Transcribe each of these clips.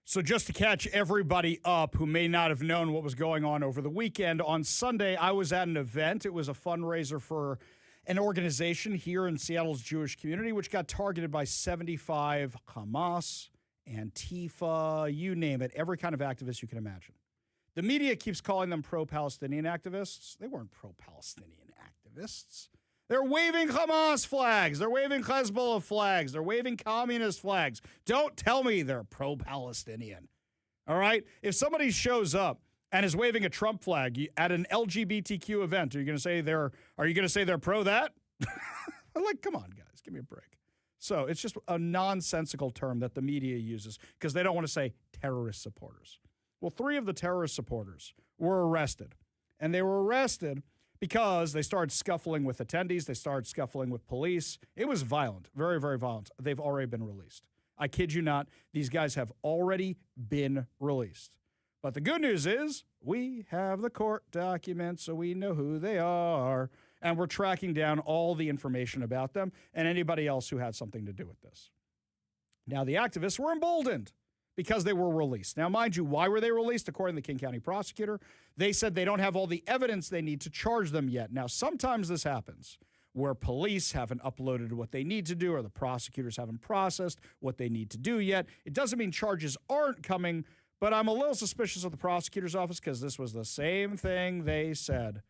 So just to catch everybody up who may not have known what was going on over the weekend, on Sunday I was at an event. It was a fundraiser for an organization here in Seattle's Jewish community, which got targeted by 75 Hamas, Antifa, you name it, every kind of activist you can imagine. The media keeps calling them pro-Palestinian activists. They weren't pro-Palestinian activists. They're waving Hamas flags. They're waving Hezbollah flags. They're waving communist flags. Don't tell me they're pro-Palestinian. All right? If somebody shows up and is waving a Trump flag at an LGBTQ event, are you going to say they're pro that? Like, come on, guys, give me a break. So it's just a nonsensical term that the media uses because they don't want to say terrorist supporters. Well, 3 of the terrorist supporters were arrested, and they were arrested because they started scuffling with attendees. They started scuffling with police. It was violent, very, very violent. They've already been released. I kid you not. These guys have already been released. But the good news is we have the court documents, so we know who they are, and we're tracking down all the information about them and anybody else who had something to do with this. Now, the activists were emboldened because they were released. Now, mind you, why were they released? According to the King County prosecutor, they said they don't have all the evidence they need to charge them yet. Now, sometimes this happens where police haven't uploaded what they need to do or the prosecutors haven't processed what they need to do yet. It doesn't mean charges aren't coming, but I'm a little suspicious of the prosecutor's office because this was the same thing they said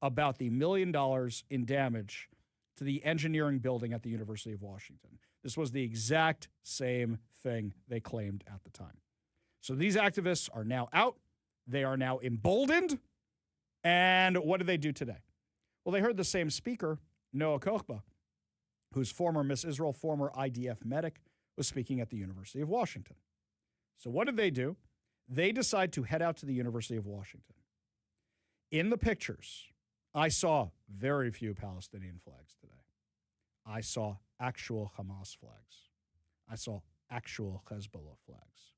about the $1 million in damage to the engineering building at the University of Washington. This was the exact same thing they claimed at the time. So these activists are now out. They are now emboldened. And what did they do today? Well, they heard the same speaker, Noah Kochba, who's former Miss Israel, former IDF medic, was speaking at the University of Washington. So what did they do? They decide to head out to the University of Washington. In the pictures, I saw very few Palestinian flags today. I saw actual Hamas flags. I saw actual Hezbollah flags.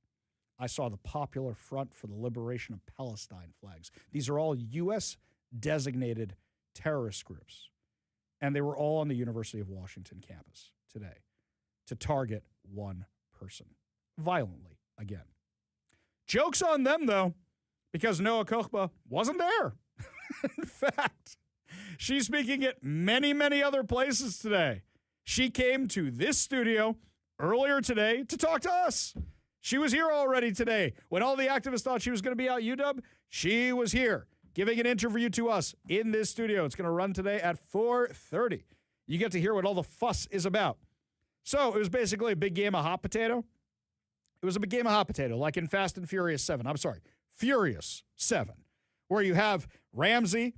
I saw the Popular Front for the Liberation of Palestine flags. These are all U.S. designated terrorist groups. And they were all on the University of Washington campus today to target one person violently again. Joke's on them, though, because Noah Kochba wasn't there. In fact, she's speaking at many, many other places today. She came to this studio earlier today to talk to us. She was here already today. When all the activists thought she was going to be out UW, she was here giving an interview to us in this studio. It's going to run today at 4:30. You get to hear what all the fuss is about. So it was basically a big game of hot potato. It was a big game of hot potato, like in Fast and Furious 7. I'm sorry, Furious 7, where you have Ramsey,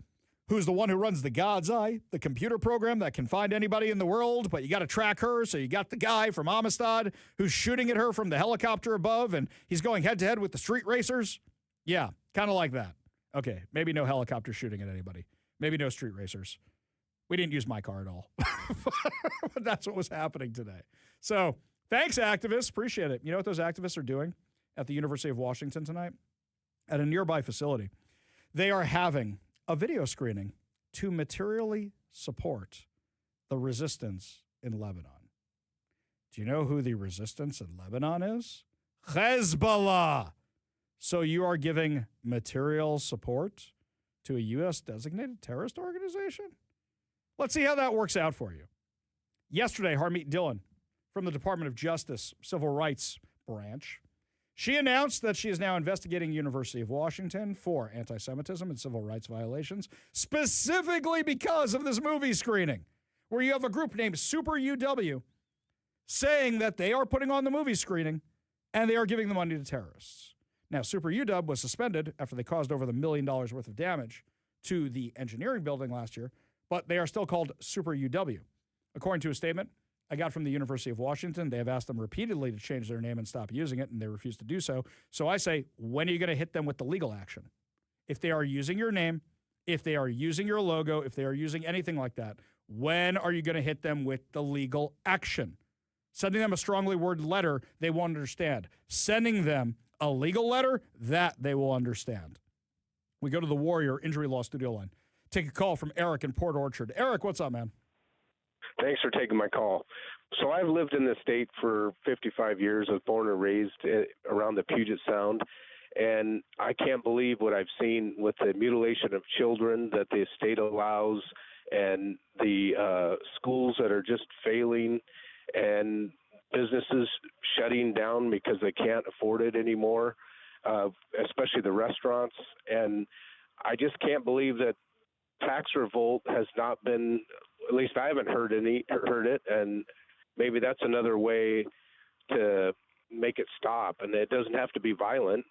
who's the one who runs the God's Eye, the computer program that can find anybody in the world, but you got to track her. So you got the guy from Amistad who's shooting at her from the helicopter above, and he's going head-to-head with the street racers. Yeah, kind of like that. Okay, maybe no helicopter shooting at anybody. Maybe no street racers. We didn't use my car at all. But that's what was happening today. So thanks, activists. Appreciate it. You know what those activists are doing at the University of Washington tonight? At a nearby facility. They are having a video screening to materially support the resistance in Lebanon. Do you know who the resistance in Lebanon is? Hezbollah. So you are giving material support to a U.S. designated terrorist organization? Let's see how that works out for you. Yesterday, Harmeet Dillon from the Department of Justice Civil Rights Branch, she announced that she is now investigating University of Washington for anti-Semitism and civil rights violations, specifically because of this movie screening, where you have a group named Super UW saying that they are putting on the movie screening and they are giving the money to terrorists. Now, Super UW was suspended after they caused over $1 million worth of damage to the engineering building last year, but they are still called Super UW. According to a statement I got from the University of Washington, they have asked them repeatedly to change their name and stop using it, and they refuse to do so. So I say, when are you going to hit them with the legal action? If they are using your name, if they are using your logo, if they are using anything like that, when are you going to hit them with the legal action? Sending them a strongly worded letter, they won't understand. Sending them a legal letter, that they will understand. We go to the Warrior Injury Law Studio line. Take a call from Eric in Port Orchard. Eric, what's up, man? Thanks for taking my call. So I've lived in the state for 55 years. I was born and raised around the Puget Sound, and I can't believe what I've seen with the mutilation of children that the state allows, and the schools that are just failing, and businesses shutting down because they can't afford it anymore, especially the restaurants. And I just can't believe that tax revolt has not been, at least I haven't heard it, and maybe that's another way to make it stop. And it doesn't have to be violent,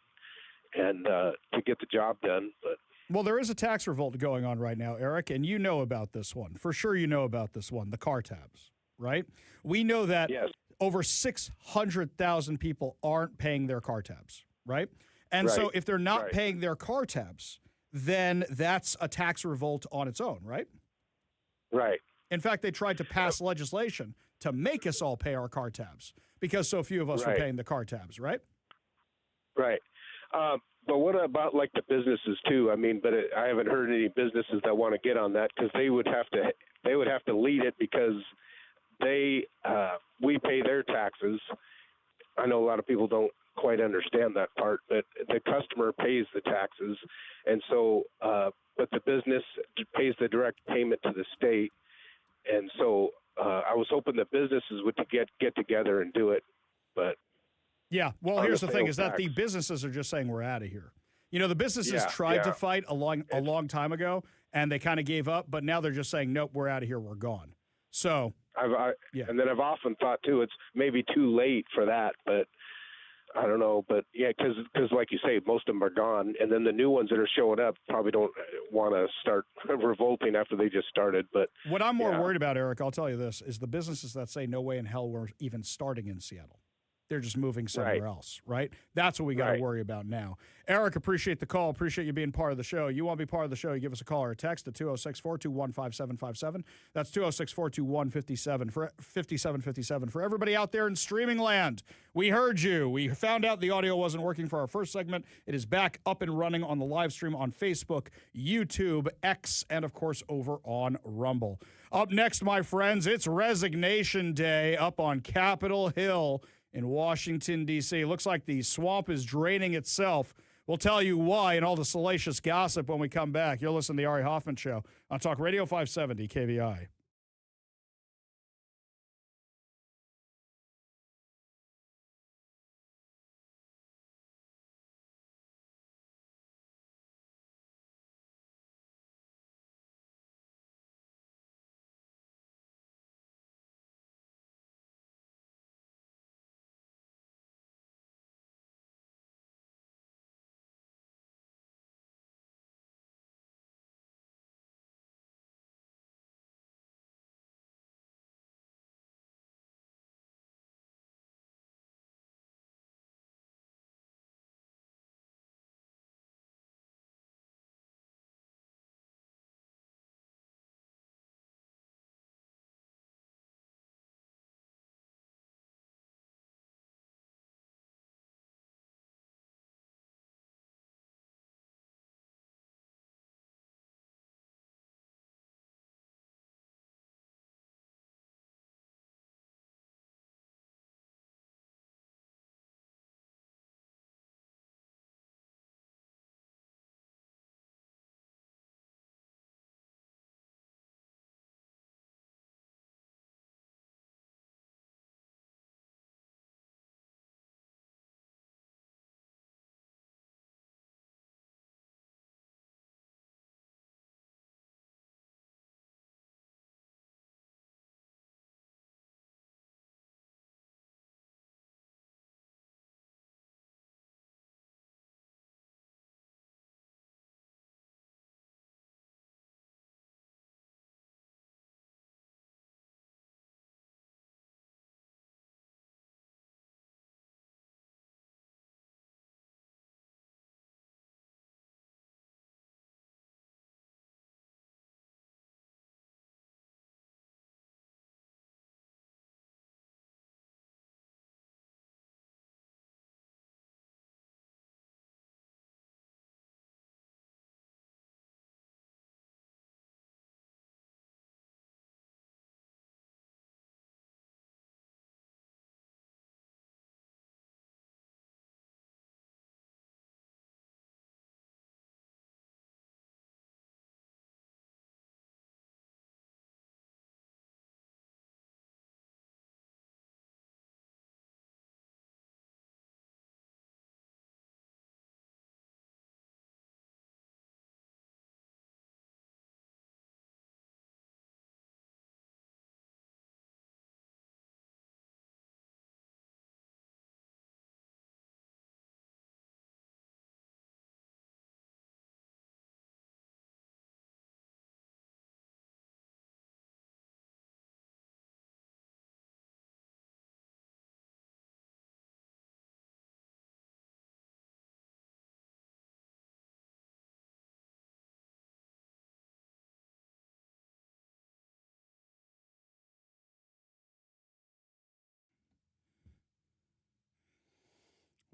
and to get the job done. But Well, there is a tax revolt going on right now, Eric, and you know about this one. For sure you know about this one, the car tabs, right? We know that yes, over 600,000 people aren't paying their car tabs, right? And right, so if they're not right, paying their car tabs, then that's a tax revolt on its own, right? right. In fact, they tried to pass legislation to make us all pay our car tabs because so few of us were Right. paying the car tabs, right? Right. But what about like the businesses too? I mean, I haven't heard any businesses that want to get on that because they would have to lead it because we pay their taxes. I know a lot of people don't quite understand that part, but the customer pays the taxes, and so but the business pays the direct payment to the state, and so I was hoping the businesses would get together and do it, but Yeah. Well, on here's the thing sales is that tax. the businesses are just saying we're out of here. You know, the businesses Yeah, tried to yeah. fight a long time ago and they kind of gave up, but now they're just saying, nope, we're out of here. We're gone. So, yeah. And then I've often thought too, it's maybe too late for that, but I don't know. But yeah, because like you say, most of them are gone, and then the new ones that are showing up probably don't want to start revolting after they just started. But What I'm more yeah. worried about, Eric, I'll tell you this, is the businesses that say no way in hell we're even starting in Seattle. They're just moving somewhere Right. else, right? That's what we got to Right. worry about now. Eric, appreciate the call. Appreciate you being part of the show. You want to be part of the show, you give us a call or a text at 206-421-5757. That's 206-421-5757. For everybody out there in streaming land, we heard you. We found out the audio wasn't working for our first segment. It is back up and running on the live stream on Facebook, YouTube, X, and, of course, over on Rumble. Up next, my friends, it's Resignation Day up on Capitol Hill in Washington, D.C. Looks like the swamp is draining itself. We'll tell you why and all the salacious gossip when we come back. You're listening to the Ari Hoffman Show on Talk Radio 570 KVI.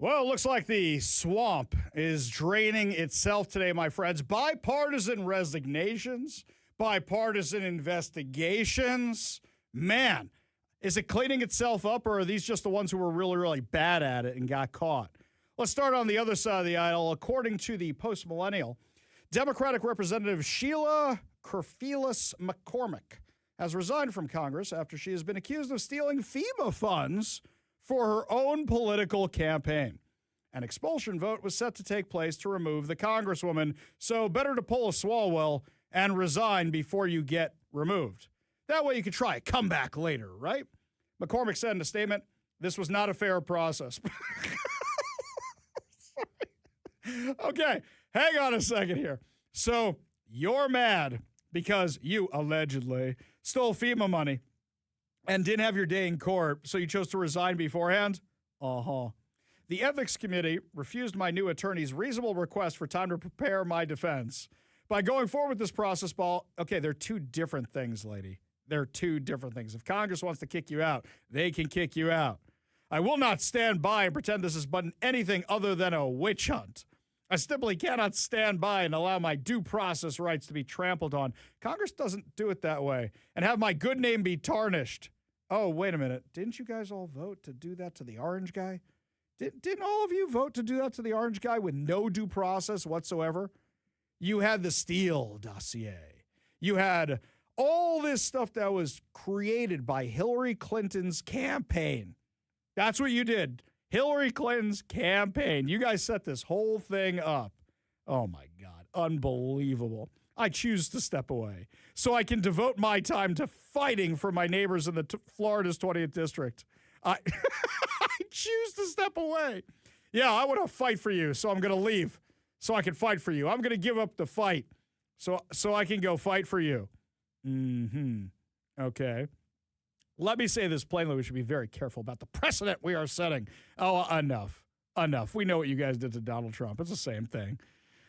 Well, it looks like the swamp is draining itself today, my friends. Bipartisan resignations, bipartisan investigations. Man, is it cleaning itself up, or are these just the ones who were really, really bad at it and got caught? Let's start on the other side of the aisle. According to the Post-Millennial, Democratic Representative Sheila Kerfilis McCormick has resigned from Congress after she has been accused of stealing FEMA funds for her own political campaign. An expulsion vote was set to take place to remove the congresswoman, so better to pull a Swalwell and resign before you get removed. That way you can try a comeback later, right? McCormick said in a statement, "This was not a fair process." Okay, hang on a second here. So you're mad because you allegedly stole FEMA money and didn't have your day in court, so you chose to resign beforehand? Uh-huh. The Ethics Committee refused my new attorney's reasonable request for time to prepare my defense. By going forward with this process, okay, they're two different things, lady. They're two different things. If Congress wants to kick you out, they can kick you out. I will not stand by and pretend this is but anything other than a witch hunt. I simply cannot stand by and allow my due process rights to be trampled on. Congress doesn't do it that way. And have my good name be tarnished. Oh, wait a minute. Didn't you guys all vote to do that to the orange guy? Didn't all of you vote to do that to the orange guy with no due process whatsoever? You had the Steele dossier. You had all this stuff that was created by Hillary Clinton's campaign. That's what you did. Hillary Clinton's campaign. You guys set this whole thing up. Oh, my God. Unbelievable. I choose to step away so I can devote my time to fighting for my neighbors in the Florida's 20th District. I choose to step away. Yeah, I want to fight for you, so I'm going to leave so I can fight for you. I'm going to give up the fight so I can go fight for you. Okay. Let me say this plainly. We should be very careful about the precedent we are setting. Oh, enough. We know what you guys did to Donald Trump. It's the same thing.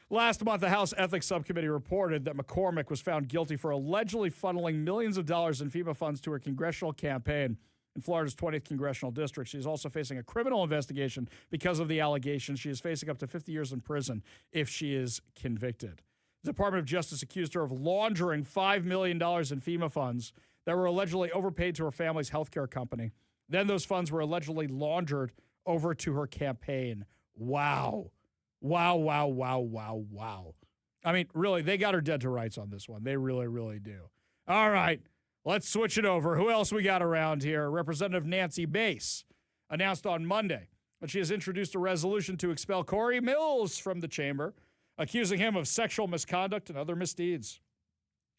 Last month, the House Ethics Subcommittee reported that McCormick was found guilty for allegedly funneling millions of dollars in FEMA funds to her congressional campaign in Florida's 20th congressional district. She is also facing a criminal investigation because of the allegations. She is facing up to 50 years in prison if she is convicted. The Department of Justice accused her of laundering $5 million in FEMA funds that were allegedly overpaid to her family's healthcare company. Then those funds were allegedly laundered over to her campaign. Wow. I mean, really, they got her dead to rights on this one. They really, really do. All right, let's switch it over. Who else we got around here? Representative Nancy Mace announced on Monday that she has introduced a resolution to expel Corey Mills from the chamber, accusing him of sexual misconduct and other misdeeds.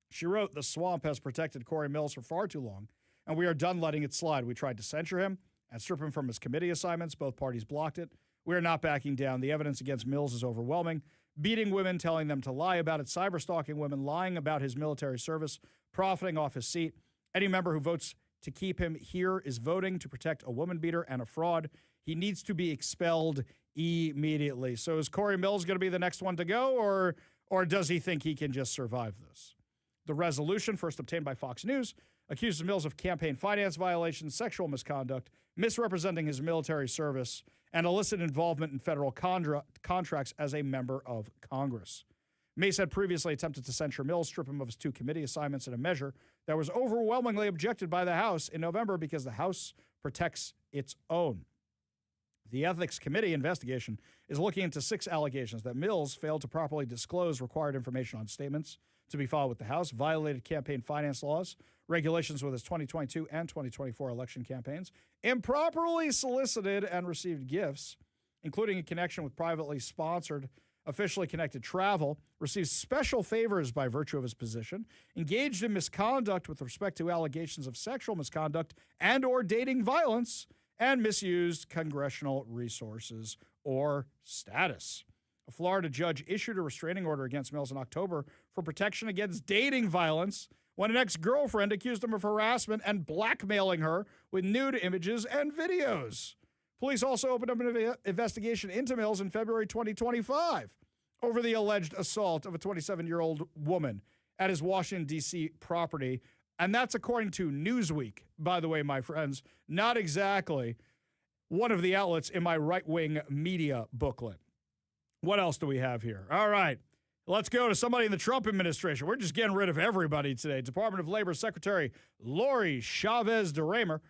She wrote, "The swamp has protected Corey Mills for far too long, and we are done letting it slide. We tried to censure him and strip him from his committee assignments. Both parties blocked it. We are not backing down. The evidence against Mills is overwhelming. Beating women, telling them to lie about it, cyber-stalking women, lying about his military service, profiting off his seat. Any member who votes to keep him here is voting to protect a woman beater and a fraud. He needs to be expelled immediately." So is Corey Mills going to be the next one to go, or does he think he can just survive this? The resolution, first obtained by Fox News, accuses Mills of campaign finance violations, sexual misconduct, misrepresenting his military service, and illicit involvement in federal contracts as a member of Congress. Mace had previously attempted to censure Mills, strip him of his 2 committee assignments in a measure that was overwhelmingly objected by the House in November because the House protects its own. The Ethics Committee investigation is looking into 6 allegations that Mills failed to properly disclose required information on statements to be filed with the House, violated campaign finance laws, regulations with his 2022 and 2024 election campaigns, improperly solicited and received gifts, including in connection with privately sponsored, officially connected travel, received special favors by virtue of his position, engaged in misconduct with respect to allegations of sexual misconduct and or dating violence, and misused congressional resources or status. A Florida judge issued a restraining order against Mills in October for protection against dating violence when an ex-girlfriend accused him of harassment and blackmailing her with nude images and videos. Police also opened up an investigation into Mills in February 2025 over the alleged assault of a 27-year-old woman at his Washington, D.C. property. And that's according to Newsweek, by the way, my friends. Not exactly one of the outlets in my right-wing media booklet. What else do we have here? All right. Let's go to somebody in the Trump administration. We're just getting rid of everybody today. Department of Labor Secretary Lori Chavez DeRemer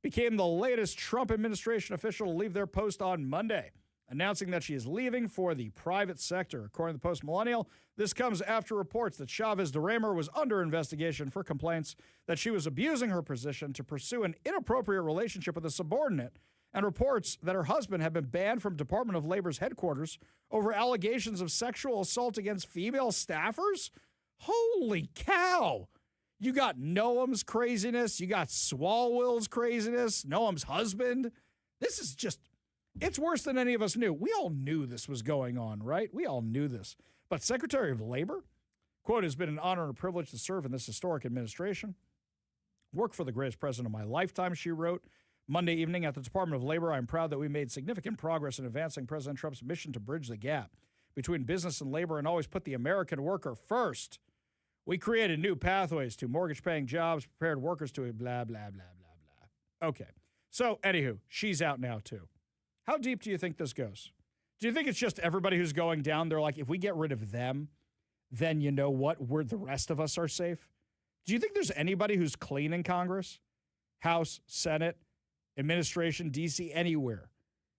became the latest Trump administration official to leave their post on Monday, announcing that she is leaving for the private sector. According to the Post-Millennial, this comes after reports that Chavez DeRemer was under investigation for complaints that she was abusing her position to pursue an inappropriate relationship with a subordinate, and reports that her husband had been banned from Department of Labor's headquarters over allegations of sexual assault against female staffers? Holy cow! You got Noam's craziness. You got Swalwell's craziness. Noam's husband. This is just, it's worse than any of us knew. We all knew this was going on, right? We all knew this. But Secretary of Labor, quote, has been an honor and a privilege to serve in this historic administration. Work for the greatest president of my lifetime, she wrote. Monday evening at the Department of Labor, I'm proud that we made significant progress in advancing President Trump's mission to bridge the gap between business and labor and always put the American worker first. We created new pathways to mortgage-paying jobs, prepared workers to blah, blah, blah, blah, blah. Okay. So, anywho, she's out now, too. How deep do you think this goes? Do you think it's just everybody who's going down? They're like, if we get rid of them, then you know what? The rest of us are safe? Do you think there's anybody who's clean in Congress? House, Senate, administration, D.C., anywhere?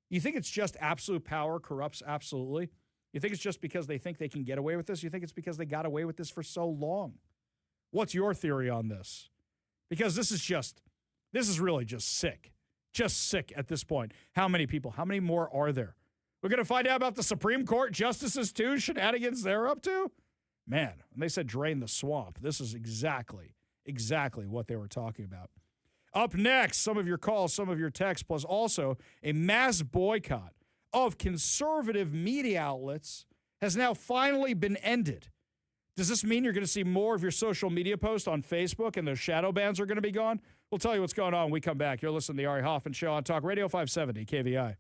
You think it's just absolute power corrupts absolutely? You think it's just because they think they can get away with this? You think it's because they got away with this for so long? What's your theory on this? Because this is really just sick. Just sick at this point. How many people? How many more are there? We're going to find out about the Supreme Court justices too, shenanigans they're up to? Man, when they said drain the swamp, this is exactly what they were talking about. Up next, some of your calls, some of your texts, plus also a mass boycott of conservative media outlets has now finally been ended. Does this mean you're going to see more of your social media posts on Facebook and those shadow bans are going to be gone? We'll tell you what's going on when we come back. You're listening to the Ari Hoffman Show on Talk Radio 570 KVI.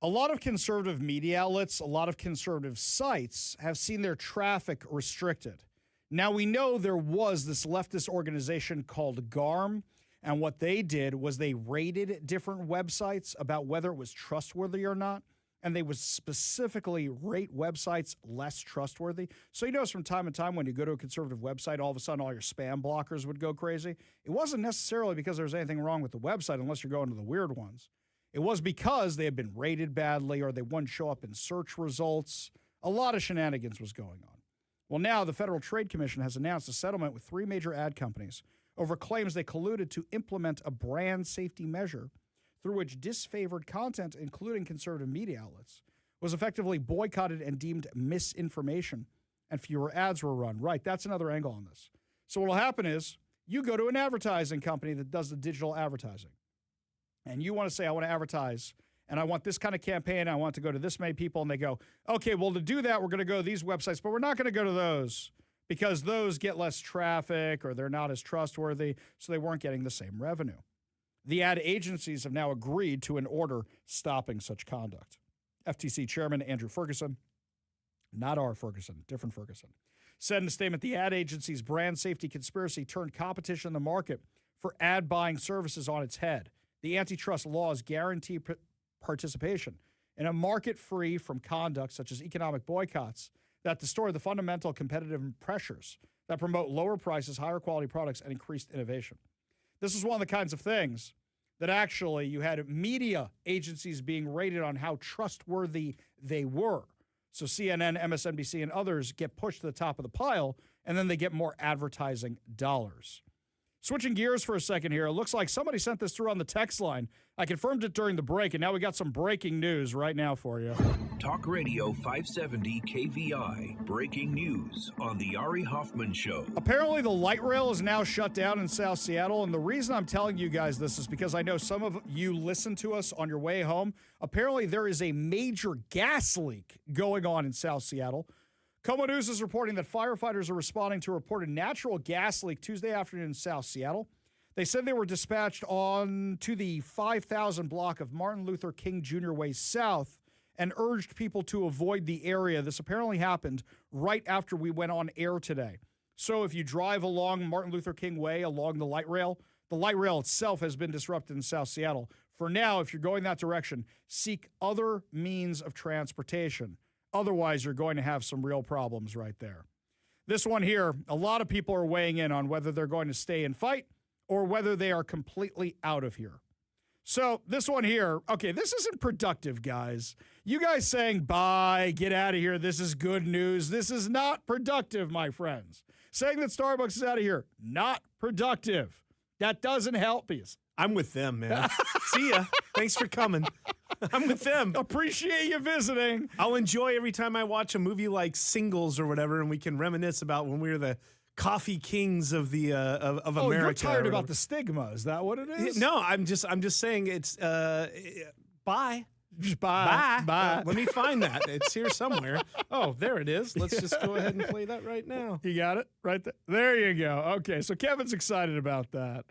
A lot of conservative media outlets, a lot of conservative sites have seen their traffic restricted. Now, we know there was this leftist organization called GARM, and what they did was they rated different websites about whether it was trustworthy or not, and they would specifically rate websites less trustworthy. So you notice from time to time when you go to a conservative website, all of a sudden all your spam blockers would go crazy. It wasn't necessarily because there was anything wrong with the website, unless you're going to the weird ones. It was because they had been rated badly or they wouldn't show up in search results. A lot of shenanigans was going on. Well, now the Federal Trade Commission has announced a settlement with 3 major ad companies over claims they colluded to implement a brand safety measure through which disfavored content, including conservative media outlets, was effectively boycotted and deemed misinformation, and fewer ads were run. Right, that's another angle on this. So what will happen is you go to an advertising company that does the digital advertising, and you want to say, I want to advertise, and I want this kind of campaign, I want to go to this many people, and they go, okay, well, to do that, we're going to go to these websites, but we're not going to go to those because those get less traffic or they're not as trustworthy, so they weren't getting the same revenue. The ad agencies have now agreed to an order stopping such conduct. FTC Chairman Andrew Ferguson, not our Ferguson, different Ferguson, said in a statement, the ad agency's brand safety conspiracy turned competition in the market for ad buying services on its head. The antitrust laws guarantee participation in a market free from conduct such as economic boycotts that distort the fundamental competitive pressures that promote lower prices, higher quality products, and increased innovation. This is one of the kinds of things that actually you had media agencies being rated on how trustworthy they were. So CNN, MSNBC, and others get pushed to the top of the pile, and then they get more advertising dollars. Switching gears for a second here, it looks like somebody sent this through on the text line. I confirmed it during the break, and now we got some breaking news right now for you. Talk Radio 570 KVI, breaking news on the Ari Hoffman Show. Apparently the light rail is now shut down in South Seattle, and the reason I'm telling you guys this is because I know some of you listen to us on your way home. Apparently there is a major gas leak going on in South Seattle. KOMO News is reporting that firefighters are responding to a reported natural gas leak Tuesday afternoon in South Seattle. They said they were dispatched on to the 5,000 block of Martin Luther King Jr. Way South and urged people to avoid the area. This apparently happened right after we went on air today. So if you drive along Martin Luther King Way along the light rail itself has been disrupted in South Seattle. For now, if you're going that direction, seek other means of transportation. Otherwise, you're going to have some real problems right there. This one here, a lot of people are weighing in on whether they're going to stay and fight or whether they are completely out of here. So this one here, okay, this isn't productive, guys. You guys saying bye, get out of here, this is good news. This is not productive, my friends. Saying that Starbucks is out of here, not productive. That doesn't help you. I'm with them, man. See ya. Thanks for coming. I'm with them. Appreciate you visiting. I'll enjoy every time I watch a movie like Singles or whatever, and we can reminisce about when we were the coffee kings of the of America. Oh, you're tired about the stigma. Is that what it is? No, I'm just saying it's bye. Just bye. Let me find that. It's here somewhere. Oh, there it is. Let's just go ahead and play that right now. You got it? Right there. There you go. Okay, so Kevin's excited about that.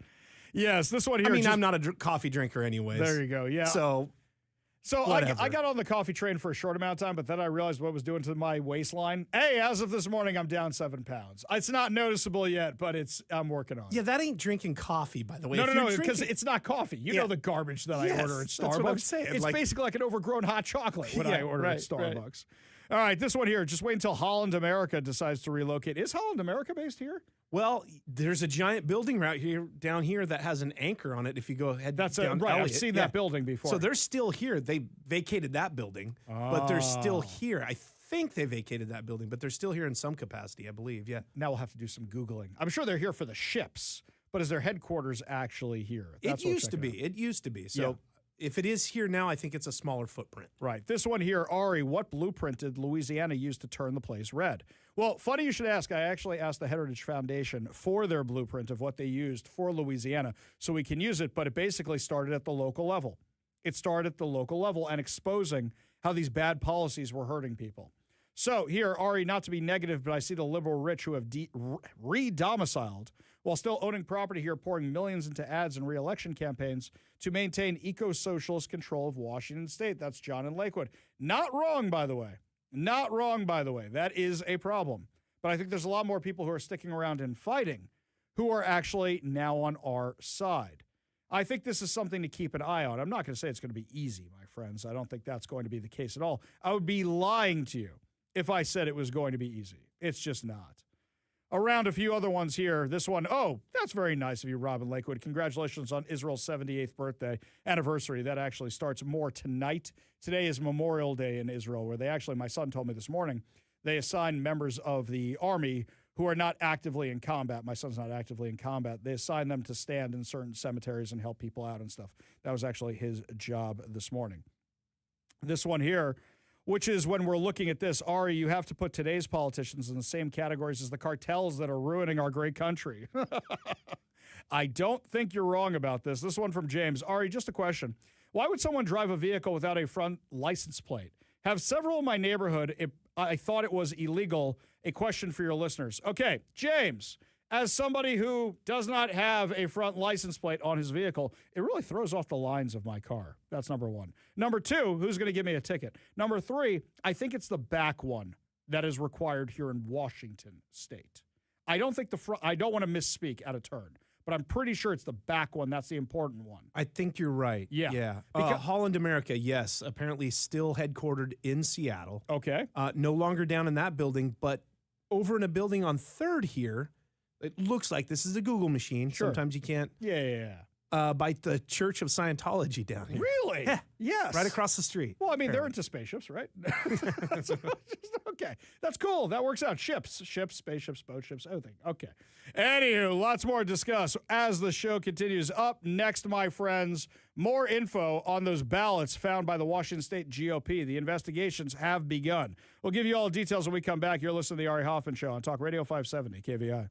Yes, this one here. I mean, I'm not a coffee drinker anyways. There you go. Yeah. So I got on the coffee train for a short amount of time, but then I realized what it was doing to my waistline. Hey, as of this morning, I'm down 7 pounds. It's not noticeable yet, but I'm working on it. Yeah, that ain't drinking coffee, by the way. No, because it's not coffee. You know the garbage that I order at Starbucks. That's what I'm saying. It's basically like an overgrown hot chocolate when I order at Starbucks. Right. All right, this one here. Just wait until Holland America decides to relocate. Is Holland America based here? Well, there's a giant building down here that has an anchor on it. If you go ahead, right. Elliott. I've seen that building before. So they're still here. They vacated that building, but they're still here. I think they vacated that building, but they're still here in some capacity, I believe. Yeah. Now we'll have to do some Googling. I'm sure they're here for the ships, but is their headquarters actually here? It used to be. So. Yeah. If it is here now, I think it's a smaller footprint. Right. This one here, Ari, what blueprint did Louisiana use to turn the place red? Well, funny you should ask. I actually asked the Heritage Foundation for their blueprint of what they used for Louisiana so we can use it, but it basically started at the local level. It started at the local level and exposing how these bad policies were hurting people. So here, Ari, not to be negative, but I see the liberal rich who have re-domiciled while still owning property here, pouring millions into ads and re-election campaigns to maintain eco-socialist control of Washington State. That's John in Lakewood. Not wrong, by the way. Not wrong, by the way. That is a problem. But I think there's a lot more people who are sticking around and fighting who are actually now on our side. I think this is something to keep an eye on. I'm not going to say it's going to be easy, my friends. I don't think that's going to be the case at all. I would be lying to you if I said it was going to be easy. It's just not. Around a few other ones here. This one, oh, that's very nice of you, Robin Lakewood. Congratulations on Israel's 78th birthday anniversary. That actually starts more tonight. Today is Memorial Day in Israel, where they actually, my son told me this morning, they assign members of the army who are not actively in combat. My son's not actively in combat. They assign them to stand in certain cemeteries and help people out and stuff. That was actually his job this morning. This one here, which is when we're looking at this, Ari, you have to put today's politicians in the same categories as the cartels that are ruining our great country. I don't think you're wrong about this. This one from James. Ari, just a question. Why would someone drive a vehicle without a front license plate? Have several in my neighborhood. I thought it was illegal. A question for your listeners. Okay, James, as somebody who does not have a front license plate on his vehicle, it really throws off the lines of my car. That's number one. Number two, who's going to give me a ticket? Number three, I think it's the back one that is required here in Washington State. I don't think the front, I don't want to misspeak at a turn, but I'm pretty sure it's the back one. That's the important one. I think you're right. Yeah. Holland America, yes, apparently still headquartered in Seattle. Okay. No longer down in that building, but over in a building on 3rd here. It looks like this is a Google machine. Sure. Sometimes you can't. Yeah. By the Church of Scientology down here. Really? Yeah. Yes. Right across the street. Well, I mean, they're into spaceships, right? Okay. That's cool. That works out. Ships, spaceships, boat ships, everything. Okay. Anywho, lots more to discuss as the show continues. Up next, my friends, more info on those ballots found by the Washington State GOP. The investigations have begun. We'll give you all the details when we come back. You're listening to the Ari Hoffman Show on Talk Radio 570 KVI.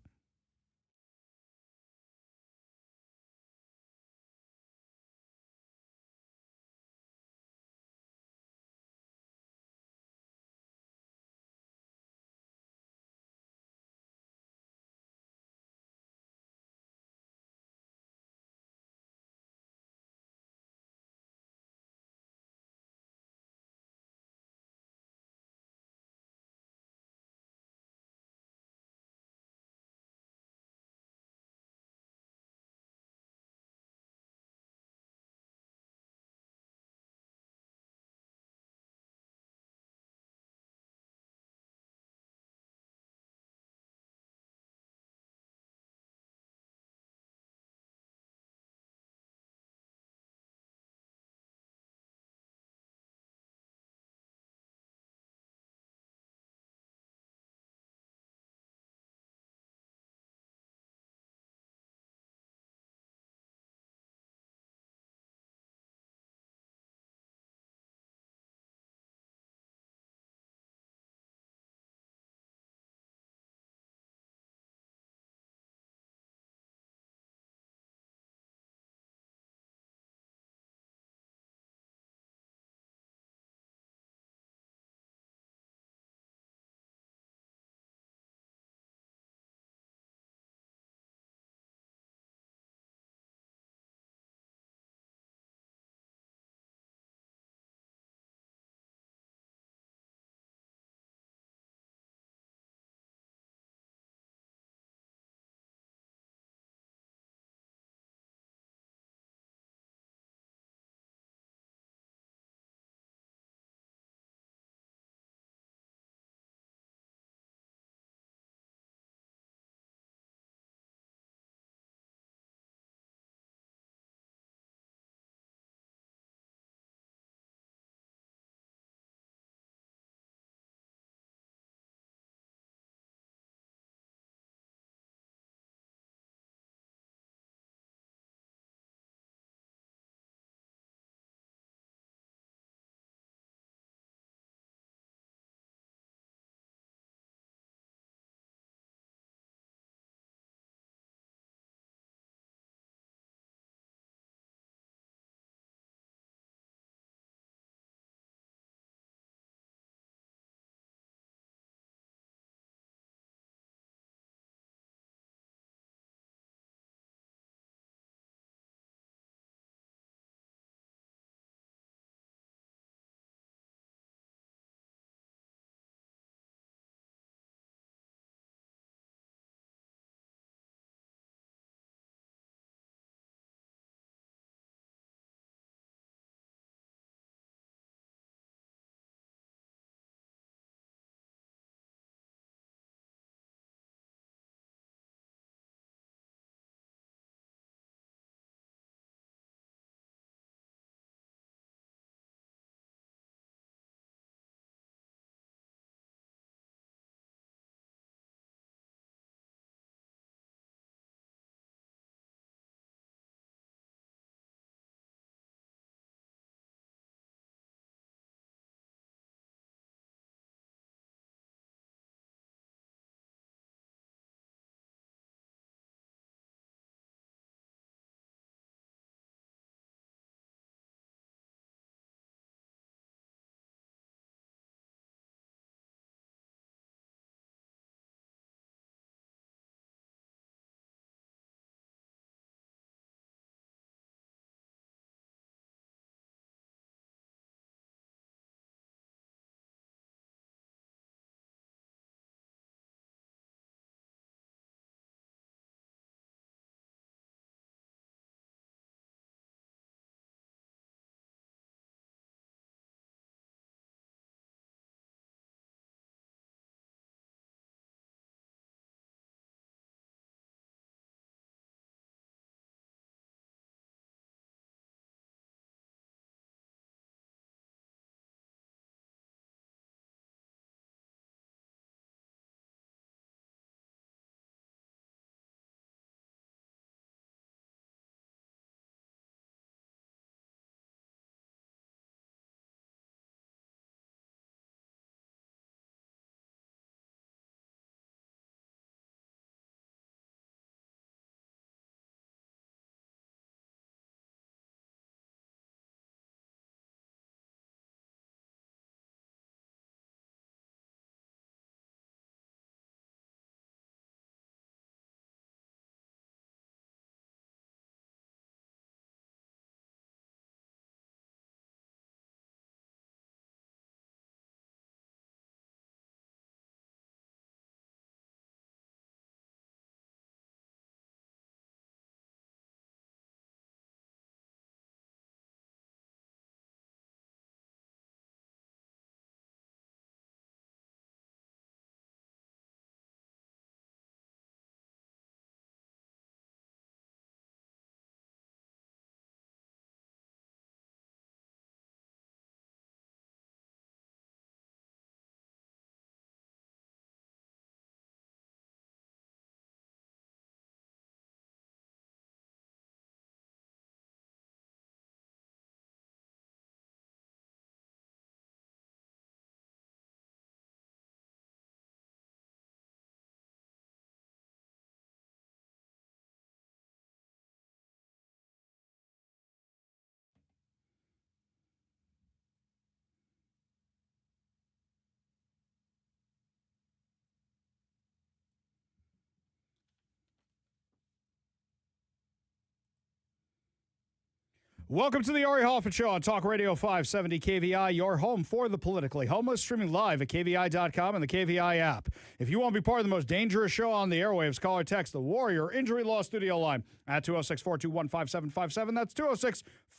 Welcome to the Ari Hoffman Show on Talk Radio 570 KVI, your home for the politically homeless, streaming live at KVI.com and the KVI app. If you want to be part of the most dangerous show on the airwaves, call or text the Warrior Injury Law Studio line at 206-421-5757. That's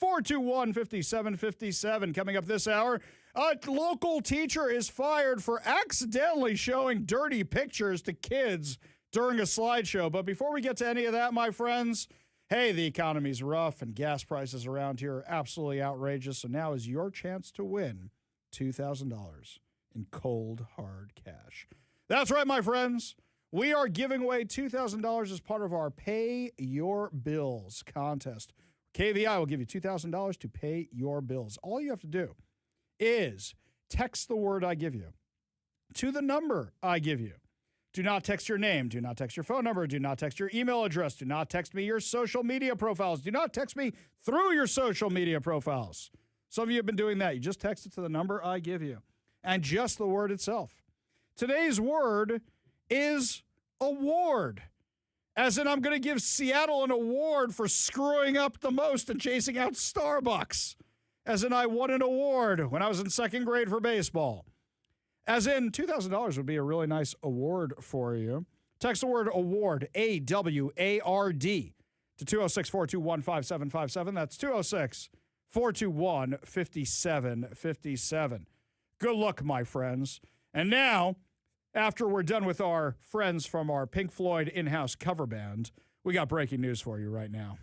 206-421-5757. Coming up this hour, a local teacher is fired for accidentally showing dirty pictures to kids during a slideshow. But before we get to any of that, my friends, hey, the economy's rough and gas prices around here are absolutely outrageous. So now is your chance to win $2,000 in cold, hard cash. That's right, my friends. We are giving away $2,000 as part of our Pay Your Bills contest. KVI will give you $2,000 to pay your bills. All you have to do is text the word I give you to the number I give you. Do not text your name. Do not text your phone number. Do not text your email address. Do not text me your social media profiles. Do not text me through your social media profiles. Some of you have been doing that. You just text it to the number I give you. And just the word itself. Today's word is award. As in, I'm going to give Seattle an award for screwing up the most and chasing out Starbucks. As in, I won an award when I was in second grade for baseball. As in, $2,000 would be a really nice award for you. Text the word award, A-W-A-R-D, to 206-421-5757. That's 206-421-5757. Good luck, my friends. And now, after we're done with our friends from our Pink Floyd in-house cover band, we got breaking news for you right now.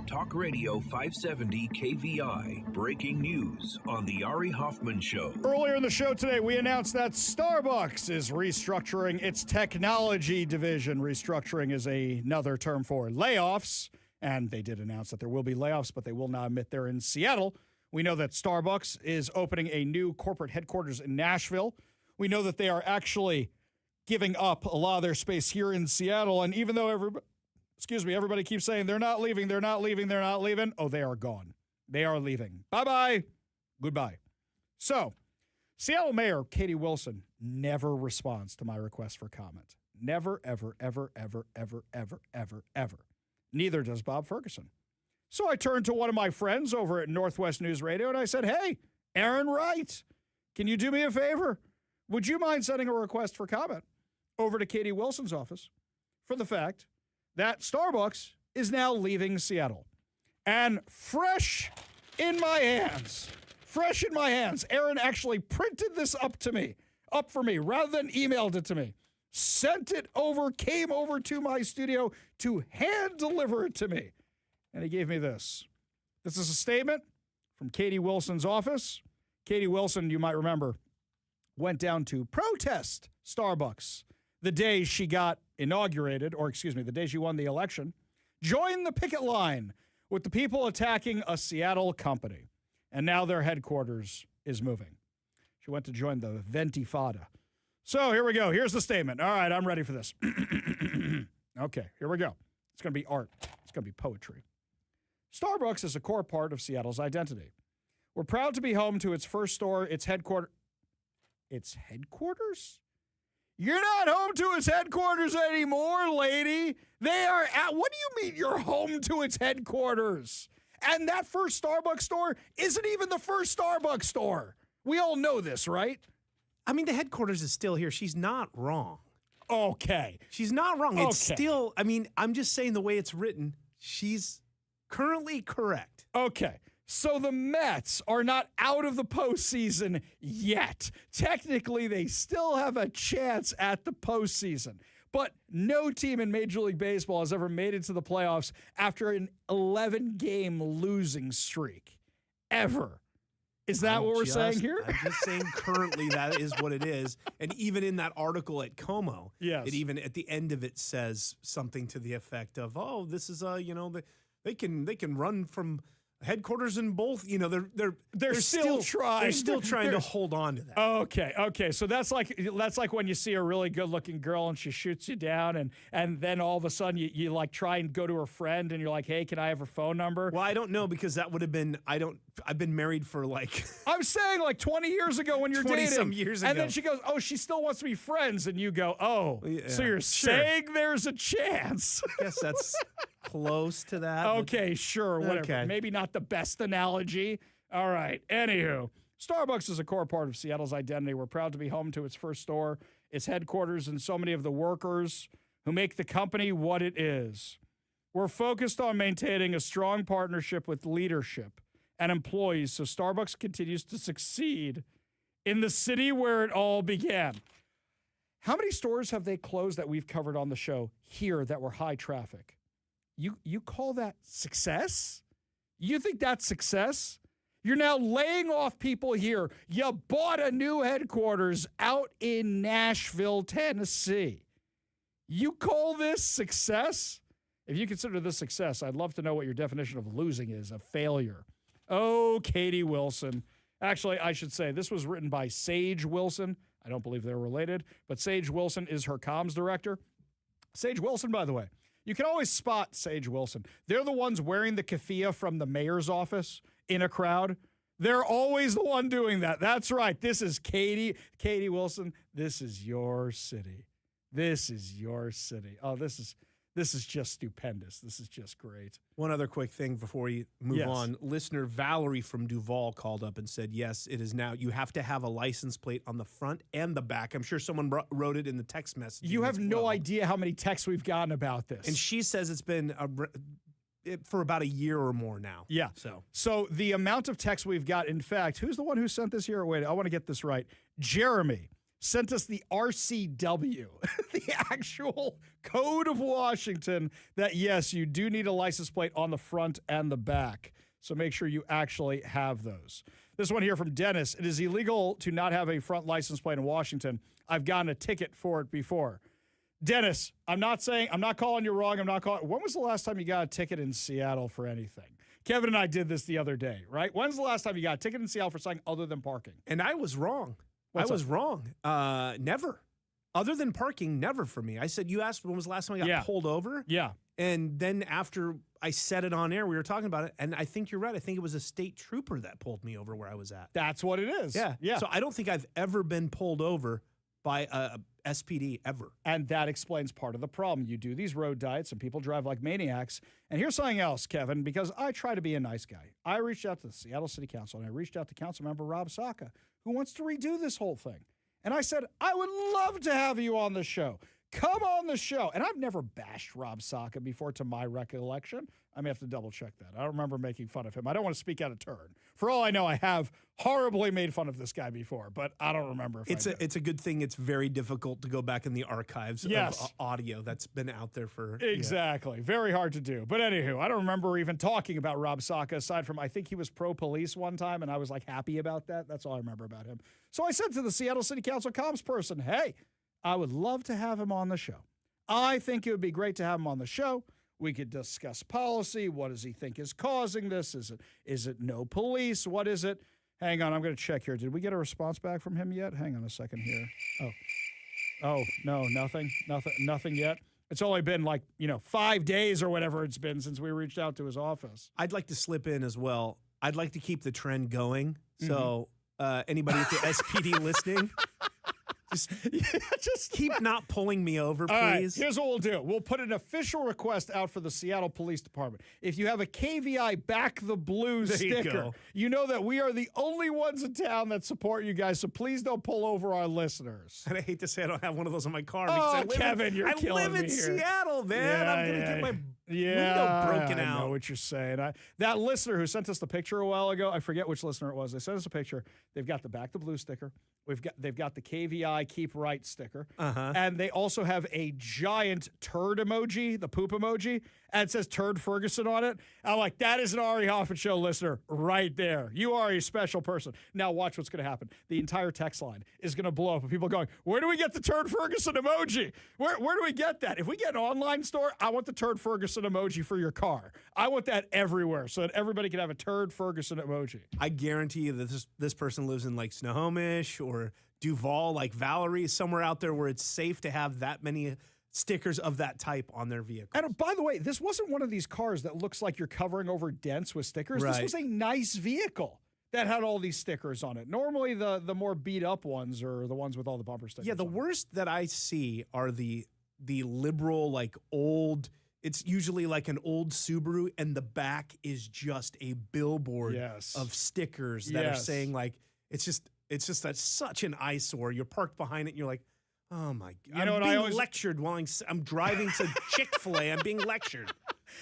Talk Radio 570 KVI. Breaking news on the Ari Hoffman Show. Earlier in the show today, we announced that Starbucks is restructuring its technology division. Restructuring is another term for layoffs, and they did announce that there will be layoffs, but they will not admit they're in Seattle. We know that Starbucks is opening a new corporate headquarters in Nashville. We know that they are actually giving up a lot of their space here in Seattle, and even though everybody keeps saying they're not leaving, they're not leaving, they're not leaving. Oh, they are gone. They are leaving. Bye-bye. Goodbye. So, Seattle Mayor Katie Wilson never responds to my request for comment. Never, ever, ever, ever, ever, ever, ever, ever. Neither does Bob Ferguson. So I turned to one of my friends over at Northwest News Radio and I said, hey, Aaron Wright, can you do me a favor? Would you mind sending a request for comment over to Katie Wilson's office for the fact that Starbucks is now leaving Seattle? And fresh in my hands, Aaron actually printed this up for me, rather than emailed it to me, sent it over, came over to my studio to hand deliver it to me. And he gave me this. This is a statement from Katie Wilson's office. Katie Wilson, you might remember, went down to protest Starbucks the day she got inaugurated, the day she won the election, joined the picket line with the people attacking a Seattle company. And now their headquarters is moving. She went to join the Ventifada. So here we go. Here's the statement. All right, I'm ready for this. Okay, here we go. It's going to be art. It's going to be poetry. Starbucks is a core part of Seattle's identity. We're proud to be home to its first store, its headquarters? You're not home to its headquarters anymore, lady. They are at, what do you mean you're home to its headquarters? And that first Starbucks store isn't even the first Starbucks store. We all know this, right? I mean, the headquarters is still here. She's not wrong. Okay. She's not wrong. It's Okay. still, I mean, I'm just saying the way it's written, she's currently correct. Okay. So the Mets are not out of the postseason yet. Technically, they still have a chance at the postseason. But no team in Major League Baseball has ever made it to the playoffs after an 11-game losing streak. Ever. Is that what we're saying here? I'm just saying currently that is what it is. And even in that article at Como, Yes. it even at the end of it says something to the effect of, oh, this is they can run from headquarters in both, they're still trying. They're still trying to hold on to that. Okay. So that's like when you see a really good-looking girl and she shoots you down, and then all of a sudden you like try and go to her friend and you're like, hey, can I have her phone number? Well, I don't know, because that would have been, I don't I've been married for like I'm saying like 20 years ago when you're 20 dating. some years and ago. then she goes, oh, she still wants to be friends. And you go, oh, Yeah, so you're sure. saying there's a chance. I guess that's close to that. Okay, sure, whatever. Okay. Maybe not the best analogy. All right. Anywho, Starbucks is a core part of Seattle's identity. We're proud to be home to its first store, its headquarters, and so many of the workers who make the company what it is. We're focused on maintaining a strong partnership with leadership and employees so Starbucks continues to succeed in the city where it all began. How many stores have they closed that we've covered on the show here that were high traffic? You call that success? You think that's success? You're now laying off people here. You bought a new headquarters out in Nashville, Tennessee. You call this success? If you consider this success, I'd love to know what your definition of losing is, a failure. Oh, Katie Wilson. Actually, I should say this was written by Sage Wilson. I don't believe they're related, but Sage Wilson is her comms director. Sage Wilson, by the way, you can always spot Sage Wilson. They're the ones wearing the keffiyeh from the mayor's office in a crowd. They're always the one doing that. That's right. This is Katie Wilson. This is your city. This is your city. Oh, this is just stupendous. This is just great. One other quick thing before we move on. Listener Valerie from Duval called up and said, yes, it is now. You have to have a license plate on the front and the back. I'm sure someone wrote it in the text message. You have no idea how many texts we've gotten about this. And she says it's been for about a year or more now. Yeah. So the amount of texts we've got, in fact, who's the one who sent this here? Wait, I want to get this right. Jeremy sent us the RCW, the actual Code of Washington, that, yes, you do need a license plate on the front and the back. So make sure you actually have those. This one here from Dennis. It is illegal to not have a front license plate in Washington. I've gotten a ticket for it before. Dennis, I'm not calling you wrong. When was the last time you got a ticket in Seattle for anything? Kevin and I did this the other day, right? When's the last time you got a ticket in Seattle for something other than parking? And I was wrong. Wrong. Never. Other than parking, never for me. I said, you asked when was the last time I got pulled over? Yeah. And then after I said it on air, we were talking about it, and I think you're right. I think it was a state trooper that pulled me over where I was at. That's what it is. Yeah. So I don't think I've ever been pulled over by a SPD ever. And that explains part of the problem. You do these road diets and people drive like maniacs. And here's something else, Kevin, because I try to be a nice guy. I reached out to the Seattle City Council and I reached out to Council Member Rob Saka, who wants to redo this whole thing. And I said, I would love to have you on the show. Come on the show. And I've never bashed Rob Saka before, to my recollection. I may have to double check that. I don't remember making fun of him. I don't want to speak out of turn. For all I know, I have horribly made fun of this guy before, but I don't remember if it's a good thing. It's very difficult to go back in the archives of audio that's been out there for exactly. Very hard to do. But anywho, I don't remember even talking about Rob Saka aside from I think he was pro-police one time, and I was like happy about that. That's all I remember about him. So I said to the Seattle City Council comms person, hey, I would love to have him on the show. I think it would be great to have him on the show. We could discuss policy. What does he think is causing this? Is it no police? What is it? Hang on, I'm going to check here. Did we get a response back from him yet? Hang on a second here. Oh, no, nothing yet. It's only been 5 days or whatever it's been since we reached out to his office. I'd like to slip in as well. I'd like to keep the trend going. So anybody at the SPD listening, just keep not pulling me over, please. All right, here's what we'll do. We'll put an official request out for the Seattle Police Department. If you have a KVI Back the Blue sticker, you know that we are the only ones in town that support you guys, so please don't pull over our listeners. And I hate to say I don't have one of those in my car. Oh, Kevin, you're killing me. I live in Seattle, man. Yeah, I'm going to get my window broken out. I know what you're saying. That listener who sent us the picture a while ago, I forget which listener it was. They sent us a picture. They've got the Back the Blue sticker. They've got the KVI Keep Right sticker. And they also have a giant turd emoji, the poop emoji, and it says Turd Ferguson on it. I'm like, that is an Ari Hoffman Show listener right there. You are a special person. Now watch what's going to happen. The entire text line is going to blow up with people going, where do we get the Turd Ferguson emoji? Where do we get that? If we get an online store, I want the Turd Ferguson emoji for your car. I want that everywhere so that everybody can have a Turd Ferguson emoji. I guarantee you that this person lives in like Snohomish or Duval, like Valerie, somewhere out there where it's safe to have that many stickers of that type on their vehicles. And by the way, this wasn't one of these cars that looks like you're covering over dents with stickers. Right. This was a nice vehicle that had all these stickers on it. Normally, the more beat up ones are the ones with all the bumper stickers. Yeah, the on worst that I see are the liberal, like old. It's usually like an old Subaru, and the back is just a billboard of stickers that are saying like it's just that's such an eyesore. You're parked behind it, and you're like, oh my god! You know what, I'm being I always lectured while I'm driving to Chick-fil-A. I'm being lectured.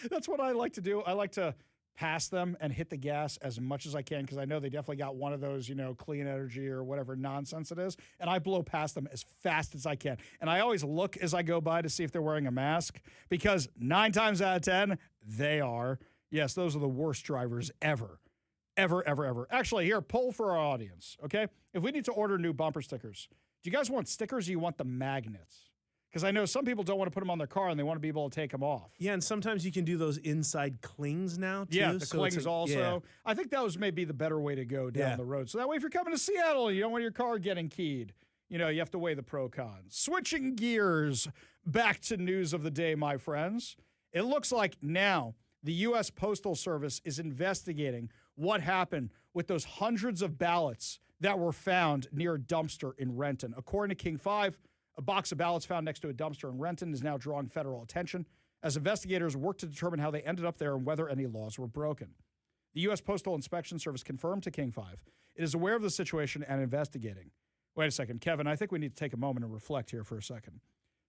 That's what I like to do. I like to pass them and hit the gas as much as I can because I know they definitely got one of those, clean energy or whatever nonsense it is. And I blow past them as fast as I can. And I always look as I go by to see if they're wearing a mask because 9 times out of 10, they are. Yes, those are the worst drivers ever. Ever, ever, ever. Actually, here, poll for our audience, okay? If we need to order new bumper stickers, do you guys want stickers or you want the magnets? Because I know some people don't want to put them on their car and they want to be able to take them off. Yeah, and sometimes you can do those inside clings now, too. Yeah, the clings also. Yeah. I think those may be the better way to go down the road. So that way, if you're coming to Seattle, you don't want your car getting keyed. You have to weigh the pro cons. Switching gears, back to news of the day, my friends. It looks like now the U.S. Postal Service is investigating what happened with those hundreds of ballots that were found near a dumpster in Renton. According to King 5, a box of ballots found next to a dumpster in Renton is now drawing federal attention as investigators work to determine how they ended up there and whether any laws were broken. The U.S. Postal Inspection Service confirmed to King 5 it is aware of the situation and investigating. Wait a second, Kevin, I think we need to take a moment and reflect here for a second.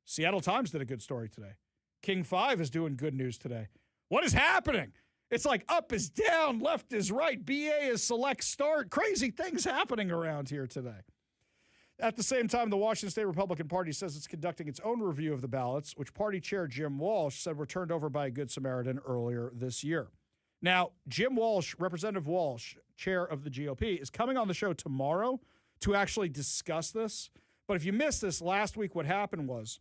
Seattle Times did a good story today. King 5 is doing good news today. What is happening? It's like up is down, left is right, BA is select start. Crazy things happening around here today. At the same time, the Washington State Republican Party says it's conducting its own review of the ballots, which party chair Jim Walsh said were turned over by a Good Samaritan earlier this year. Now, Jim Walsh, Representative Walsh, chair of the GOP, is coming on the show tomorrow to actually discuss this. But if you missed this last week, what happened was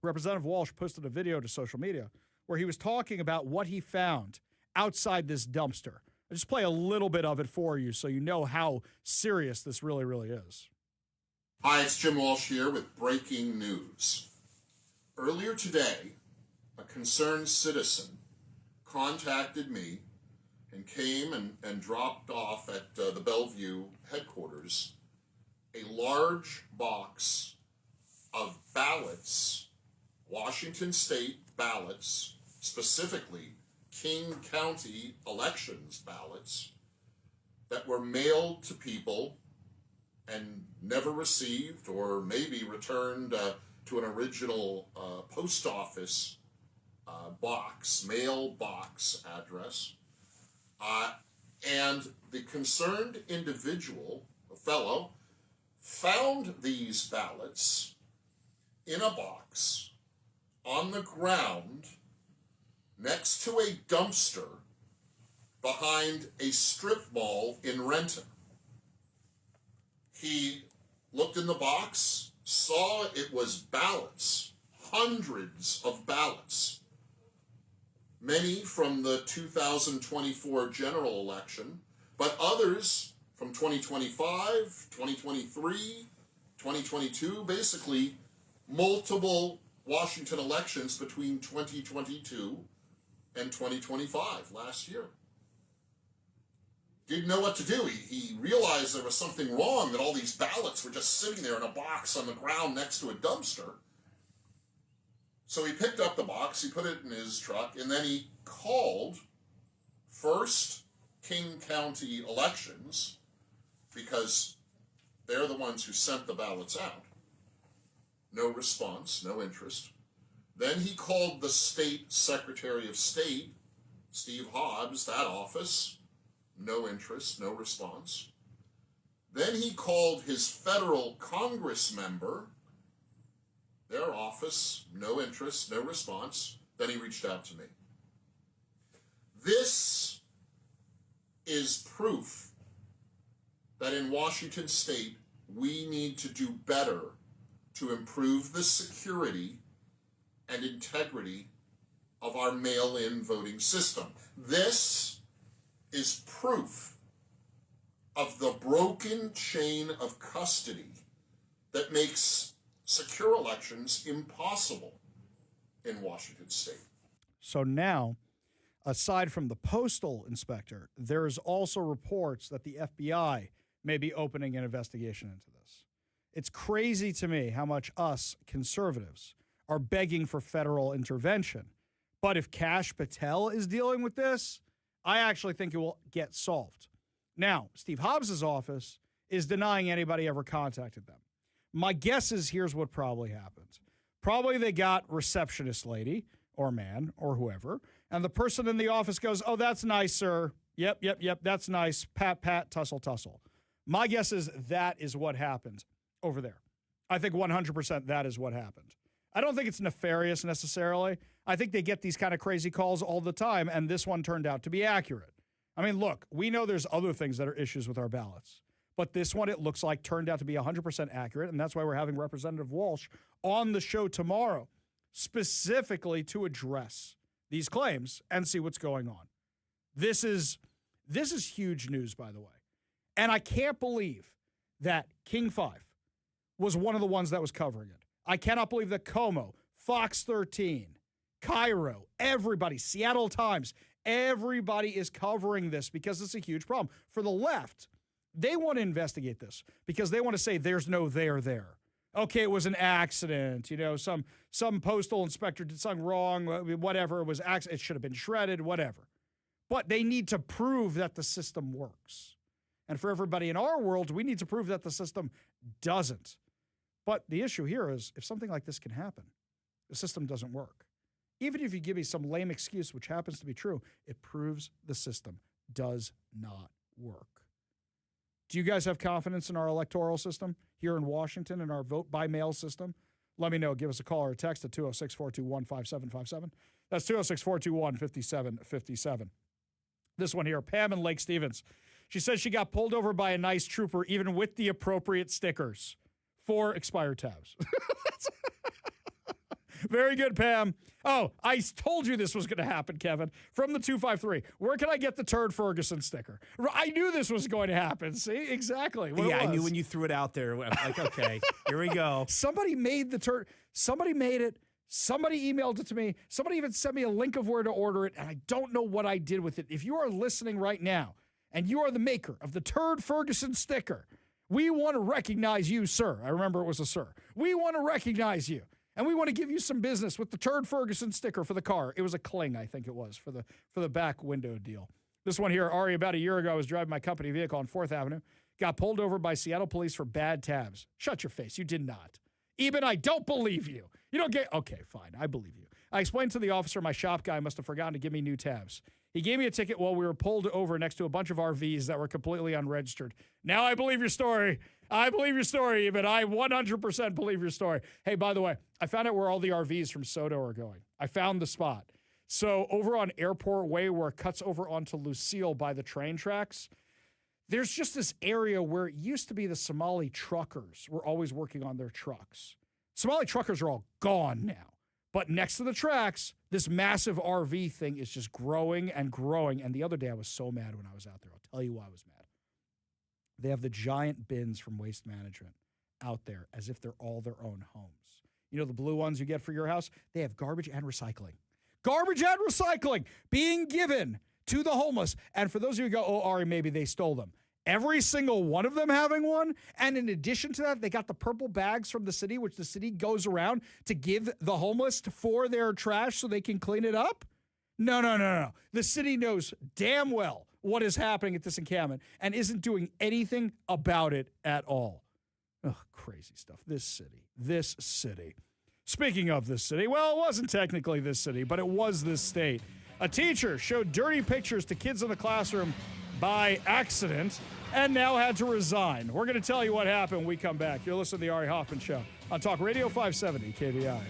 Representative Walsh posted a video to social media where he was talking about what he found outside this dumpster. I'll just play a little bit of it for you so you know how serious this really, really is. Hi, it's Jim Walsh here with breaking news. Earlier today, a concerned citizen contacted me and came and dropped off at the Bellevue headquarters a large box of ballots, Washington State ballots, specifically King County elections ballots, that were mailed to people and never received or maybe returned to an original post office box, mail box address. And the concerned individual, a fellow, found these ballots in a box on the ground next to a dumpster behind a strip mall in Renton. He looked in the box, saw it was ballots, hundreds of ballots, many from the 2024 general election, but others from 2025, 2023, 2022, basically multiple Washington elections between 2022 and 2025 last year. Didn't know what to do. He realized there was something wrong, that all these ballots were just sitting there in a box on the ground next to a dumpster. So he picked up the box, he put it in his truck, and then he called first King County Elections, because they're the ones who sent the ballots out. No response, no interest. Then he called the State Secretary of State, Steve Hobbs, that office. No interest, no response. Then he called his federal Congress member, their office, no interest, no response. Then he reached out to me. This is proof that in Washington State, we need to do better to improve the security and integrity of our mail-in voting system. This is proof of the broken chain of custody that makes secure elections impossible. in Washington State. So now, aside from the postal inspector, there's also reports that the FBI may be opening an investigation into this. It's crazy to me how much us conservatives are begging for federal intervention. But if Kash Patel is dealing with this, I actually think it will get solved. Now, Steve Hobbs' office is denying anybody ever contacted them. My guess is here's what probably happened. Probably they got receptionist lady or man or whoever, and the person in the office goes, "Oh, that's nice, sir. Yep, that's nice. Pat, pat, tussle, tussle." My guess is that is what happened over there. I think 100% that is what happened. I don't think it's nefarious necessarily. I think they get these kind of crazy calls all the time, and this one turned out to be accurate. I mean, look, we know there's other things that are issues with our ballots, but this one, it looks like, turned out to be 100% accurate, and that's why we're having Representative Walsh on the show tomorrow, specifically to address these claims and see what's going on. This is huge news, by the way. And I can't believe that King 5 was one of the ones that was covering it. I cannot believe that Como, Fox 13, Cairo, everybody, Seattle Times, everybody is covering this because it's a huge problem. For the left, they want to investigate this because they want to say there's no there. Okay, it was an accident. You know, some postal inspector did something wrong, whatever. It was accident. It should have been shredded, whatever. But they need to prove that the system works. And for everybody in our world, we need to prove that the system doesn't. But the issue here is if something like this can happen, the system doesn't work. Even if you give me some lame excuse, which happens to be true, it proves the system does not work. Do you guys have confidence in our electoral system here in Washington and our vote by mail system? Let me know. Give us a call or a text at 206-421-5757. That's 206-421-5757. This one here, Pam in Lake Stevens. She says she got pulled over by a nice trooper even with the appropriate stickers for expired tabs. Very good, Pam. Oh, I told you this was going to happen, Kevin. From the 253, where can I get the Turd Ferguson sticker? I knew this was going to happen. See, exactly. Yeah, I knew when you threw it out there. I'm like, okay, here we go. Somebody made the turd. Somebody made it. Somebody emailed it to me. Somebody even sent me a link of where to order it, and I don't know what I did with it. If you are listening right now, and you are the maker of the Turd Ferguson sticker, we want to recognize you, sir. I remember it was a sir. We want to recognize you. And we want to give you some business with the Turd Ferguson sticker for the car. It was a cling, I think it was, for the back window deal. This one here, Ari, about a year ago, I was driving my company vehicle on 4th Avenue, got pulled over by Seattle police for bad tabs. Shut your face. You did not. Eben, I don't believe you. You don't get... Okay, fine. I believe you. I explained to the officer my shop guy must have forgotten to give me new tabs. He gave me a ticket while we were pulled over next to a bunch of RVs that were completely unregistered. Now I believe your story. I believe your story, but I 100% believe your story. Hey, by the way, I found out where all the RVs from Soto are going. I found the spot. So over on Airport Way where it cuts over onto Lucille by the train tracks, there's just this area where it used to be the Somali truckers were always working on their trucks. Somali truckers are all gone now. But next to the tracks, this massive RV thing is just growing and growing. And the other day I was so mad when I was out there. I'll tell you why I was mad. They have the giant bins from Waste Management out there as if they're all their own homes. You know the blue ones you get for your house? They have garbage and recycling. Garbage and recycling being given to the homeless. And for those of you who go, oh, Ari, maybe they stole them. Every single one of them having one. And in addition to that, they got the purple bags from the city, which the city goes around to give the homeless for their trash so they can clean it up. No. The city knows damn well what is happening at this encampment and isn't doing anything about it at all. Ugh, crazy stuff. This city. Speaking of this city, well, it wasn't technically this city, but it was this state. A teacher showed dirty pictures to kids in the classroom by accident and now had to resign. We're going to tell you what happened when we come back. You're listening to The Ari Hoffman Show on Talk Radio 570 KVI.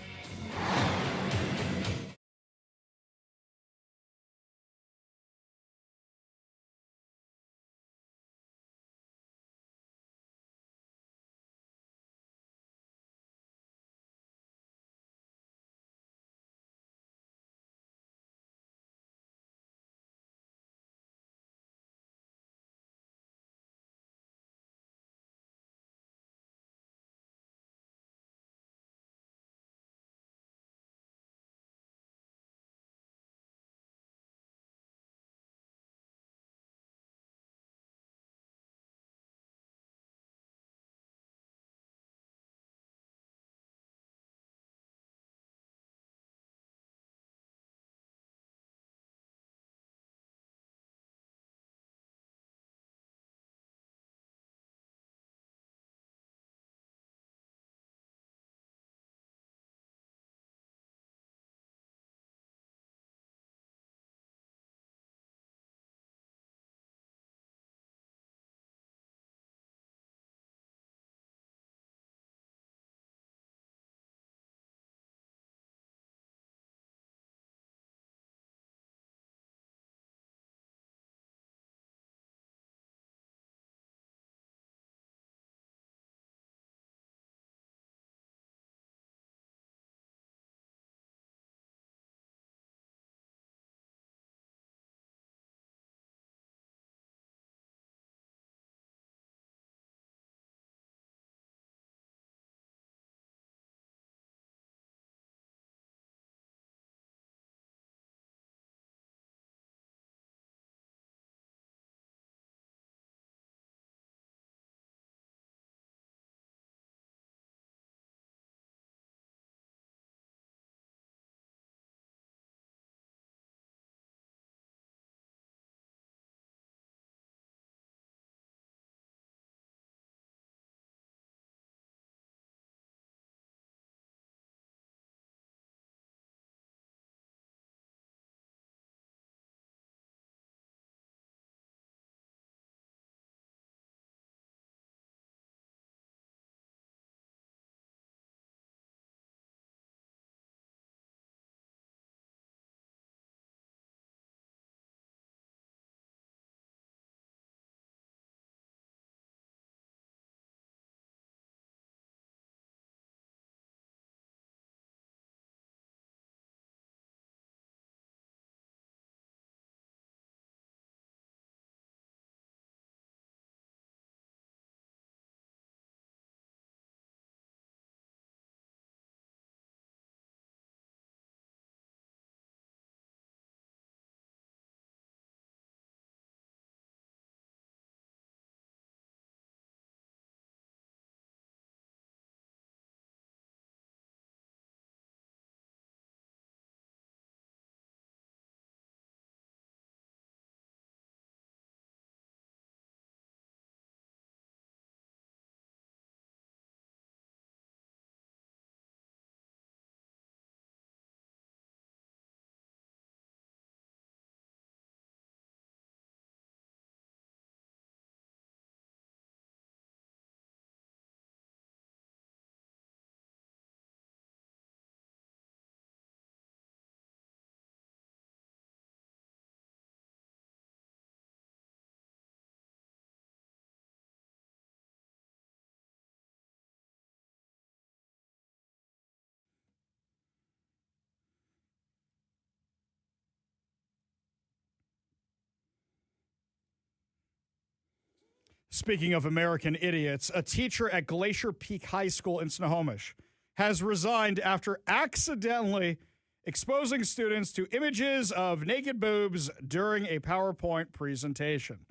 Speaking of American idiots, a teacher at Glacier Peak High School in Snohomish has resigned after accidentally exposing students to images of naked boobs during a PowerPoint presentation.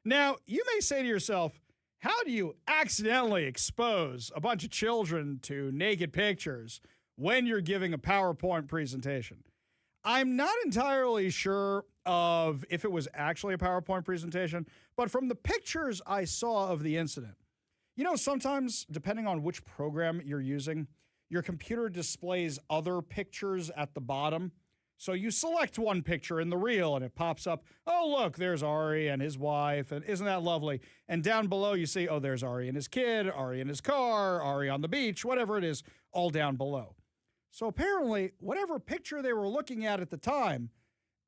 Now, you may say to yourself, how do you accidentally expose a bunch of children to naked pictures when you're giving a PowerPoint presentation? I'm not entirely sure of if it was actually a PowerPoint presentation, but from the pictures I saw of the incident, you know, sometimes, depending on which program you're using, your computer displays other pictures at the bottom. So you select one picture in the reel and it pops up, oh, look, there's Ari and his wife, and isn't that lovely? And down below you see, oh, there's Ari and his kid, Ari in his car, Ari on the beach, whatever it is, all down below. So apparently, whatever picture they were looking at the time,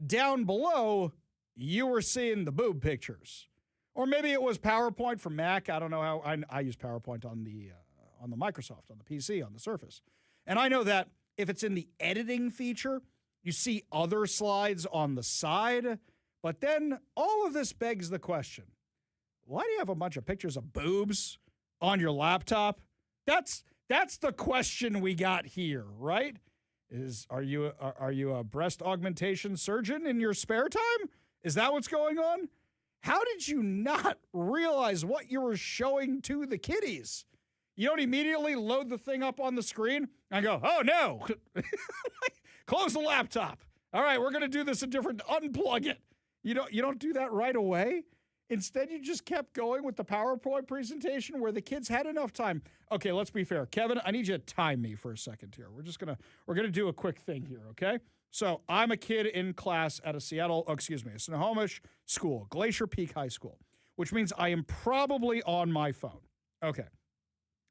down below, you were seeing the boob pictures. Or maybe it was PowerPoint from Mac. I don't know how. I use PowerPoint on the Microsoft, on the PC, on the Surface. And I know that if it's in the editing feature, you see other slides on the side. But then all of this begs the question, why do you have a bunch of pictures of boobs on your laptop? That's the question we got here, right? Are you a breast augmentation surgeon in your spare time? Is that what's going on? How did you not realize what you were showing to the kiddies? You don't immediately load the thing up on the screen and go, oh no, close the laptop. All right, we're going to do this a different, unplug it. You don't do that right away. Instead, you just kept going with the PowerPoint presentation where the kids had enough time. Okay, let's be fair. Kevin, I need you to time me for a second here. We're gonna do a quick thing here, okay? So I'm a kid in class at a Snohomish school, Glacier Peak High School, which means I am probably on my phone. Okay.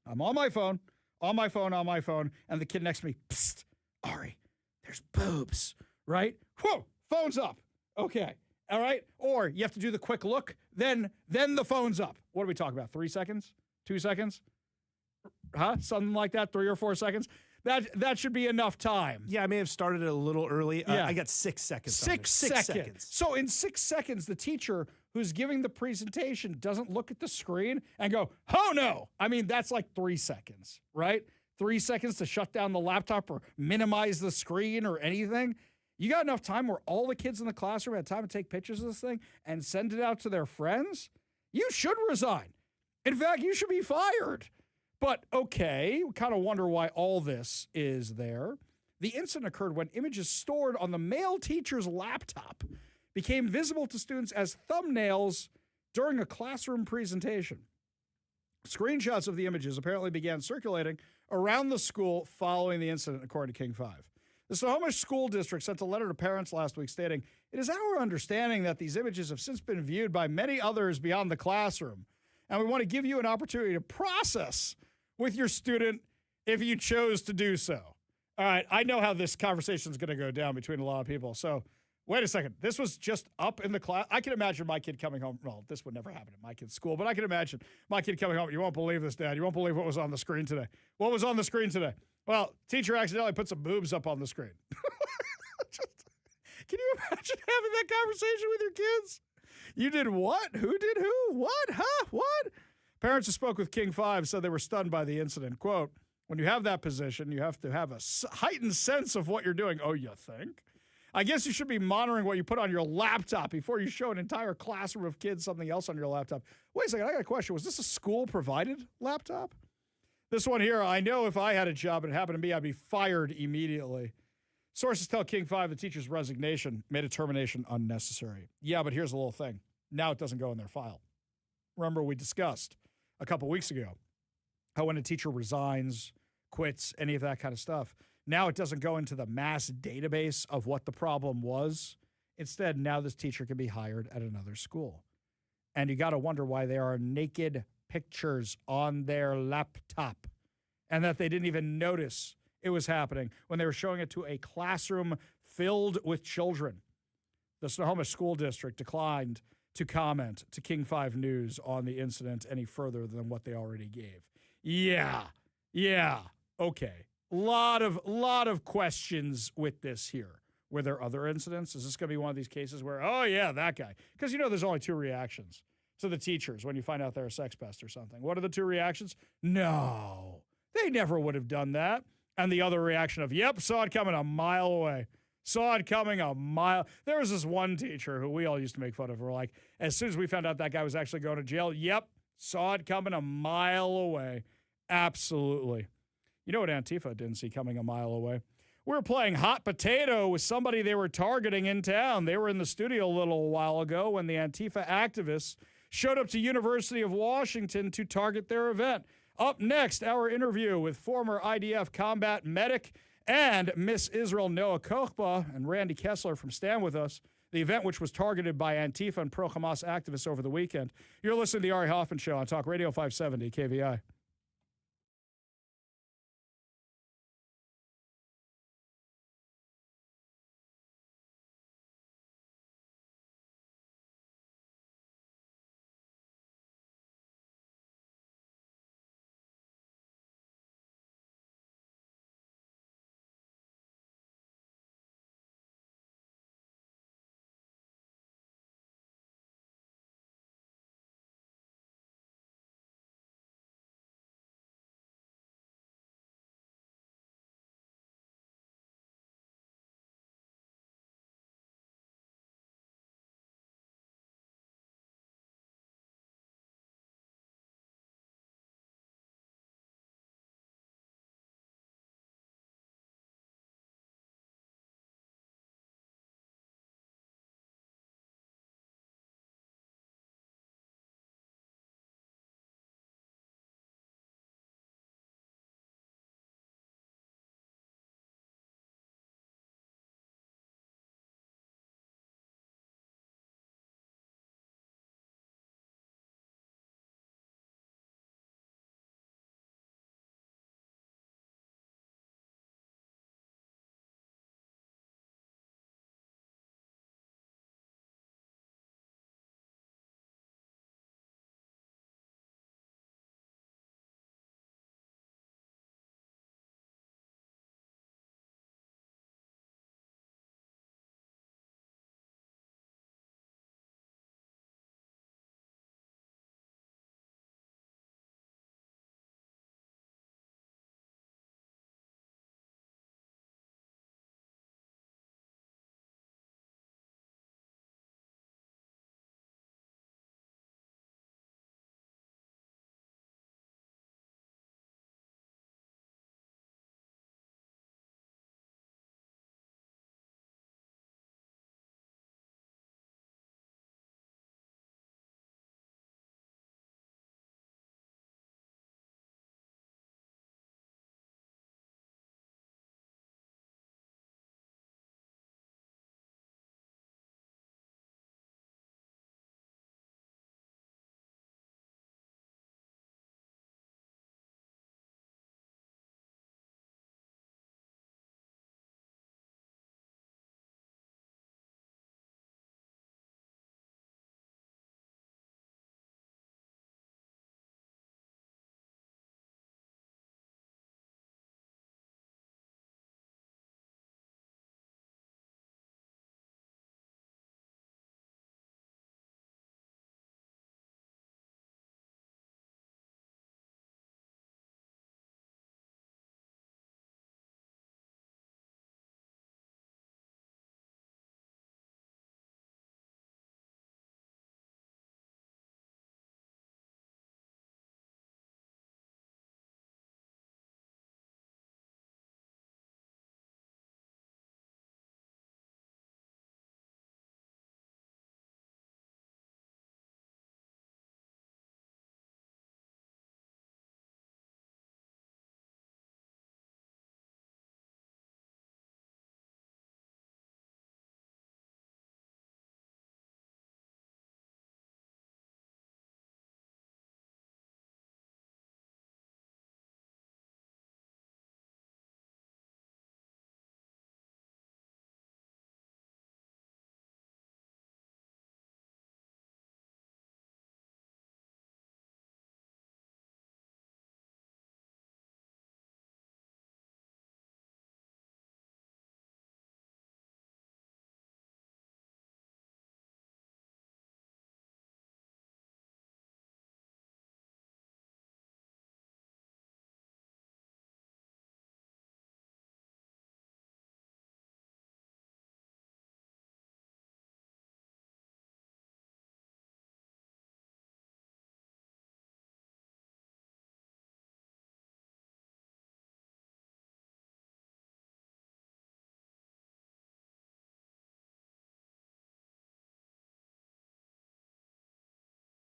I'm on my phone, and the kid next to me, psst, Ari, there's boobs, right? Whoa, phone's up. Okay. All right. Or you have to do the quick look, then the phone's up. What are we talking about? 3 seconds? 2 seconds? Huh? Something like that? 3 or 4 seconds? That should be enough time. Yeah, I may have started it a little early. Yeah. I got 6 seconds. 6 seconds. So in 6 seconds, the teacher who's giving the presentation doesn't look at the screen and go, oh no. I mean, that's like 3 seconds, right? 3 seconds to shut down the laptop or minimize the screen or anything. You got enough time where all the kids in the classroom had time to take pictures of this thing and send it out to their friends? You should resign. In fact, you should be fired. But okay, we kind of wonder why all this is there. The incident occurred when images stored on the male teacher's laptop became visible to students as thumbnails during a classroom presentation. Screenshots of the images apparently began circulating around the school following the incident, according to King 5. The Snohomish School District sent a letter to parents last week stating, it is our understanding that these images have since been viewed by many others beyond the classroom, and we want to give you an opportunity to process with your student if you chose to do so. All right, I know how this conversation is going to go down between a lot of people. So wait a second. This was just up in the class. I can imagine my kid coming home. Well, this would never happen at my kid's school, but I can imagine my kid coming home. You won't believe this, Dad. You won't believe what was on the screen today. What was on the screen today? Well, teacher accidentally put some boobs up on the screen. Can you imagine having that conversation with your kids? You did what? Who did who? What? Huh? What? Parents who spoke with King 5 said they were stunned by the incident. Quote, when you have that position, you have to have a heightened sense of what you're doing. Oh, you think? I guess you should be monitoring what you put on your laptop before you show an entire classroom of kids something else on your laptop. Wait a second, I got a question. Was this a school-provided laptop? This one here, I know if I had a job and it happened to me, I'd be fired immediately. Sources tell King 5 the teacher's resignation made a termination unnecessary. Yeah, but here's the little thing. Now it doesn't go in their file. Remember we discussed a couple weeks ago how when a teacher resigns, quits, any of that kind of stuff, now it doesn't go into the mass database of what the problem was. Instead, now this teacher can be hired at another school. And you got to wonder why there are naked pictures on their laptop and that they didn't even notice it was happening when they were showing it to a classroom filled with children. The Snohomish School District declined to comment to King 5 News on the incident any further than what they already gave. Yeah, okay. Lot of questions with this here. Were there other incidents? Is this going to be one of these cases where, oh yeah, that guy? Because there's only 2 reactions to the teachers when you find out they're a sex pest or something? What are the two reactions? No, they never would have done that. And the other reaction of, yep, saw it coming a mile away. Saw it coming a mile. There was this one teacher who we all used to make fun of. We're like, as soon as we found out that guy was actually going to jail, yep, saw it coming a mile away. Absolutely. You know what Antifa didn't see coming a mile away? We were playing hot potato with somebody they were targeting in town. They were in the studio a little while ago when the Antifa activists showed up to University of Washington to target their event. Up next, our interview with former IDF combat medic and Miss Israel Noah Kochba and Randy Kessler from Stand With Us, the event which was targeted by Antifa and pro-Hamas activists over the weekend. You're listening to the Ari Hoffman Show on Talk Radio 570 KVI.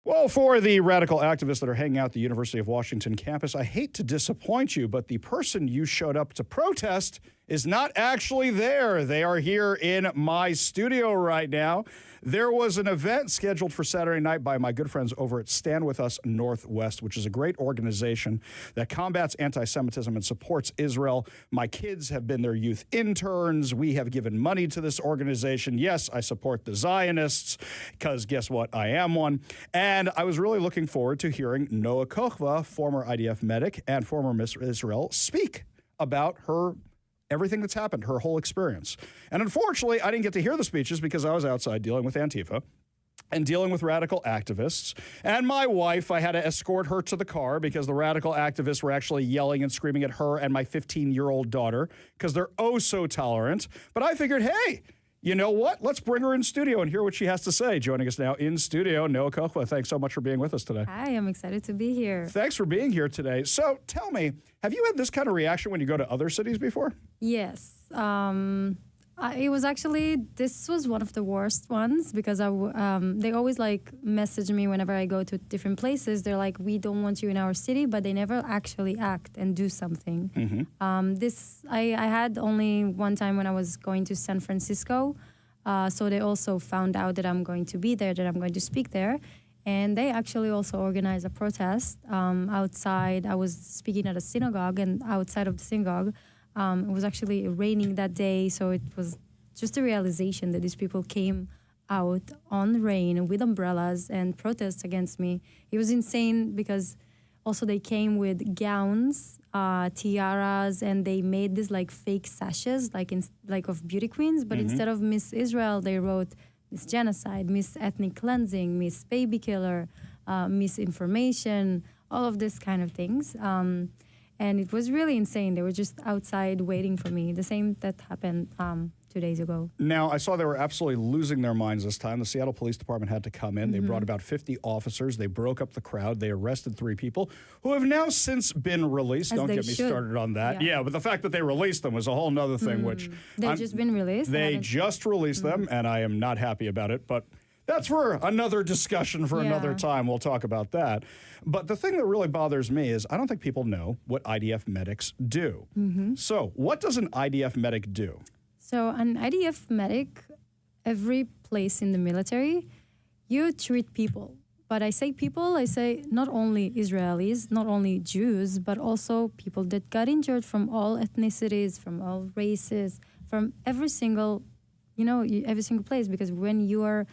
Well, for the radical activists that are hanging out at the University of Washington campus, I hate to disappoint you, but the person you showed up to protest is not actually there. They are here in my studio right now. There was an event scheduled for Saturday night by my good friends over at Stand With Us Northwest, which is a great organization that combats anti-Semitism and supports Israel. My kids have been their youth interns. We have given money to this organization. Yes, I support the Zionists because guess what? I am one. And I was really looking forward to hearing Noah Kochva, former IDF medic and former Miss Israel, speak about her everything that's happened, her whole experience. And unfortunately, I didn't get to hear the speeches because I was outside dealing with Antifa and dealing with radical activists. And my wife, I had to escort her to the car because the radical activists were actually yelling and screaming at her and my 15-year-old daughter because they're oh so tolerant. But I figured, hey, you know what? Let's bring her in studio and hear what she has to say. Joining us now in studio, Noah Kochva. Thanks so much for being with us today. Hi, I'm excited to be here. Thanks for being here today. So tell me, have you had this kind of reaction when you go to other cities before? Yes. It was actually, this was one of the worst ones because they always like message me whenever I go to different places. They're like, we don't want you in our city, but they never actually act and do something. Mm-hmm. I had only one time when I was going to San Francisco. So they also found out that I'm going to be there, that I'm going to speak there. And they actually also organized a protest outside. I was speaking at a synagogue, and outside of the synagogue, it was actually raining that day, so it was just a realization that these people came out on rain with umbrellas and protest against me. It was insane because also they came with gowns, tiaras, and they made these like fake sashes, like of beauty queens, but instead of Miss Israel, they wrote Miss Genocide, Miss Ethnic Cleansing, Miss Baby Killer, Miss Information, all of this kind of things. And it was really insane. They were just outside waiting for me. The same that happened 2 days ago. Now, I saw they were absolutely losing their minds this time. The Seattle Police Department had to come in. They brought about 50 officers. They broke up the crowd. They arrested 3 people who have now since been released. As Don't they get me should. started on that. Yeah. But the fact that they released them was a whole nother thing, which... They've just been released? They just released them, and I am not happy about it. But that's for another discussion for another time. We'll talk about that. But the thing that really bothers me is I don't think people know what IDF medics do. So what does an IDF medic do? So an IDF medic, every place in the military, you treat people. But I say people, I say not only Israelis, not only Jews, but also people that got injured from all ethnicities, from all races, from every single, every single place. Because when you are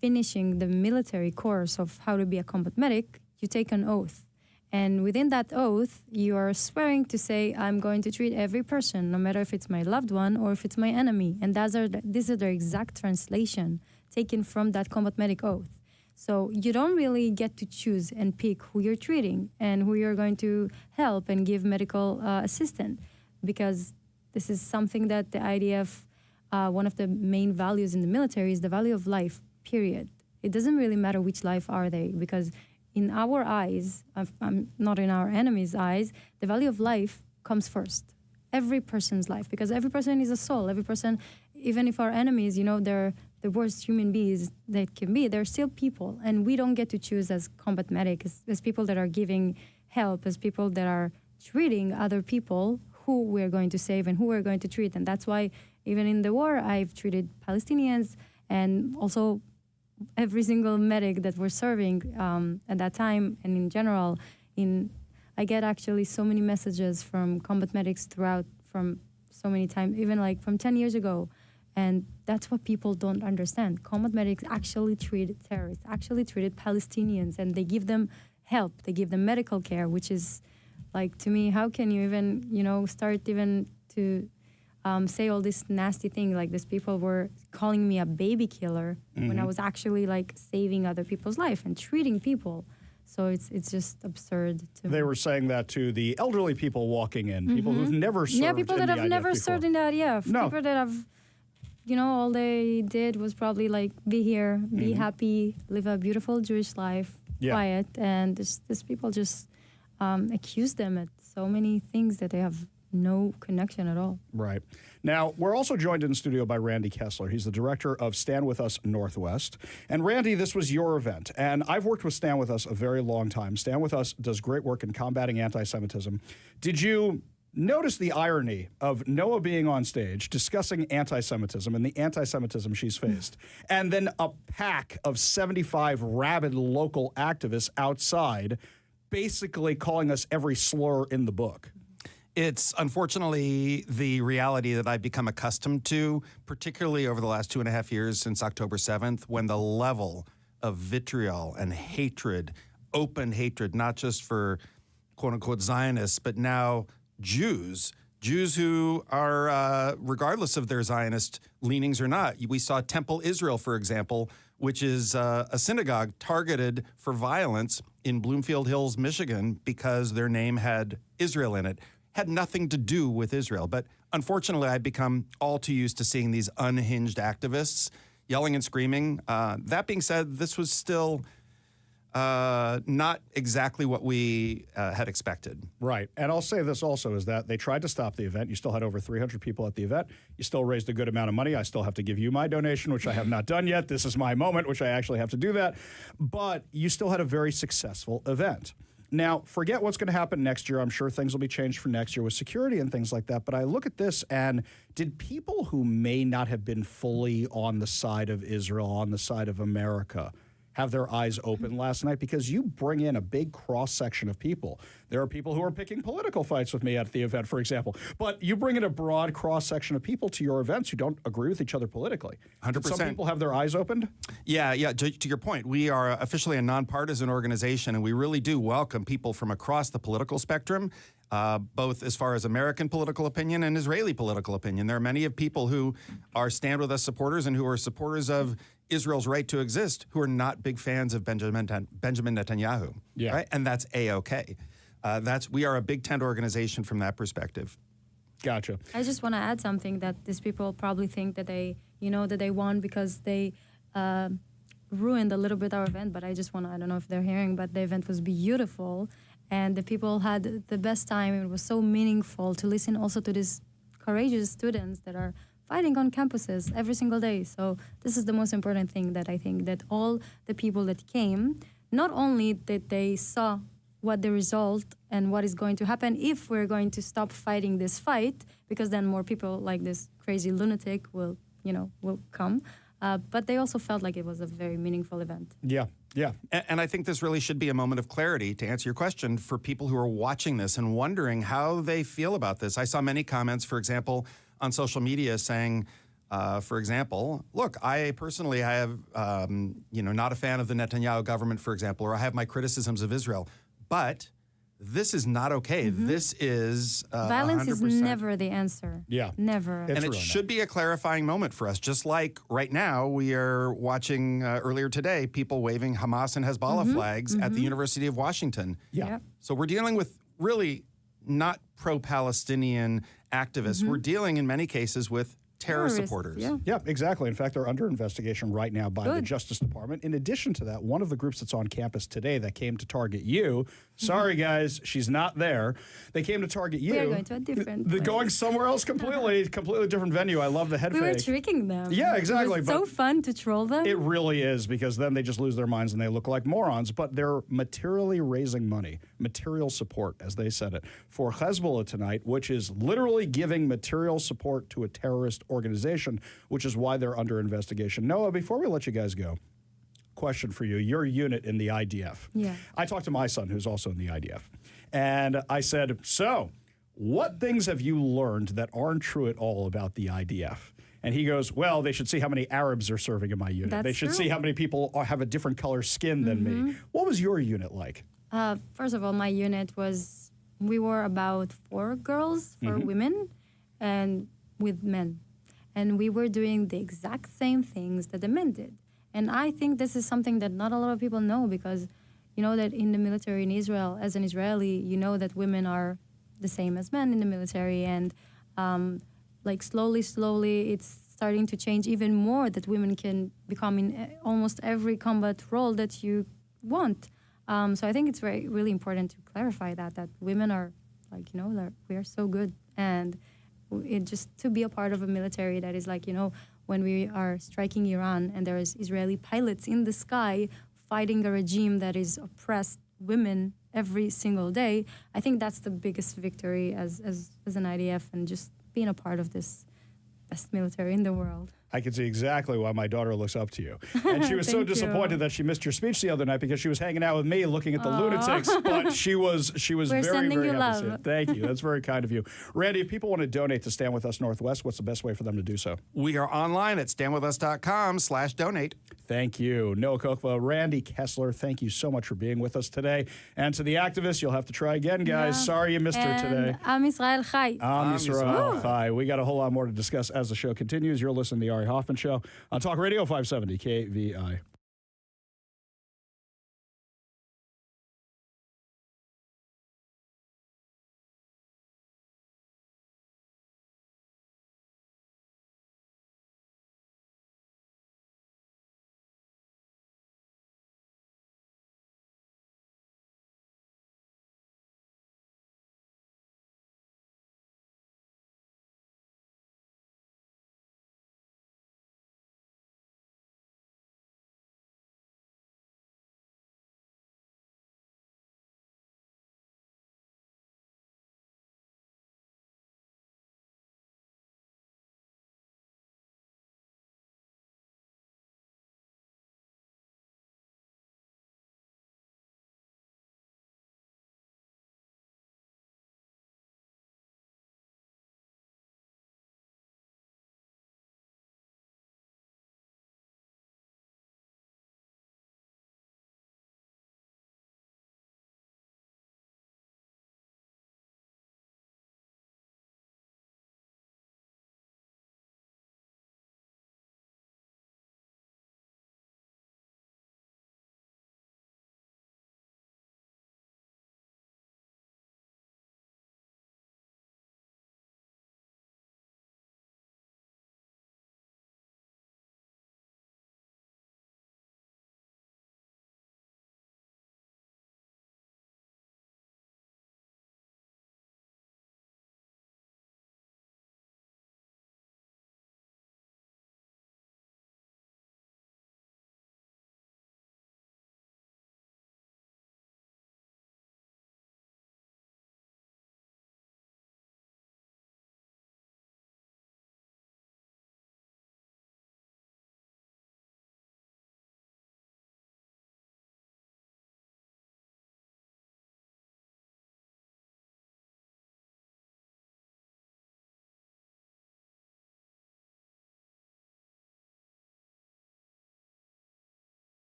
finishing the military course of how to be a combat medic, you take an oath. And within that oath, you are swearing to say, I'm going to treat every person, no matter if it's my loved one or if it's my enemy. And this is the exact translation taken from that combat medic oath. So you don't really get to choose and pick who you're treating and who you're going to help and give medical assistance, because this is something that the IDF, one of the main values in the military is the value of life, period. It doesn't really matter which life are they, because in our eyes, not in our enemies' eyes, the value of life comes first. Every person's life, because every person is a soul. Every person, even if our enemies, they're the worst human beings that can be, they're still people. And we don't get to choose as combat medics, as people that are giving help, as people that are treating other people, who we're going to save and who we're going to treat. And that's why even in the war, I've treated Palestinians and also every single medic that we're serving at that time, and in general, I get actually so many messages from combat medics throughout from so many times, even like from 10 years ago. And that's what people don't understand. Combat medics actually treated terrorists, actually treated Palestinians, and they give them help. They give them medical care, which is like, to me, how can you even, start even to say all this nasty thing, like these people were calling me a baby killer when I was actually like saving other people's life and treating people. So it's just absurd to me. They were saying that to the elderly people walking in, people who've never served. Yeah, people that have never before. served in that. Yeah, No. people that have, all they did was probably like be here, be happy, live a beautiful Jewish life, quiet, and these people just accuse them at so many things that they have no connection at all. Right. Now, we're also joined in studio by Randy Kessler. He's the director of Stand With Us Northwest. And Randy, this was your event. And I've worked with Stand With Us a very long time. Stand With Us does great work in combating anti-Semitism. Did you notice the irony of Noah being on stage discussing anti-Semitism and the anti-Semitism she's faced, and then a pack of 75 rabid local activists outside basically calling us every slur in the book? It's unfortunately the reality that I've become accustomed to, particularly over the last 2.5 years since October 7th, when the level of vitriol and hatred, open hatred, not just for quote-unquote Zionists, but now Jews who are, regardless of their Zionist leanings or not. We saw Temple Israel, for example, which is a synagogue targeted for violence in Bloomfield Hills, Michigan, because their name had Israel in it. Had nothing to do with Israel. But unfortunately, I've become all too used to seeing these unhinged activists yelling and screaming. That being said, this was still not exactly what we had expected. Right. And I'll say this also, is that they tried to stop the event. You still had over 300 people at the event. You still raised a good amount of money. I still have to give you my donation, which I have not done yet. This is my moment, which I actually have to do that. But you still had a very successful event. Now, forget what's going to happen next year. I'm sure things will be changed for next year with security and things like that. But I look at this, and did people who may not have been fully on the side of Israel, on the side of America, have their eyes open last night? Because you bring in a big cross-section of people. There are people who are picking political fights with me at the event, for example. But you bring in a broad cross-section of people to your events who don't agree with each other politically. 100%. Did some people have their eyes opened? Yeah. To your point, we are officially a nonpartisan organization, and we really do welcome people from across the political spectrum, both as far as American political opinion and Israeli political opinion. There are many of people who are Stand With Us supporters and who are supporters of Israel's right to exist, who are not big fans of Benjamin Netanyahu. Yeah. Right? And that's A-OK. We are a big tent organization from that perspective. Gotcha. I just want to add something that these people probably think that they won because they ruined a little bit our event. But I don't know if they're hearing, but the event was beautiful. And the people had the best time. It was so meaningful to listen also to these courageous students that are fighting on campuses every single day. So this is the most important thing, that I think that all the people that came, not only that they saw what the result and what is going to happen if we're going to stop fighting this fight, because then more people like this crazy lunatic will come. But they also felt like it was a very meaningful event. Yeah. And I think this really should be a moment of clarity, to answer your question, for people who are watching this and wondering how they feel about this. I saw many comments, for example, on social media saying, for example, look, I personally have, not a fan of the Netanyahu government, for example, or I have my criticisms of Israel, but this is not okay. Mm-hmm. This is violence 100%. Is never the answer. Yeah. Never. And it should be a clarifying moment for us. Just like right now, we are watching earlier today, people waving Hamas and Hezbollah flags at the University of Washington. Yeah. Yep. So we're dealing with really not pro-Palestinian activists. We're dealing in many cases with terror supporters. Yeah, exactly. In fact, they're under investigation right now by the Justice Department. In addition to that, one of the groups that's on campus today that came to target you, sorry guys, she's not there. They came to target you. We are going to a different They're place. going somewhere else completely different venue. I love the head We fake. were tricking them. Yeah, exactly. It was so fun to troll them. It really is, because then they just lose their minds and they look like morons. But they're materially raising money, material support, as they said it, for Hezbollah tonight, which is literally giving material support to a terrorist organization, which is why they're under investigation. Noah, before we let you guys go, question for you. Your unit in the IDF. Yeah. I talked to my son, who's also in the IDF, and I said, so what things have you learned that aren't true at all about the IDF? And he goes, well, they should see how many Arabs are serving in my unit. That's they should true. see how many people have a different color skin than me. What was your unit like? First of all, my unit we were about 4 girls, 4 women, and with men. And we were doing the exact same things that the men did. And I think this is something that not a lot of people know, because you know that in the military in Israel, as an Israeli, you know that women are the same as men in the military. And slowly, it's starting to change even more, that women can become in almost every combat role that you want. So I think it's really important to clarify that women are like, that we are so good. And it just to be a part of a military that is like, when we are striking Iran and there is Israeli pilots in the sky fighting a regime that is oppressed women every single day, I think that's the biggest victory as an IDF, and just being a part of this best military in the world. I can see exactly why my daughter looks up to you. And she was so disappointed that she missed your speech the other night because she was hanging out with me looking at the lunatics, but she was We're very, sending very you happy to see love. it. Thank you. That's very kind of you. Randy, if people want to donate to Stand With Us Northwest, what's the best way for them to do so? We are online at standwithus.com/donate. Thank you. Noah Kokva, Randy Kessler, thank you so much for being with us today. And to the activists, you'll have to try again, guys. Yeah. Sorry you missed her today. Am Israel Chai. Am Yisrael Chai. We got a whole lot more to discuss as the show continues. You're listening to The Ari Hoffman Show on Talk Radio 570 KVI.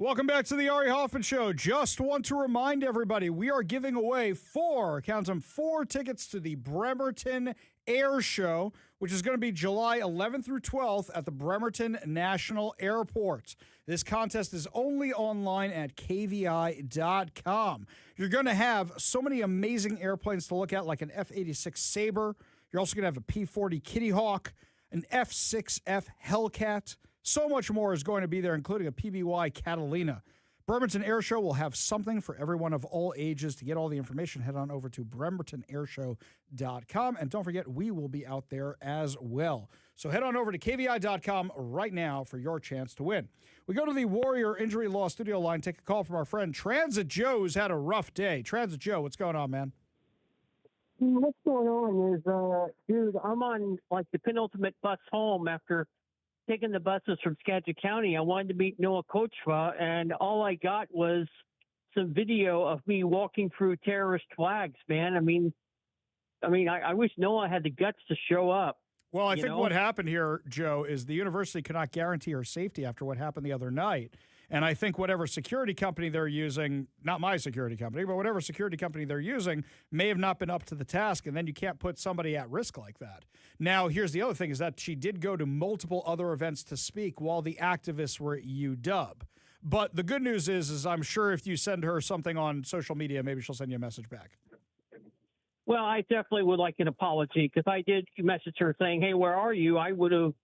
Welcome back to the Ari Hoffman Show. Just want to remind everybody, we are giving away four tickets to the Bremerton Air Show, which is going to be July 11th through 12th at the Bremerton National Airport. This contest is only online at kvi.com. You're going to have so many amazing airplanes to look at, like an F-86 Sabre. You're also going to have a P-40 Kitty Hawk, an F-6F Hellcat. So much more is going to be there, including a PBY Catalina. Bremerton Air Show will have something for everyone of all ages. To get all the information, head on over to bremertonairshow.com. And don't forget, we will be out there as well. So head on over to kvi.com right now for your chance to win. We go to the Warrior Injury Law studio line, take a call from our friend Transit Joe, who's had a rough day. Transit Joe, what's going on, man? What's going on is, dude, I'm on like the penultimate bus home after taking the buses from Skagit County. I wanted to meet Noah Kochva, and all I got was some video of me walking through terrorist flags, man. I mean, I wish Noah had the guts to show up. Well, I think what happened here, Joe, is the university could not guarantee her safety after what happened the other night. And I think whatever security company they're using, not my security company, but whatever security company they're using may have not been up to the task, and then you can't put somebody at risk like that. Now, here's the other thing, is that she did go to multiple other events to speak while the activists were at UW. But the good news is I'm sure if you send her something on social media, maybe she'll send you a message back. Well, I definitely would like an apology, because I did message her saying, hey, where are you? I was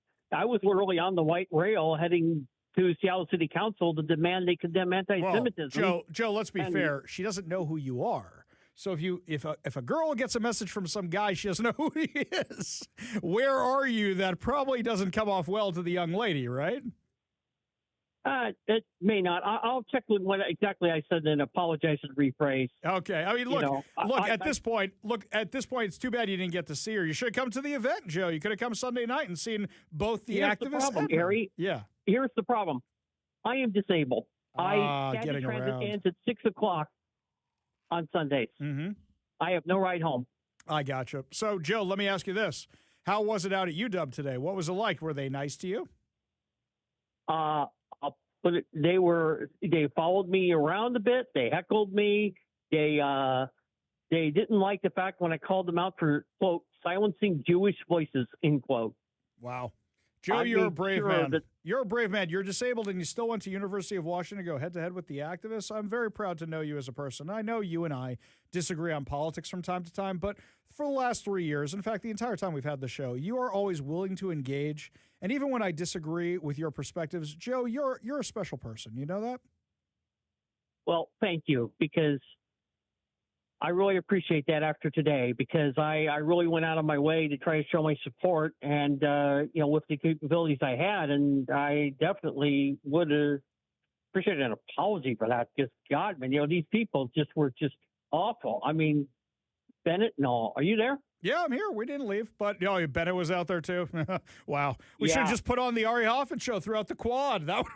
literally on the white rail heading to Seattle City Council to demand they condemn anti-Semitism. Well, Joe, let's be fair. She doesn't know who you are. So if a girl gets a message from some guy, she doesn't know who he is. Where are you? That probably doesn't come off well to the young lady, right? It may not. I'll check with what exactly I said and apologize and rephrase. Okay. I mean, look, at this point, it's too bad you didn't get to see her. You should have come to the event, Joe. You could have come Sunday night and seen both the activists. Here's the problem, Harry. Yeah. Here's the problem. I am disabled. Skagit Transit ends at 6 o'clock on Sundays. Mm-hmm. I have no ride home. I gotcha. So, Joe, let me ask you this. How was it out at UW today? What was it like? Were they nice to you? But they followed me around a bit. They heckled me. They didn't like the fact when I called them out for, quote, silencing Jewish voices, end quote. Wow. Joe, you're a brave man. You're a brave man. You're disabled, and you still went to University of Washington to go head-to-head with the activists. I'm very proud to know you as a person. I know you and I disagree on politics from time to time, but for the last 3 years, in fact, the entire time we've had the show, you are always willing to engage. And even when I disagree with your perspectives, Joe, you're a special person. You know that? Well, thank you, because I really appreciate that after today, because I really went out of my way to try to show my support and, with the capabilities I had. And I definitely would have appreciated an apology for that, because, God, man, these people were just awful. I mean, Bennett and all. Are you there? Yeah, I'm here. We didn't leave. But, Bennett was out there, too. Wow. We should have just put on the Ari Hoffman Show throughout the quad. That would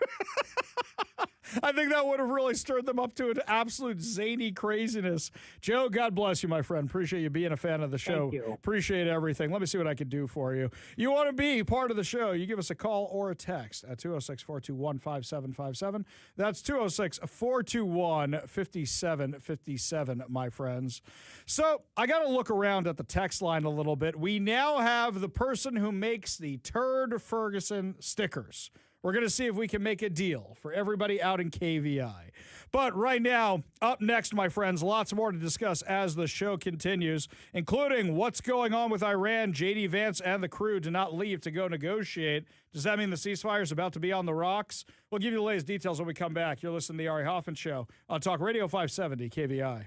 I think that would have really stirred them up to an absolute zany craziness. Joe, God bless you, my friend. Appreciate you being a fan of the show. Thank you. Appreciate everything. Let me see what I can do for you. You want to be part of the show, you give us a call or a text at 206-421-5757. That's 206-421-5757, my friends. So I got to look around at the text line a little bit. We now have the person who makes the Turd Ferguson stickers. We're going to see if we can make a deal for everybody out in KVI. But right now, up next, my friends, lots more to discuss as the show continues, including what's going on with Iran. J.D. Vance and the crew did not leave to go negotiate. Does that mean the ceasefire is about to be on the rocks? We'll give you the latest details when we come back. You're listening to the Ari Hoffman Show on Talk Radio 570 KVI.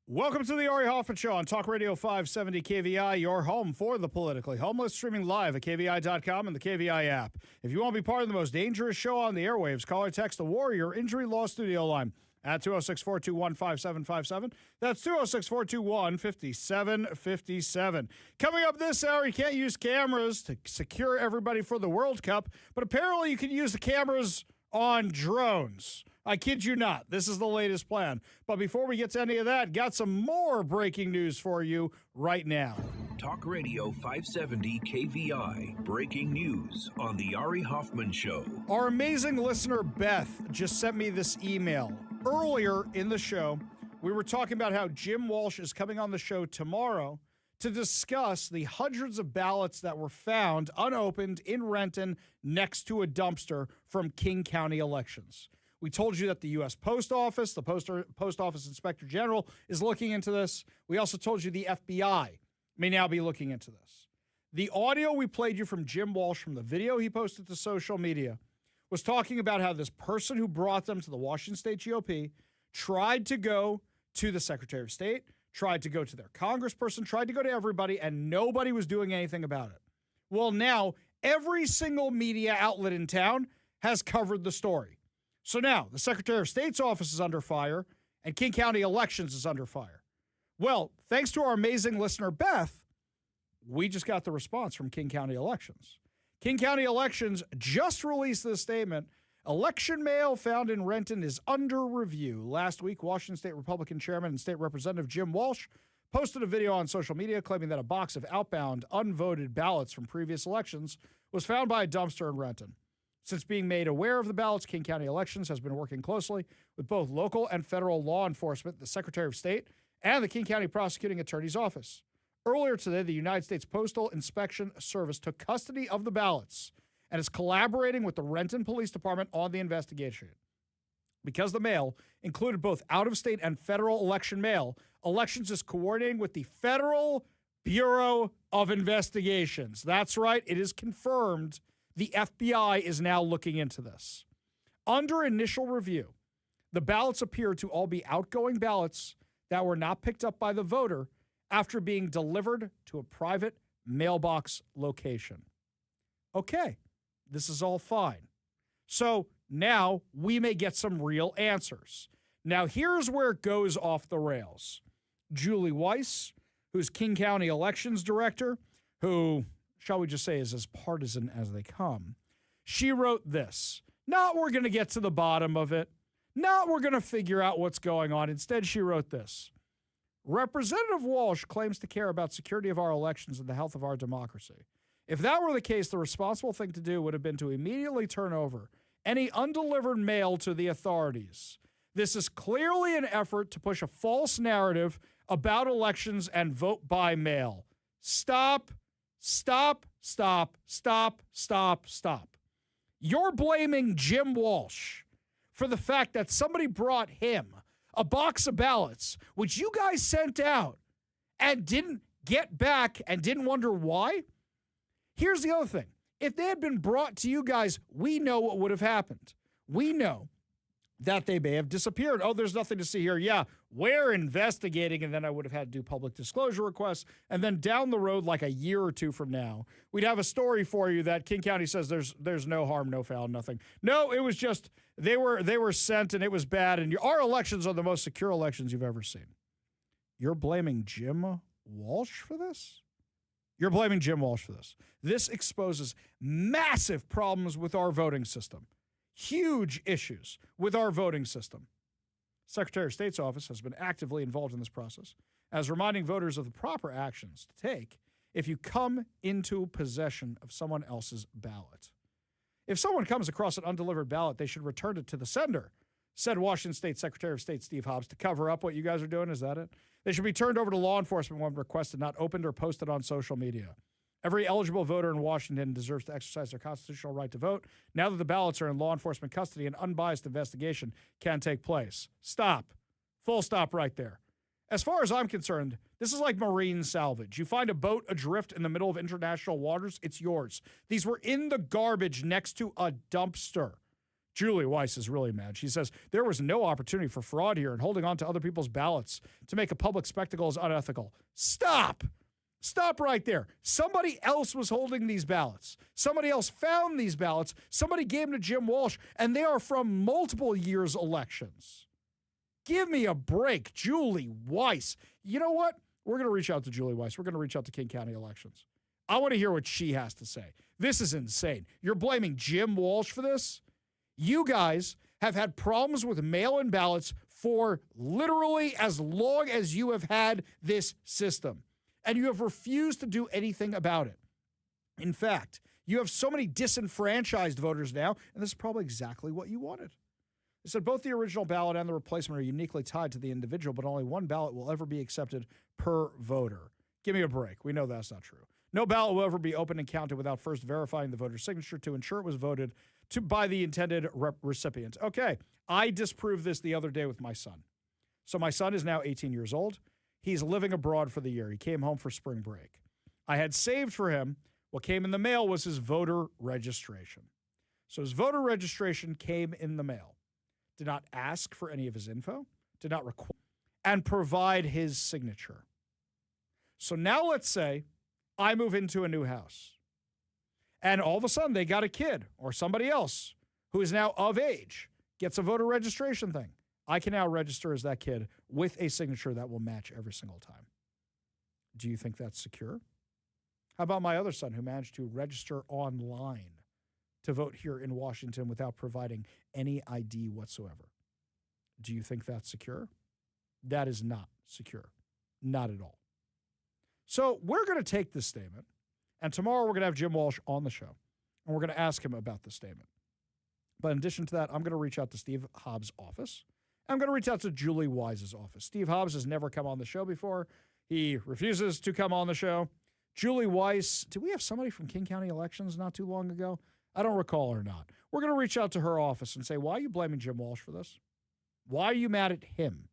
Welcome to the Ari Hoffman Show on Talk Radio 570 KVI, your home for the politically homeless, streaming live at KVI.com and the KVI app. If you want to be part of the most dangerous show on the airwaves, call or text the Warrior Injury Law Studio line at 206-421-5757. That's 206-421-5757. Coming up this hour, you can't use cameras to secure everybody for the World Cup, but apparently you can use the cameras on drones. I kid you not. This is the latest plan. But before we get to any of that, got some more breaking news for you right now. Talk Radio 570 KVI. Breaking news on the Ari Hoffman Show. Our amazing listener, Beth, just sent me this email. Earlier in the show, we were talking about how Jim Walsh is coming on the show tomorrow to discuss the hundreds of ballots that were found unopened in Renton next to a dumpster from King County elections. We told you that the U.S. Post Office, the Post Office Inspector General, is looking into this. We also told you the FBI may now be looking into this. The audio we played you from Jim Walsh from the video he posted to social media was talking about how this person who brought them to the Washington State GOP tried to go to the Secretary of State, tried to go to their congressperson, tried to go to everybody, and nobody was doing anything about it. Well, now every single media outlet in town has covered the story. So now the Secretary of State's office is under fire and King County Elections is under fire. Well, thanks to our amazing listener, Beth, we just got the response from King County Elections. King County Elections just released this statement. Election mail found in Renton is under review. Last week, Washington State Republican Chairman and State Representative Jim Walsh posted a video on social media claiming that a box of outbound unvoted ballots from previous elections was found by a dumpster in Renton. Since being made aware of the ballots, King County Elections has been working closely with both local and federal law enforcement, the Secretary of State, and the King County Prosecuting Attorney's Office. Earlier today, the United States Postal Inspection Service took custody of the ballots and is collaborating with the Renton Police Department on the investigation. Because the mail included both out-of-state and federal election mail, Elections is coordinating with the Federal Bureau of Investigations. That's right, it is confirmed. The FBI is now looking into this. Under initial review, the ballots appear to all be outgoing ballots that were not picked up by the voter after being delivered to a private mailbox location. Okay, this is all fine. So now we may get some real answers. Now here's where it goes off the rails. Julie Weiss, who's King County Elections Director, who, shall we just say, is as partisan as they come. She wrote this. Not we're going to get to the bottom of it. Not we're going to figure out what's going on. Instead, she wrote this. Representative Walsh claims to care about security of our elections and the health of our democracy. If that were the case, the responsible thing to do would have been to immediately turn over any undelivered mail to the authorities. This is clearly an effort to push a false narrative about elections and vote by mail. Stop. Stop, stop, stop, stop, stop. You're blaming Jim Walsh for the fact that somebody brought him a box of ballots, which you guys sent out and didn't get back and didn't wonder why? Here's the other thing. If they had been brought to you guys, we know what would have happened. We know that they may have disappeared. Oh, there's nothing to see here. Yeah, we're investigating, and then I would have had to do public disclosure requests. And then down the road, like a year or two from now, we'd have a story for you that King County says there's no harm, no foul, nothing. No, it was just they were sent, and it was bad. And our elections are the most secure elections you've ever seen. You're blaming Jim Walsh for this? You're blaming Jim Walsh for this. This exposes massive problems with our voting system. Huge issues with our voting system. Secretary of State's office has been actively involved in this process, as reminding voters of the proper actions to take if you come into possession of someone else's ballot. If someone comes across an undelivered ballot, they should return it to the sender, said Washington State Secretary of State Steve Hobbs, to cover up what you guys are doing. Is that it? They should be turned over to law enforcement when requested, not opened or posted on social media. Every eligible voter in Washington deserves to exercise their constitutional right to vote. Now that the ballots are in law enforcement custody, an unbiased investigation can take place. Stop. Full stop right there. As far as I'm concerned, this is like marine salvage. You find a boat adrift in the middle of international waters, it's yours. These were in the garbage next to a dumpster. Julie Weiss is really mad. She says, there was no opportunity for fraud here, and holding on to other people's ballots to make a public spectacle is unethical. Stop. Stop right there. Somebody else was holding these ballots. Somebody else found these ballots. Somebody gave them to Jim Walsh, and they are from multiple years' elections. Give me a break, Julie Weiss. You know what? We're going to reach out to Julie Weiss. We're going to reach out to King County elections. I want to hear what she has to say. This is insane. You're blaming Jim Walsh for this? You guys have had problems with mail-in ballots for literally as long as you have had this system, and you have refused to do anything about it. In fact, you have so many disenfranchised voters now, and this is probably exactly what you wanted. They said both the original ballot and the replacement are uniquely tied to the individual, but only one ballot will ever be accepted per voter. Give me a break. We know that's not true. No ballot will ever be opened and counted without first verifying the voter's signature to ensure it was voted to by the intended recipient. Okay, I disproved this the other day with my son. So my son is now 18 years old. He's living abroad for the year. He came home for spring break. I had saved for him, what came in the mail was his voter registration. So his voter registration came in the mail. Did not ask for any of his info, did not require, and provide his signature. So now let's say I move into a new house, and all of a sudden they got a kid or somebody else who is now of age, gets a voter registration thing. I can now register as that kid with a signature that will match every single time. Do you think that's secure? How about my other son who managed to register online to vote here in Washington without providing any ID whatsoever? Do you think that's secure? That is not secure. Not at all. So we're going to take this statement, and tomorrow we're going to have Jim Walsh on the show, and we're going to ask him about the statement. But in addition to that, I'm going to reach out to Steve Hobbs' office. I'm going to reach out to Julie Wise's office. Steve Hobbs has never come on the show before. He refuses to come on the show. Julie Wise, did we have somebody from King County elections not too long ago? I don't recall or not. We're going to reach out to her office and say, why are you blaming Jim Walsh for this? Why are you mad at him?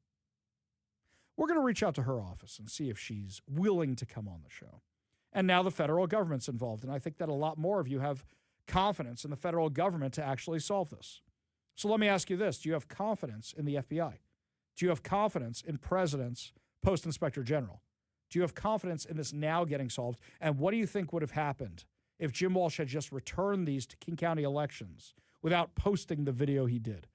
We're going to reach out to her office and see if she's willing to come on the show. And now the federal government's involved, and I think that a lot more of you have confidence in the federal government to actually solve this. So let me ask you this. Do you have confidence in the FBI? Do you have confidence in President's Post-Inspector General? Do you have confidence in this now getting solved? And what do you think would have happened if Jim Walsh had just returned these to King County elections without posting the video he did?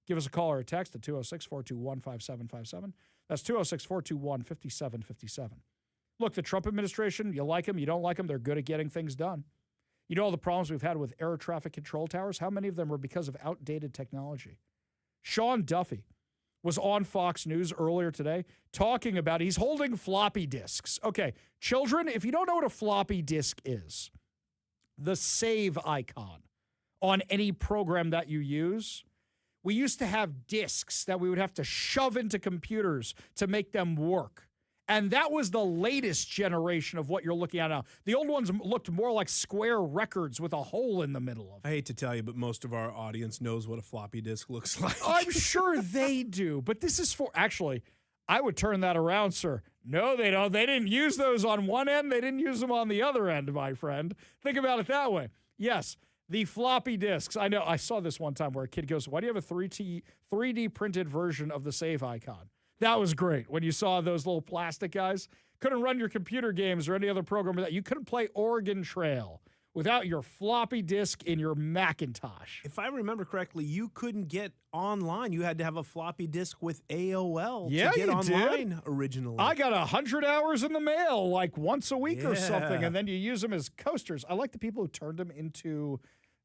Give us a call or a text at 206-421-5757. That's 206-421-5757. Look, the Trump administration, you like them, you don't like them, they're good at getting things done. You know all the problems we've had with air traffic control towers? How many of them were because of outdated technology? Sean Duffy was on Fox News earlier today talking about he's holding floppy disks. Okay, children, if you don't know what a floppy disk is, the save icon on any program that you use, we used to have disks that we would have to shove into computers to make them work. And that was the latest generation of what you're looking at now. The old ones looked more like square records with a hole in the middle of it. I hate to tell you, but most of our audience knows what a floppy disk looks like. I'm sure they do, but this is for, actually, I would turn that around, sir. No, they don't. They didn't use those on one end. They didn't use them on the other end, my friend. Think about it that way. Yes, the floppy disks. I know, I saw this one time where a kid goes, why do you have a 3D printed version of the save icon? That was great when you saw those little plastic guys. Couldn't run your computer games or any other program with that. You couldn't play Oregon Trail without your floppy disk in your Macintosh. If I remember correctly, you couldn't get online. You had to have a floppy disk with AOL to get online originally. I got 100 hours in the mail like once a week or something, and then you use them as coasters. I like the people who turned them into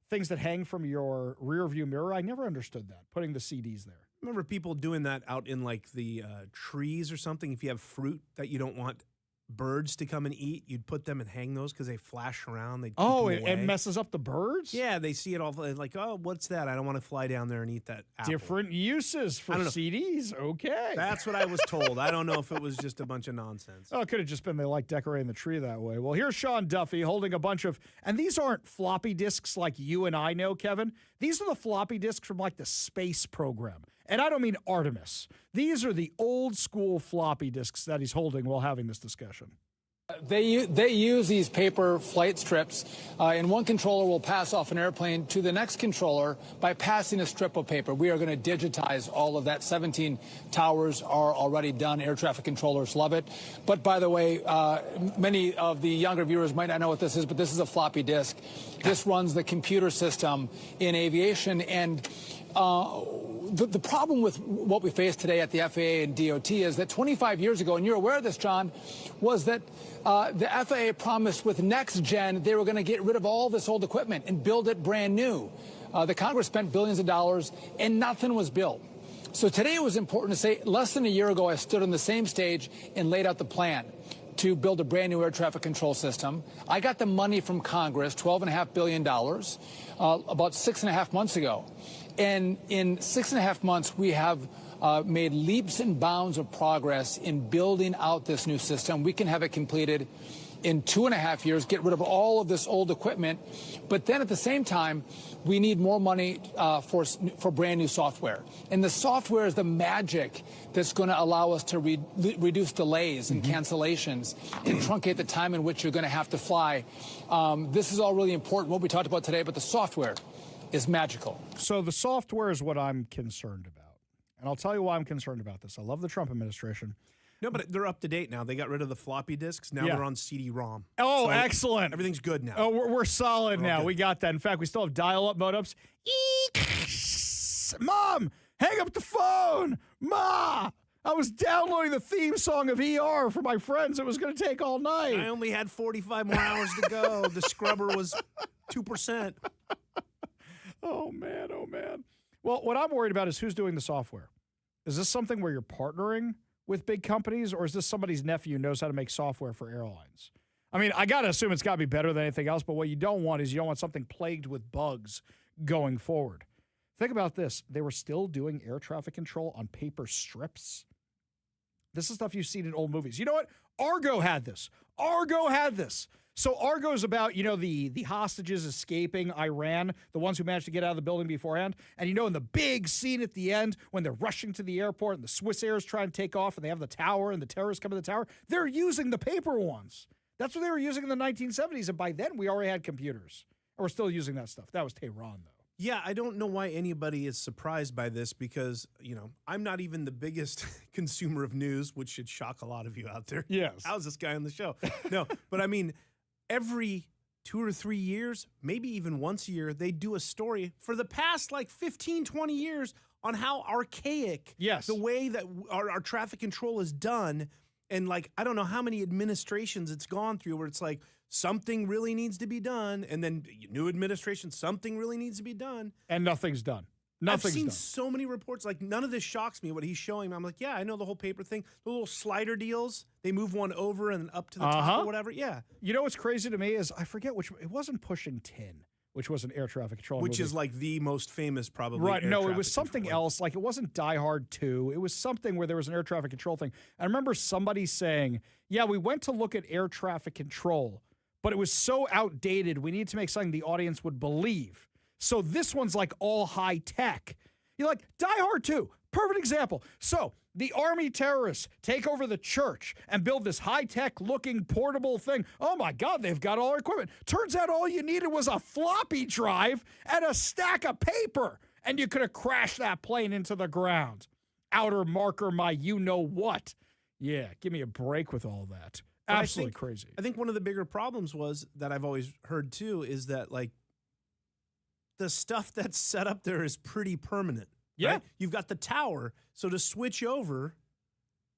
things that hang from your rear view mirror. I never understood that, putting the CDs there. Remember people doing that out in like the trees or something? If you have fruit that you don't want birds to come and eat, you'd put them and hang those because they flash around. They'd keep them away. It messes up the birds? Yeah, they see it all like, oh, what's that? I don't want to fly down there and eat that apple. Different uses for CDs. Okay. That's what I was told. I don't know if it was just a bunch of nonsense. Oh, it could have just been they like decorating the tree that way. Well, here's Sean Duffy holding a bunch of, and these aren't floppy disks like you and I know, Kevin. These are the floppy disks from like the space program. And I don't mean Artemis. These are the old school floppy disks that he's holding while having this discussion. They use these paper flight strips, and one controller will pass off an airplane to the next controller by passing a strip of paper. We are going to digitize all of that. 17 towers are already done. Air traffic controllers love it. But by the way, many of the younger viewers might not know what this is, but this is a floppy disk. This runs the computer system in aviation, and the problem with what we face today at the FAA and DOT is that 25 years ago, and you're aware of this, John, was that the FAA promised with next gen they were going to get rid of all this old equipment and build it brand new. The Congress spent billions of dollars and nothing was built. So today it was important to say less than a year ago I stood on the same stage and laid out the plan to build a brand new air traffic control system. I got the money from Congress, $12.5 billion, about 6.5 months ago. And in 6.5 months, we have made leaps and bounds of progress in building out this new system. We can have it completed in 2.5 years, get rid of all of this old equipment. But then at the same time, we need more money for brand new software. And the software is the magic that's going to allow us to reduce delays and cancellations and truncate the time in which you're going to have to fly. This is all really important, what we talked about today, but the software is magical. So the software is what I'm concerned about. And I'll tell you why I'm concerned about this. I love the Trump administration. No, but they're up to date now. They got rid of the floppy disks. Now they're on CD-ROM. Oh, so excellent. Everything's good now. Oh, we're solid now. good. We got that. In fact, we still have dial-up modems. Mom, hang up the phone. Ma, I was downloading the theme song of ER for my friends. It was going to take all night. I only had 45 more hours to go. The scrubber was 2%. Oh, man. Oh, man. Well, what I'm worried about is who's doing the software. Is this something where you're partnering with big companies, or is this somebody's nephew who knows how to make software for airlines? I mean, I got to assume it's got to be better than anything else, but what you don't want is you don't want something plagued with bugs going forward. Think about this. They were still doing air traffic control on paper strips. This is stuff you've seen in old movies. You know what? Argo had this. So Argo is about, the hostages escaping Iran, the ones who managed to get out of the building beforehand. And in the big scene at the end when they're rushing to the airport and the Swiss Airs trying to take off and they have the tower and the terrorists come to the tower, they're using the paper ones. That's what they were using in the 1970s. And by then we already had computers. And we're still using that stuff. That was Tehran, though. Yeah, I don't know why anybody is surprised by this because, I'm not even the biggest consumer of news, which should shock a lot of you out there. Yes. How's this guy on the show? No, but I mean, every 2 or 3 years, maybe even once a year, they do a story for the past 15, 20 years on how archaic the way that our traffic control is done. And I don't know how many administrations it's gone through where it's something really needs to be done. And then new administration, something really needs to be done. And nothing's done. I've seen so many reports, none of this shocks me, what he's showing me. I'm yeah, I know the whole paper thing. The little slider deals, they move one over and up to the top or whatever. Yeah. You know what's crazy to me is I forget it wasn't Pushing Tin, which was an air traffic control Which movie. is the most famous probably. Right. Air No, it traffic was something control. else. It wasn't Die Hard 2. It was something where there was an air traffic control thing. I remember somebody saying, yeah, we went to look at air traffic control, but it was so outdated, we need to make something the audience would believe. So this one's all high tech. You're Die Hard 2, perfect example. So the army terrorists take over the church and build this high-tech looking portable thing. Oh my God, they've got all our equipment. Turns out all you needed was a floppy drive and a stack of paper, and you could have crashed that plane into the ground. Outer marker, my you-know-what. Yeah, give me a break with all that. Absolutely crazy. I think one of the bigger problems was that I've always heard too is that the stuff that's set up there is pretty permanent. Yeah. Right? You've got the tower. So to switch over,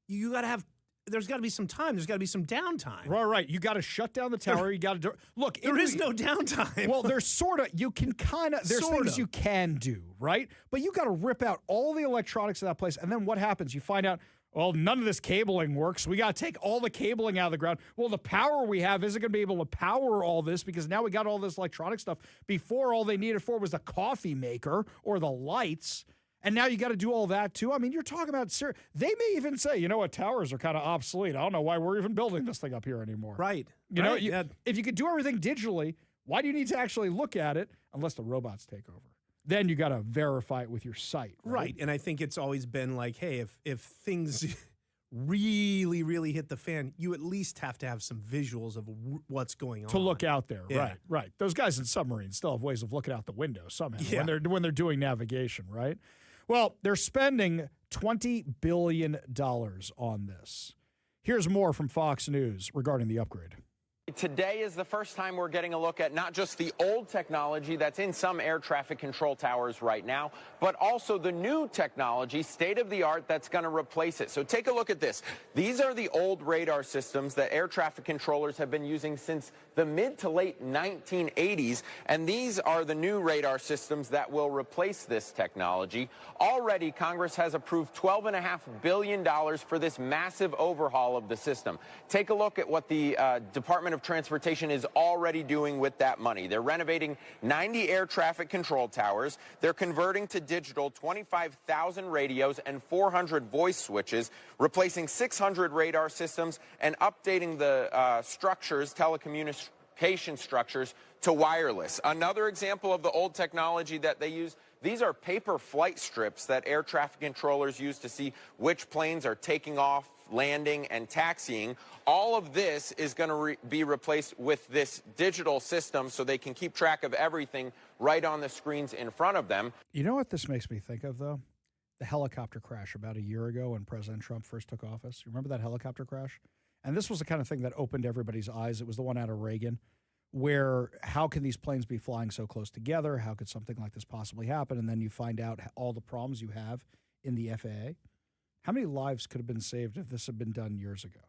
there's got to be some time. There's got to be some downtime. Right. You got to shut down the tower. You got to look. There is no downtime. Well, there's you can there's things you can do, right? But you got to rip out all the electronics of that place. And then what happens? You find out, well, none of this cabling works. We got to take all the cabling out of the ground. Well, the power we have isn't going to be able to power all this because now we got all this electronic stuff. Before, all they needed for was the coffee maker or the lights. And now you got to do all that too. I mean, you're talking about they may even say, towers are kind of obsolete. I don't know why we're even building this thing up here anymore. Right. If you could do everything digitally, why do you need to actually look at it unless the robots take over? Then you got to verify it with your sight. Right. And I think it's always been hey, if things really, really hit the fan, you at least have to have some visuals of what's going on. To look out there, Yeah. right. Those guys in submarines still have ways of looking out the window somehow when they're doing navigation, right? Well, they're spending $20 billion on this. Here's more from Fox News regarding the upgrade. Today is the first time we're getting a look at not just the old technology that's in some air traffic control towers right now, but also the new technology, state-of-the-art, that's going to replace it. So take a look at this. These are the old radar systems that air traffic controllers have been using since the mid to late 1980s, and these are the new radar systems that will replace this technology. Already, Congress has approved $12.5 billion for this massive overhaul of the system. Take a look at what the Department of Transportation is already doing with that money. They're renovating 90 air traffic control towers. They're converting to digital 25,000 radios and 400 voice switches, replacing 600 radar systems, and updating the structures, telecommunication structures, to wireless. Another example of the old technology that they use, these are paper flight strips that air traffic controllers use to see which planes are taking off, landing, and taxiing. All of this is going to be replaced with this digital system so they can keep track of everything right on the screens in front of them. You know what this makes me think of, though? The helicopter crash about a year ago when President Trump first took office. You remember that helicopter crash? And this was the kind of thing that opened everybody's eyes. It was the one out of Reagan, where how can these planes be flying so close together? How could something like this possibly happen? And then you find out all the problems you have in the FAA. How many lives could have been saved if this had been done years ago?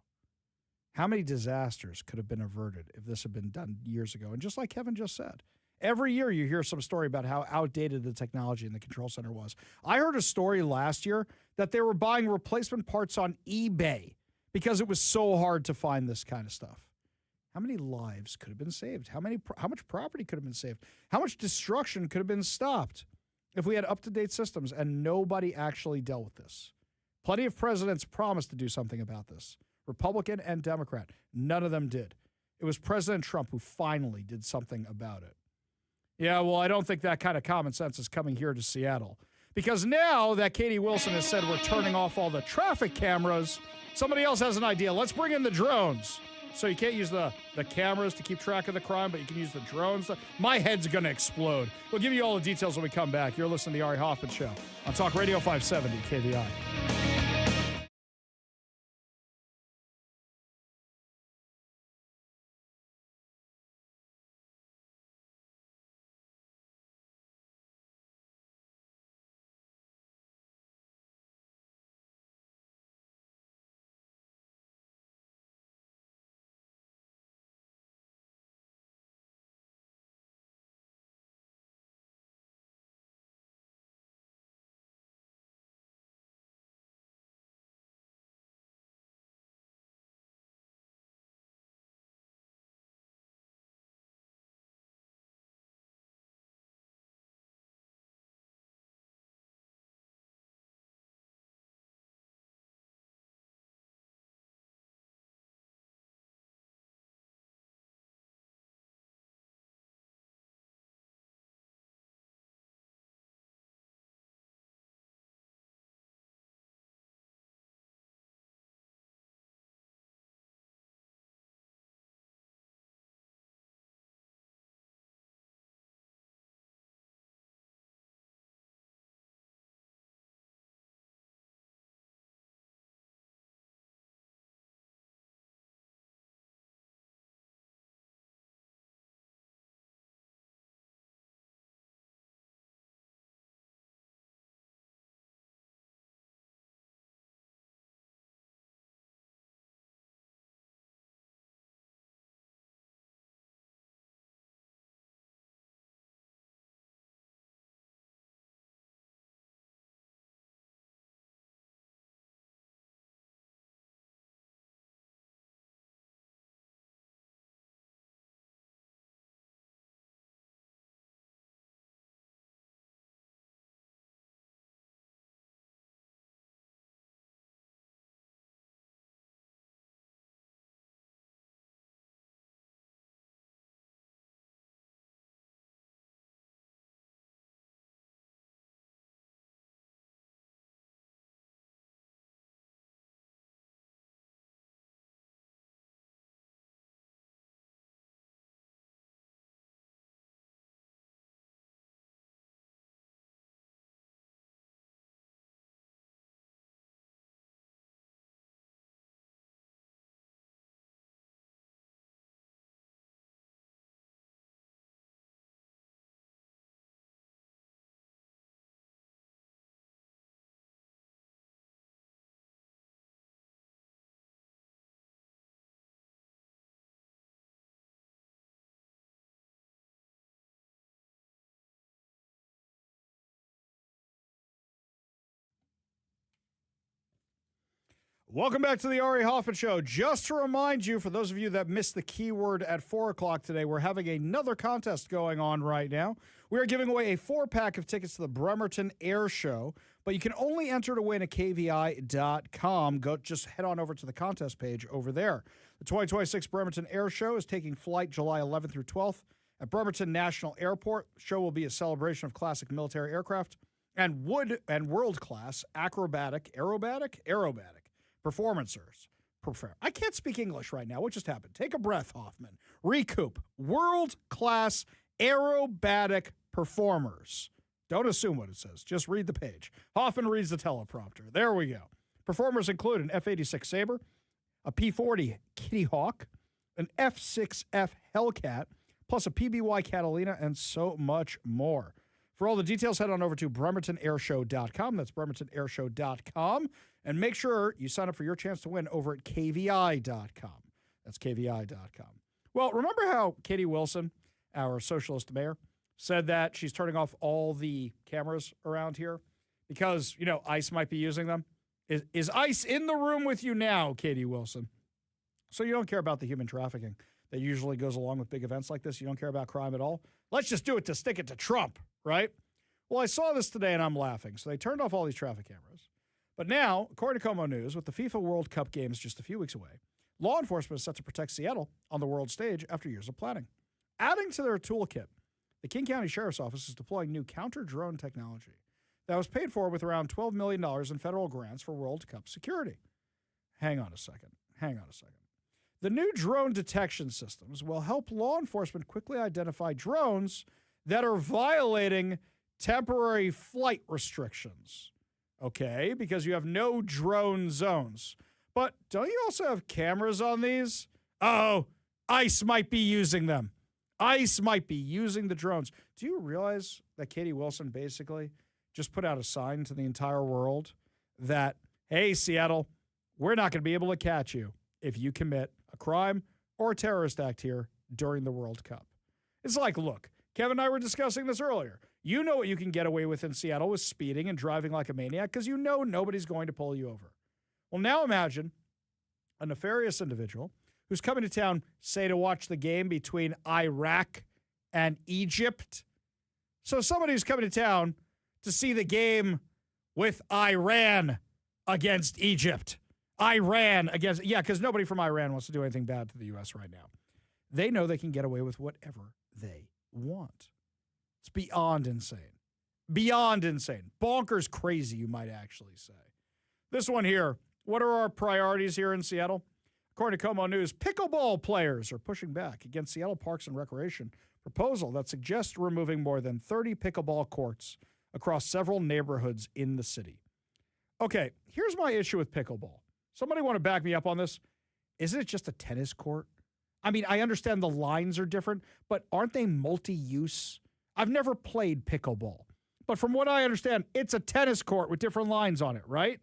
How many disasters could have been averted if this had been done years ago? And just like Kevin just said, every year you hear some story about how outdated the technology in the control center was. I heard a story last year that they were buying replacement parts on eBay because it was so hard to find this kind of stuff. How many lives could have been saved? How much property could have been saved? How much destruction could have been stopped if we had up-to-date systems and nobody actually dealt with this? Plenty of presidents promised to do something about this, Republican and Democrat. None of them did. It was President Trump who finally did something about it. Yeah, well, I don't think that kind of common sense is coming here to Seattle. Because now that Katie Wilson has said we're turning off all the traffic cameras, somebody else has an idea. Let's bring in the drones. So you can't use the cameras to keep track of the crime, but you can use the drones. My head's going to explode. We'll give you all the details when we come back. You're listening to The Ari Hoffman Show on Talk Radio 570 KVI. Welcome back to the Ari Hoffman Show. Just to remind you, for those of you that missed the keyword at 4 o'clock today, we're having another contest going on right now. We are giving away a 4-pack of tickets to the Bremerton Air Show, but you can only enter to win at kvi.com. Just head on over to the contest page over there. The 2026 Bremerton Air Show is taking flight July 11th through 12th at Bremerton National Airport. The show will be a celebration of classic military aircraft and world-class aerobatic performancers. I can't speak English right now. What just happened? Take a breath, Hoffman. Recoup. World-class aerobatic performers. Don't assume what it says. Just read the page. Hoffman reads the teleprompter. There we go. Performers include an F-86 Sabre, a P-40 Kitty Hawk, an F-6F Hellcat, plus a PBY Catalina, and so much more. For all the details, head on over to bremertonairshow.com. That's bremertonairshow.com. And make sure you sign up for your chance to win over at kvi.com. That's kvi.com. Well, remember how Katie Wilson, our socialist mayor, said that she's turning off all the cameras around here because, ICE might be using them? Is ICE in the room with you now, Katie Wilson? So you don't care about the human trafficking that usually goes along with big events like this? You don't care about crime at all? Let's just do it to stick it to Trump, right? Well, I saw this today and I'm laughing. So they turned off all these traffic cameras. But now, according to Como News, with the FIFA World Cup games just a few weeks away, law enforcement is set to protect Seattle on the world stage after years of planning. Adding to their toolkit, the King County Sheriff's Office is deploying new counter-drone technology that was paid for with around $12 million in federal grants for World Cup security. Hang on a second. The new drone detection systems will help law enforcement quickly identify drones that are violating temporary flight restrictions. Okay, because you have no drone zones. But don't you also have cameras on these? Oh, ICE might be using them. ICE might be using the drones. Do you realize that Katie Wilson basically just put out a sign to the entire world that, hey, Seattle, we're not going to be able to catch you if you commit a crime or a terrorist act here during the World Cup? It's like, look, Kevin and I were discussing this earlier. You know what you can get away with in Seattle with speeding and driving like a maniac because you know nobody's going to pull you over. Well, now imagine a nefarious individual who's coming to town, say, to watch the game between Iraq and Egypt. So somebody who's coming to town to see the game with Iran against Egypt. Because nobody from Iran wants to do anything bad to the U.S. right now. They know they can get away with whatever they want. It's beyond insane. Beyond insane. Bonkers crazy, you might actually say. This one here, what are our priorities here in Seattle? According to Como News, pickleball players are pushing back against Seattle Parks and Recreation proposal that suggests removing more than 30 pickleball courts across several neighborhoods in the city. Okay, here's my issue with pickleball. Somebody want to back me up on this? Isn't it just a tennis court? I mean, I understand the lines are different, but aren't they multi-use? I've never played pickleball, but from what I understand, it's a tennis court with different lines on it, right?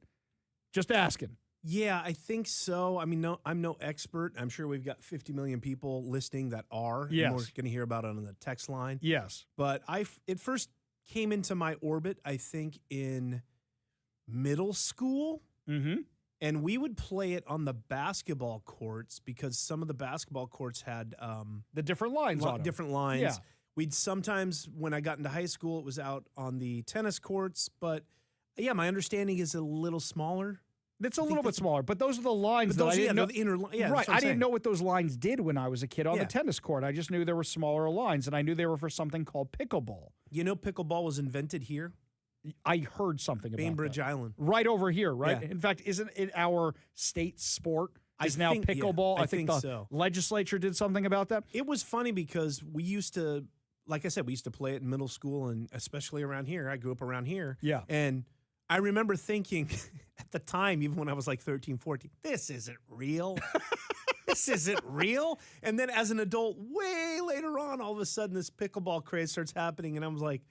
Just asking. Yeah, I think so. I mean, I'm no expert. I'm sure we've got 50 million people listening that are. Yes. And we're going to hear about it on the text line. Yes. But it first came into my orbit, I think, in middle school. Mm-hmm. And we would play it on the basketball courts because some of the basketball courts had the different lines on them. Different lines. Yeah. We'd sometimes, when I got into high school, it was out on the tennis courts. But yeah, my understanding is a little smaller. It's a little bit smaller, but those are the lines that I didn't know. The inner, yeah, right. I didn't know what those lines did when I was a kid on Yeah. the tennis court. I just knew there were smaller lines, and I knew they were for something called pickleball. You know, pickleball was invented here, I heard something about Bainbridge that. Island. Right over here, right? Yeah. In fact, isn't it our state sport? Is I now think- yeah, pickleball. I I think think the so. legislature did something about that. It was funny because we used to, like I said, we used to play it in middle school and especially around here. I grew up around here. Yeah. And I remember thinking at the time, even when I was like 13, 14, this isn't real. This isn't real. And then as an adult, way later on, all of a sudden this pickleball craze starts happening. And I was like,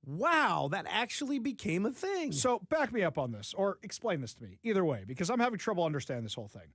wow, that actually became a thing. So back me up on this or explain this to me. Either way, because I'm having trouble understanding this whole thing.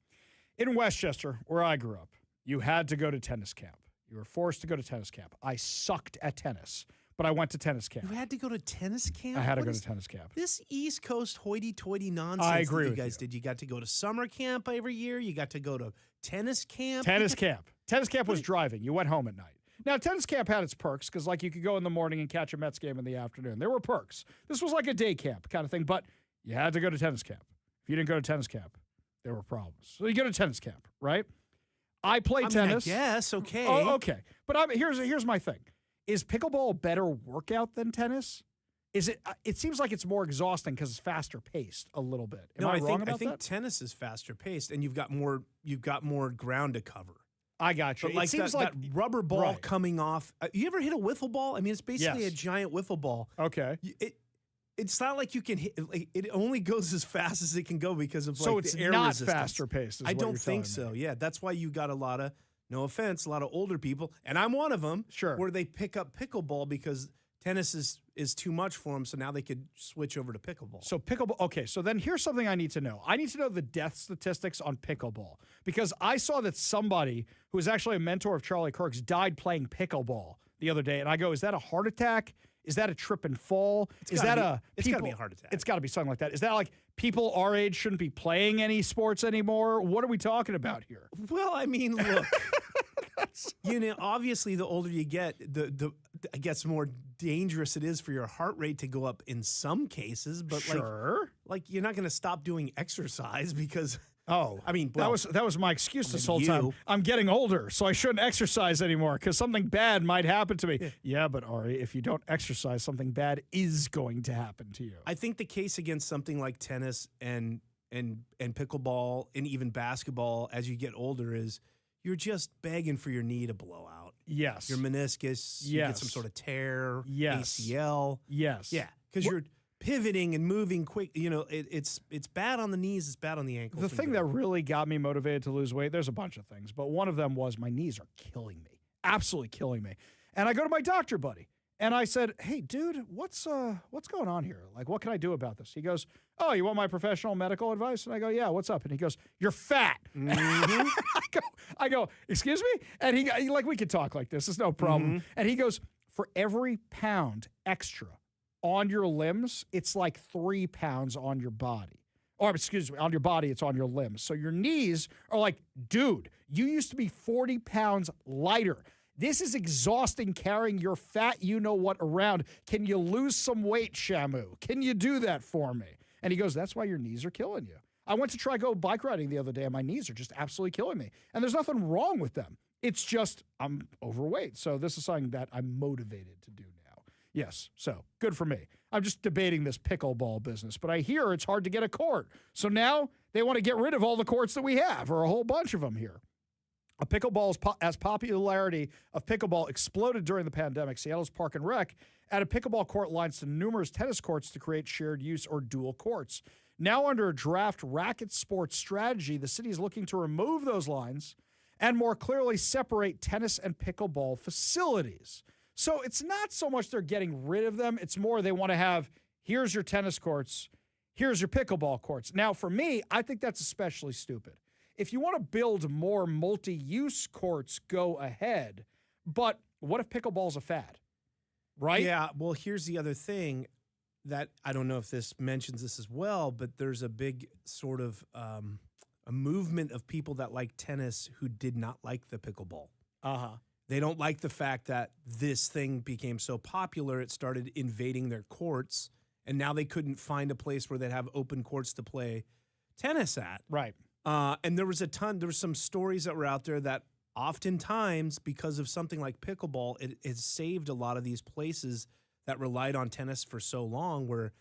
In Westchester, where I grew up, you had to go to tennis camp. You were forced to go to tennis camp. I sucked at tennis, but I went to tennis camp. You had to go to tennis camp? I had to go to tennis camp. This East Coast hoity-toity nonsense I agree that you with guys did. You got to go to summer camp every year. You got to go to tennis camp. Tennis camp was driving. You went home at night. Now, tennis camp had its perks because, like, you could go in the morning and catch a Mets game in the afternoon. There were perks. This was like a day camp kind of thing, but you had to go to tennis camp. If you didn't go to tennis camp, there were problems. So you go to tennis camp, right? I play tennis. Yes, okay. Oh, okay. But here's my thing. Is pickleball a better workout than tennis? Is it? It seems like it's more exhausting because it's faster paced a little bit. Am I wrong about that? I think tennis is faster paced, and you've got more ground to cover. I got you. But like it seems that rubber ball coming off. You ever hit a wiffle ball? I mean, it's basically a giant wiffle ball. Okay. It's not like you can hit. Like, it only goes as fast as it can go because of so like it's the air not resistance. faster paced. I don't think so. Yeah, that's why you got a lot of. No offense, a lot of older people, and I'm one of them. Sure. Where they pick up pickleball because tennis is too much for them, so now they could switch over to pickleball. So pickleball. Okay, so then here's something I need to know. I need to know the death statistics on pickleball because I saw that somebody who was actually a mentor of Charlie Kirk's died playing pickleball the other day, and I go, is that a heart attack? Is that a trip and fall? It's got to be a heart attack. It's got to be something like that. Is that like people our age shouldn't be playing any sports anymore? What are we talking about here? Well, I mean, look, obviously the older you get, the I guess more dangerous it is for your heart rate to go up in some cases. But like you're not going to stop doing exercise because. Oh, I mean, that was my excuse this whole time. I'm getting older, so I shouldn't exercise anymore because something bad might happen to me. Yeah, but Ari, if you don't exercise, something bad is going to happen to you. I think the case against something like tennis and pickleball and even basketball as you get older is you're just begging for your knee to blow out. Yes. Your meniscus, you get some sort of tear, ACL. Yes. Yeah, because you're pivoting and moving quick, it's bad on the knees, it's bad on the ankles. The thing that really got me motivated to lose weight, there's a bunch of things, but one of them was my knees are killing me, absolutely killing me. And I go to my doctor buddy, and I said, "Hey, dude, what's going on here? Like, what can I do about this?" He goes, "Oh, you want my professional medical advice?" And I go, "Yeah, what's up?" And he goes, "You're fat." Mm-hmm. I go, "Excuse me?" And he like, we could talk like this, it's no problem. Mm-hmm. And he goes, "For every pound extra on your limbs, it's like 3 pounds on your body. Or, excuse me, on your body, it's on your limbs. So your knees are like, dude, you used to be 40 pounds lighter. This is exhausting carrying your fat you-know-what around. Can you lose some weight, Shamu? Can you do that for me?" And he goes, "That's why your knees are killing you." I went to try go bike riding the other day, and my knees are just absolutely killing me. And there's nothing wrong with them. It's just I'm overweight. So this is something that I'm motivated to do now. Yes, so good for me. I'm just debating this pickleball business, but I hear it's hard to get a court. So now they want to get rid of all the courts that we have, or a whole bunch of them here. As popularity of pickleball exploded during the pandemic, Seattle's Park and Rec added pickleball court lines to numerous tennis courts to create shared use or dual courts. Now under a draft racket sports strategy, the city is looking to remove those lines and more clearly separate tennis and pickleball facilities. So it's not so much they're getting rid of them. It's more they want to have, here's your tennis courts, here's your pickleball courts. Now, for me, I think that's especially stupid. If you want to build more multi-use courts, go ahead. But what if pickleball's a fad? Right? Yeah, well, here's the other thing that I don't know if this mentions this as well, but there's a big sort of a movement of people that like tennis who did not like the pickleball. Uh-huh. They don't like the fact that this thing became so popular, it started invading their courts, and now they couldn't find a place where they'd have open courts to play tennis at. Right. And there was some stories that were out there that oftentimes, because of something like pickleball, it has saved a lot of these places that relied on tennis for so long, where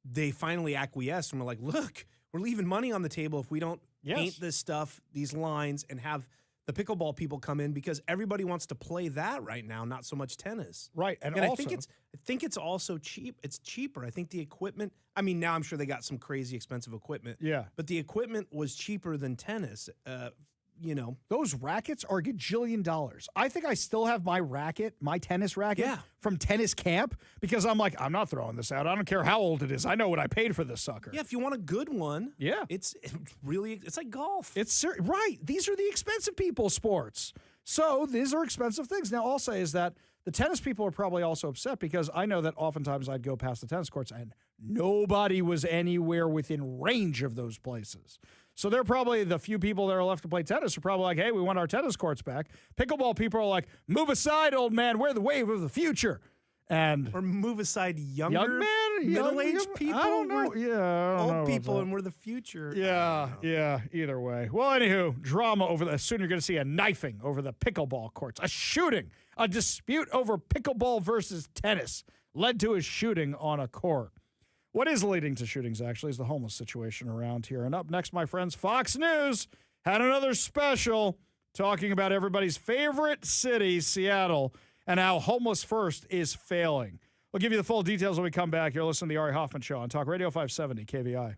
they finally acquiesced and were like, look, we're leaving money on the table if we don't paint this stuff, these lines, and have the pickleball people come in, because everybody wants to play that right now, not so much tennis. Right. And also, I think it's also cheap. It's cheaper. I think the equipment, I mean, now I'm sure they got some crazy expensive equipment. Yeah. But the equipment was cheaper than tennis. Those rackets are $1 gajillion. I think I still have my racket, my tennis racket from tennis camp, because I'm like, I'm not throwing this out. I don't care how old it is. I know what I paid for this sucker. Yeah, if you want a good one, it's like golf. Right. These are the expensive people's sports. So these are expensive things. Now, I'll say is that the tennis people are probably also upset because I know that oftentimes I'd go past the tennis courts and nobody was anywhere within range of those places. So they're probably, the few people that are left to play tennis are probably like, hey, we want our tennis courts back. Pickleball people are like, move aside, old man. We're the wave of the future. Or move aside younger, middle-aged people. I don't know. Old people, and we're the future. Yeah. Either way. Well, anywho, drama over the. Soon you're going to see a knifing over the pickleball courts, a shooting, a dispute over pickleball versus tennis led to a shooting on a court. What is leading to shootings, actually, is the homeless situation around here. And up next, my friends, Fox News had another special talking about everybody's favorite city, Seattle, and how Homeless First is failing. We'll give you the full details when we come back. You're listening to The Ari Hoffman Show on Talk Radio 570 KVI.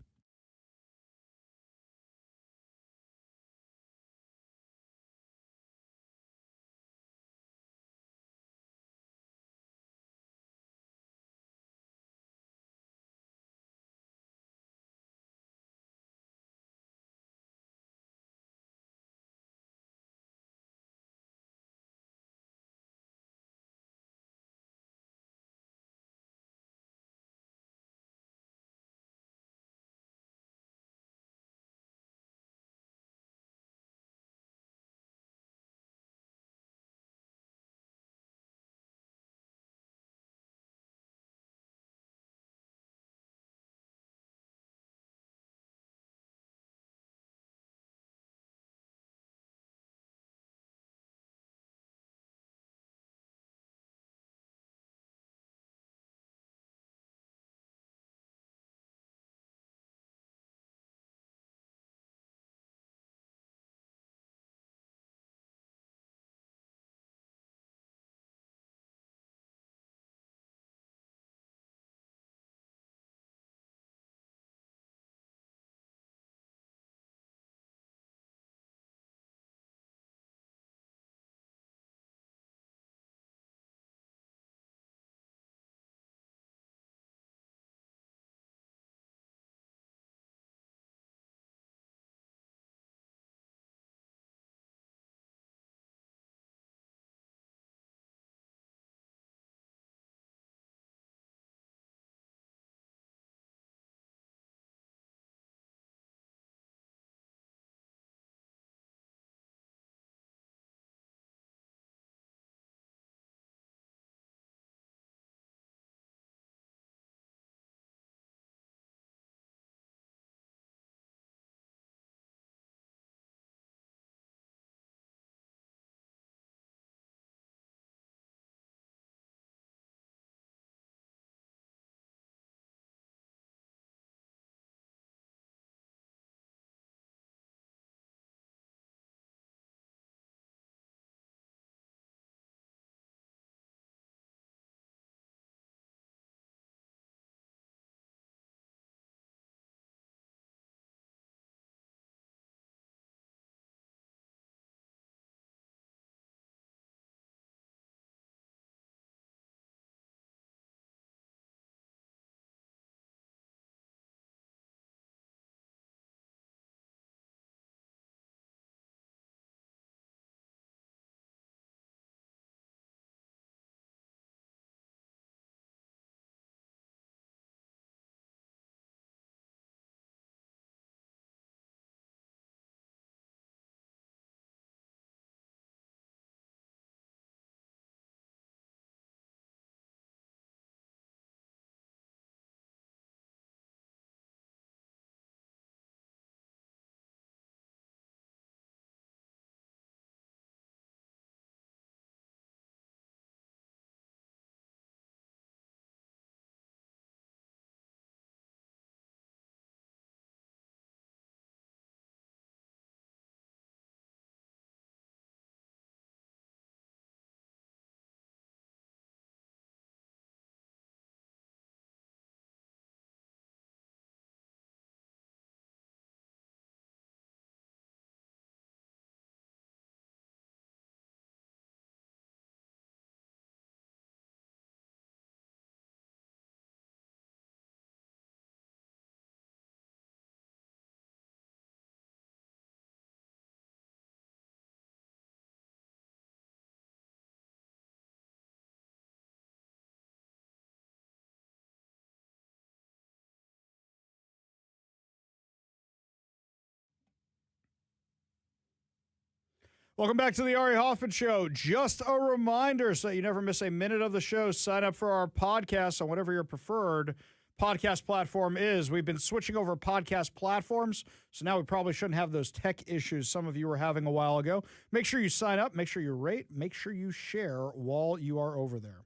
Welcome back to the Ari Hoffman Show. Just a reminder so that you never miss a minute of the show, sign up for our podcast on whatever your preferred podcast platform is. We've been switching over podcast platforms, so now we probably shouldn't have those tech issues some of you were having a while ago. Make sure you sign up, make sure you rate, make sure you share while you are over there.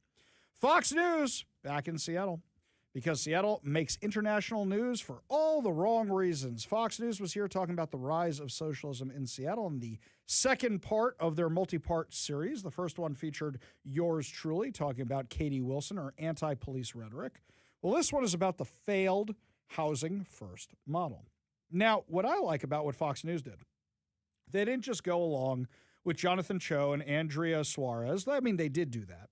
Fox News back in Seattle, because Seattle makes international news for all the wrong reasons. Fox News was here talking about the rise of socialism in Seattle in the second part of their multi-part series. The first one featured yours truly, talking about Katie Wilson, her anti-police rhetoric. Well, this one is about the failed housing first model. Now, what I like about what Fox News did, they didn't just go along with Jonathan Cho and Andrea Suarez. I mean, they did do that.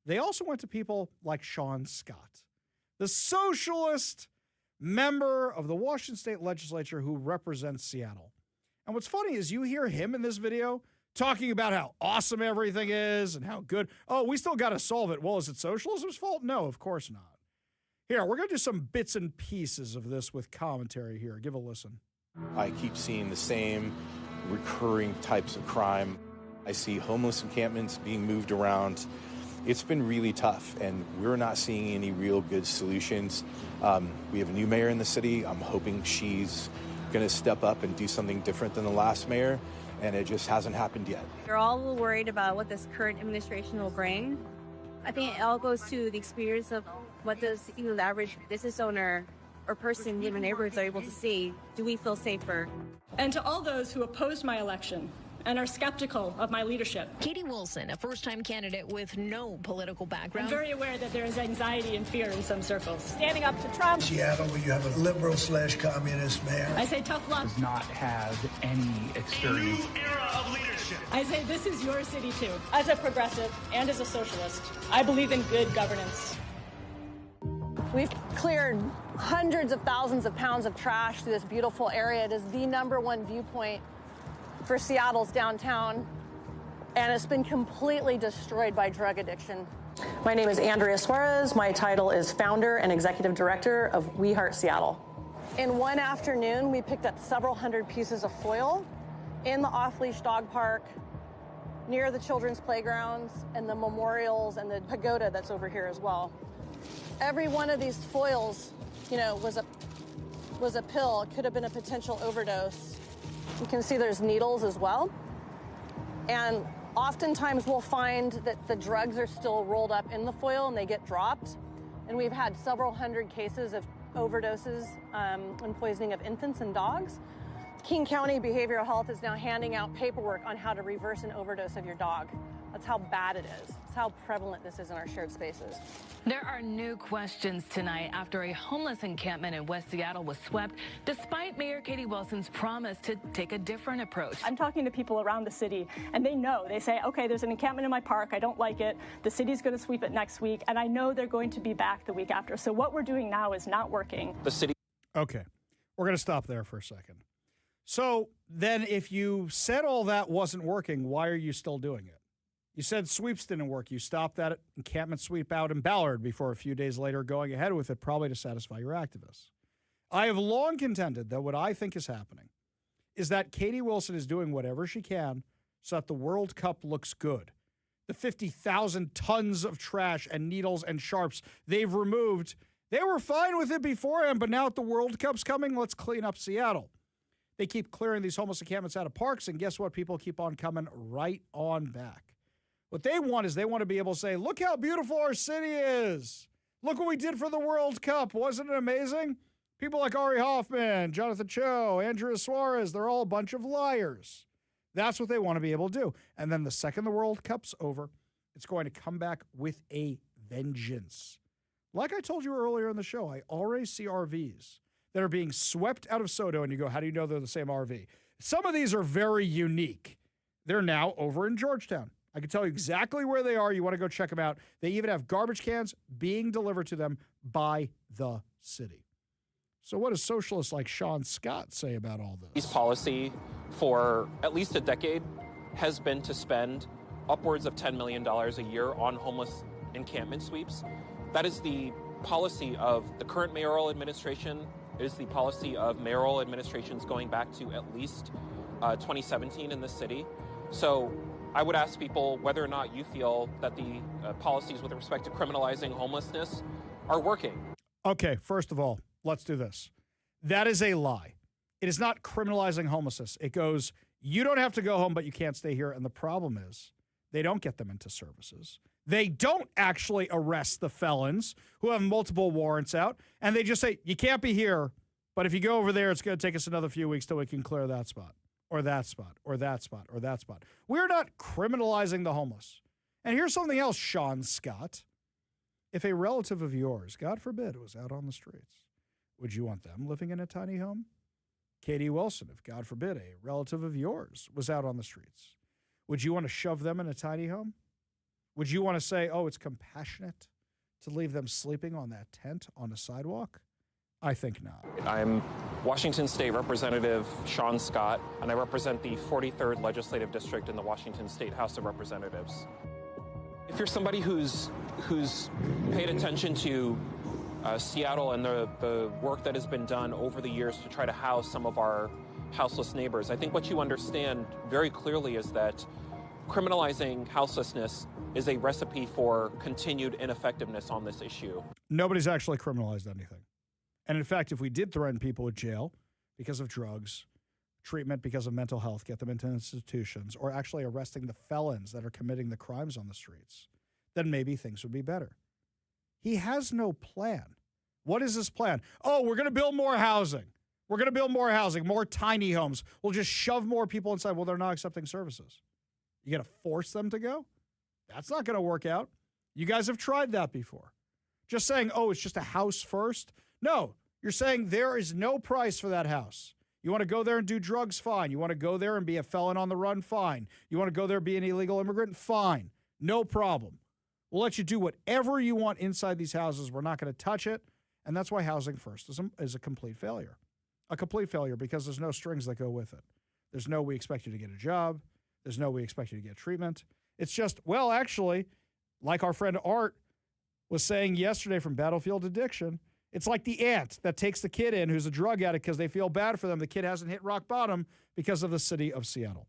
They also went to people like Sean Scott, the socialist member of the Washington State Legislature who represents Seattle. And what's funny is you hear him in this video talking about how awesome everything is and how good. Oh, we still got to solve it. Well, is it socialism's fault? No, of course not. Here, we're going to do some bits and pieces of this with commentary here. Give a listen. I keep seeing the same recurring types of crime. I see homeless encampments being moved around. It's been really tough, and we're not seeing any real good solutions. We have a new mayor in the city. I'm hoping she's going to step up and do something different than the last mayor, and it just hasn't happened yet. We're all a little worried about what this current administration will bring. I think it all goes to the experience of what does the average business owner or person in the neighborhoods are able to see. Do we feel safer? And to all those who opposed my election and are skeptical of my leadership. Katie Wilson, a first-time candidate with no political background. I'm very aware that there is anxiety and fear in some circles. Standing up to Trump. Seattle, where you have a liberal/communist mayor. I say tough luck. Does not have any experience. A new era of leadership. I say this is your city too. As a progressive and as a socialist, I believe in good governance. We've cleared hundreds of thousands of pounds of trash through this beautiful area. It is the #1 viewpoint for Seattle's downtown, and it's been completely destroyed by drug addiction. My name is Andrea Suarez. My title is founder and executive director of We Heart Seattle. In one afternoon, we picked up several hundred pieces of foil in the off-leash dog park, near the children's playgrounds, and the memorials and the pagoda that's over here as well. Every one of these foils, was a pill. It could have been a potential overdose. You can see there's needles as well. And oftentimes we'll find that the drugs are still rolled up in the foil and they get dropped. And we've had several hundred cases of overdoses and poisoning of infants and dogs. King County Behavioral Health is now handing out paperwork on how to reverse an overdose of your dog. That's how bad it is. That's how prevalent this is in our shared spaces. There are new questions tonight after a homeless encampment in West Seattle was swept, despite Mayor Katie Wilson's promise to take a different approach. I'm talking to people around the city, and they know. They say, okay, there's an encampment in my park. I don't like it. The city's going to sweep it next week, and I know they're going to be back the week after. So what we're doing now is not working. The city. Okay, we're going to stop there for a second. So then if you said all that wasn't working, why are you still doing it? You said sweeps didn't work. You stopped that encampment sweep out in Ballard before a few days later going ahead with it, probably to satisfy your activists. I have long contended that what I think is happening is that Katie Wilson is doing whatever she can so that the World Cup looks good. The 50,000 tons of trash and needles and sharps they've removed, they were fine with it beforehand, but now that the World Cup's coming, let's clean up Seattle. They keep clearing these homeless encampments out of parks, and guess what? People keep on coming right on back. What they want is they want to be able to say, look how beautiful our city is. Look what we did for the World Cup. Wasn't it amazing? People like Ari Hoffman, Jonathan Cho, Andrea Suarez, they're all a bunch of liars. That's what they want to be able to do. And then the second the World Cup's over, it's going to come back with a vengeance. Like I told you earlier in the show, I already see RVs that are being swept out of SoDo, and you go, how do you know they're the same RV? Some of these are very unique. They're now over in Georgetown. I can tell you exactly where they are. You want to go check them out. They even have garbage cans being delivered to them by the city. So what does socialists like Sean Scott say about all this? His policy for at least a decade has been to spend upwards of $10 million a year on homeless encampment sweeps. That is the policy of the current mayoral administration. It is the policy of mayoral administrations going back to at least 2017 in the city. So I would ask people whether or not you feel that the policies with respect to criminalizing homelessness are working. Okay, first of all, let's do this. That is a lie. It is not criminalizing homelessness. It goes, you don't have to go home, but you can't stay here. And the problem is they don't get them into services. They don't actually arrest the felons who have multiple warrants out. And they just say, you can't be here, but if you go over there, it's going to take us another few weeks till we can clear that spot, or that spot, or that spot, or that spot. We're not criminalizing the homeless. And here's something else, Sean Scott. If a relative of yours, God forbid, was out on the streets, would you want them living in a tiny home? Katie Wilson, if God forbid, a relative of yours was out on the streets, would you want to shove them in a tiny home? Would you want to say, oh, it's compassionate to leave them sleeping on that tent on a sidewalk? I think not. I'm Washington State Representative Sean Scott, and I represent the 43rd Legislative District in the Washington State House of Representatives. If you're somebody who's paid attention to Seattle and the work that has been done over the years to try to house some of our houseless neighbors, I think what you understand very clearly is that criminalizing houselessness is a recipe for continued ineffectiveness on this issue. Nobody's actually criminalized anything. And in fact, if we did threaten people with jail because of drugs, treatment because of mental health, get them into institutions, or actually arresting the felons that are committing the crimes on the streets, then maybe things would be better. He has no plan. What is his plan? Oh, we're going to build more housing. We're going to build more housing, more tiny homes. We'll just shove more people inside. Well, they're not accepting services. You got to force them to go? That's not going to work out. You guys have tried that before. Just saying, oh, it's just a house first. No, you're saying there is no price for that house. You want to go there and do drugs? Fine. You want to go there and be a felon on the run? Fine. You want to go there and be an illegal immigrant? Fine. No problem. We'll let you do whatever you want inside these houses. We're not going to touch it. And that's why Housing First is a complete failure. A complete failure because there's no strings that go with it. There's no we expect you to get a job. There's no we expect you to get treatment. It's just, well, actually, like our friend Art was saying yesterday from Battlefield Addiction, it's like the aunt that takes the kid in who's a drug addict because they feel bad for them. The kid hasn't hit rock bottom because of the city of Seattle.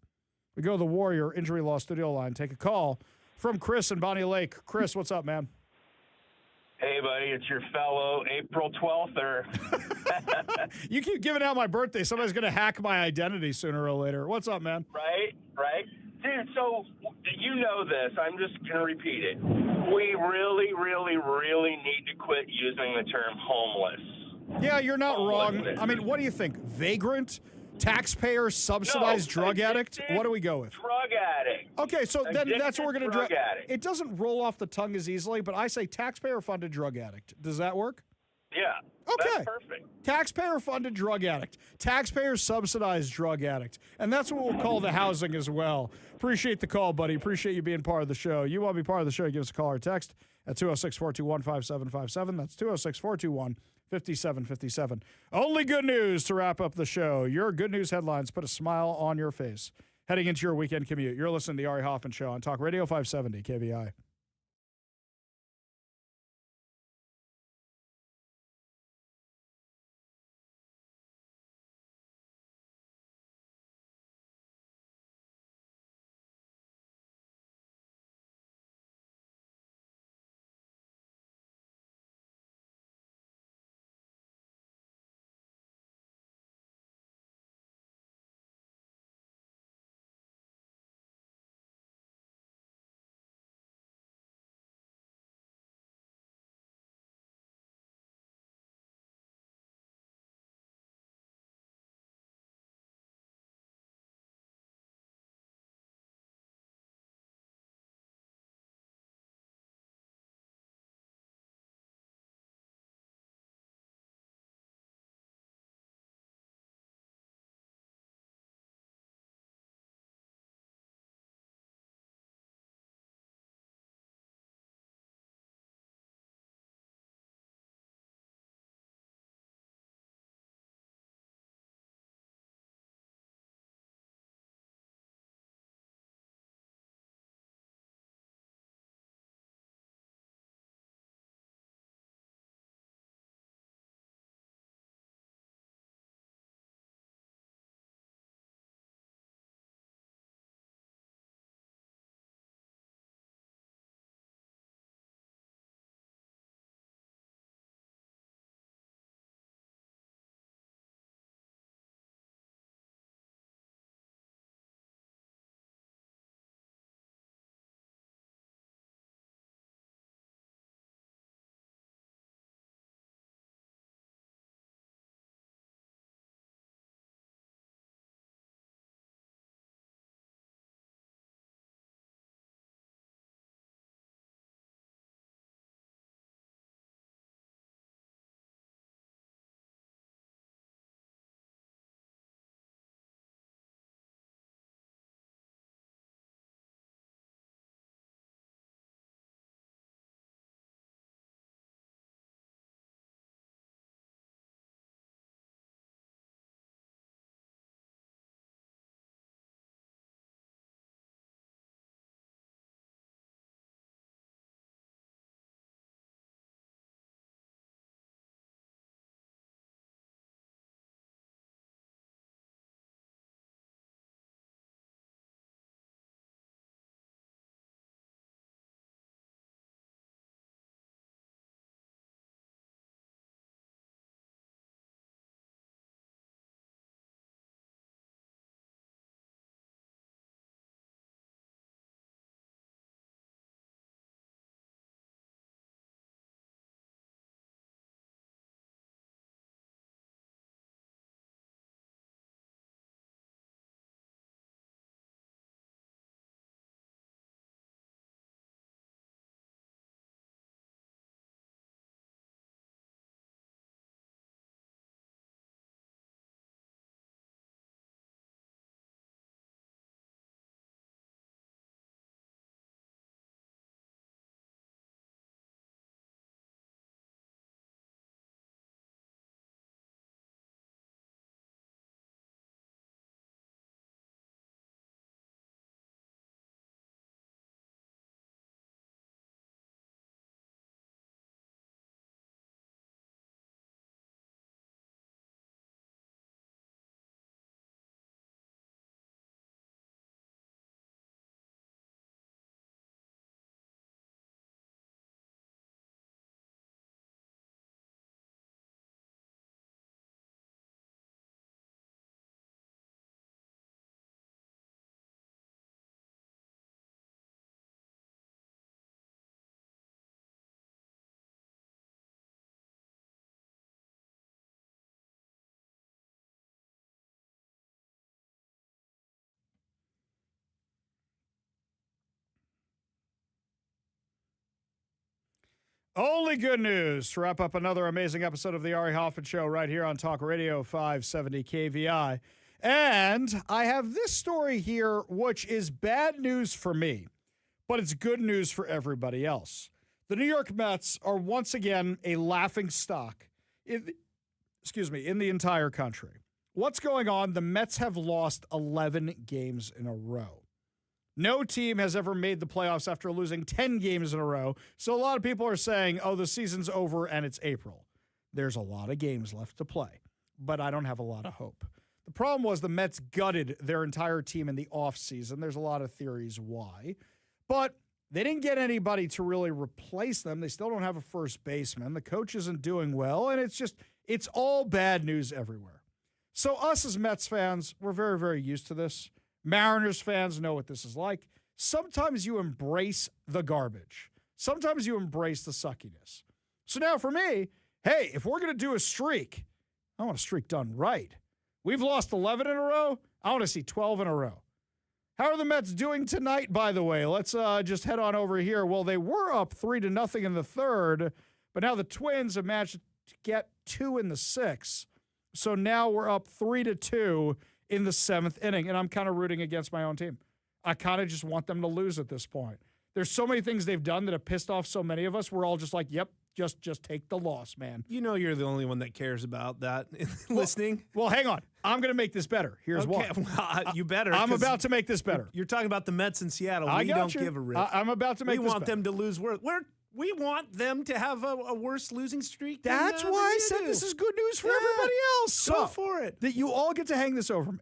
We go to the Warrior Injury Law Studio line, take a call from Chris in Bonnie Lake. Chris, what's up, man? Hey, buddy, it's your fellow April 12th. You keep giving out my birthday. Somebody's going to hack my identity sooner or later. What's up, man? Right. Dude, so you know this. I'm just going to repeat it. We really, really, really need to quit using the term homeless. Yeah, you're not wrong. I mean, what do you think? Vagrant? Taxpayer subsidized drug addict? What do we go with? Drug addict. Okay, so then that's what we're going to do. Addict. It doesn't roll off the tongue as easily, but I say taxpayer-funded drug addict. Does that work? Yeah. Okay. That's perfect. Taxpayer-funded drug addict. Taxpayer-subsidized drug addict. And that's what we'll call the housing as well. Appreciate the call, buddy. Appreciate you being part of the show. You want to be part of the show, give us a call or text at 206-421-5757. That's 206-421-5757. Only good news to wrap up the show. Your good news headlines put a smile on your face heading into your weekend commute. You're listening to the Ari Hoffman Show on Talk Radio 570 KVI. Only good news to wrap up another amazing episode of the Ari Hoffman Show right here on Talk Radio 570 KVI. And I have this story here, which is bad news for me, but it's good news for everybody else. The New York Mets are once again a laughing stock in the entire country. What's going on? The Mets have lost 11 games in a row. No team has ever made the playoffs after losing 10 games in a row. So a lot of people are saying, oh, the season's over and it's April. There's a lot of games left to play, but I don't have a lot of hope. The problem was the Mets gutted their entire team in the offseason. There's a lot of theories why. But they didn't get anybody to really replace them. They still don't have a first baseman. The coach isn't doing well, and it's all bad news everywhere. So us as Mets fans, we're very, very used to this. Mariners fans know what this is like. Sometimes you embrace the garbage. Sometimes you embrace the suckiness. So now for me, hey, if we're going to do a streak, I want a streak done right. We've lost 11 in a row. I want to see 12 in a row. How are the Mets doing tonight, by the way? Let's just head on over here. Well, they were up 3-0 in the third, but now the Twins have managed to get 2 in the 6th. So now we're up 3-2 in the 7th inning, and I'm kind of rooting against my own team. I kind of just want them to lose at this point. There's so many things they've done that have pissed off so many of us. We're all just like, yep, just take the loss, man. You know you're the only one that cares about that listening. Well, hang on. I'm going to make this better. Here's why. Well, you better. I'm about to make this better. You're talking about the Mets in Seattle. We don't give a rip. I'm about to make this better. We want them to lose. We want them to have a worse losing streak. That's why I said this is good news for everybody else. Go for it. That you all get to hang this over me.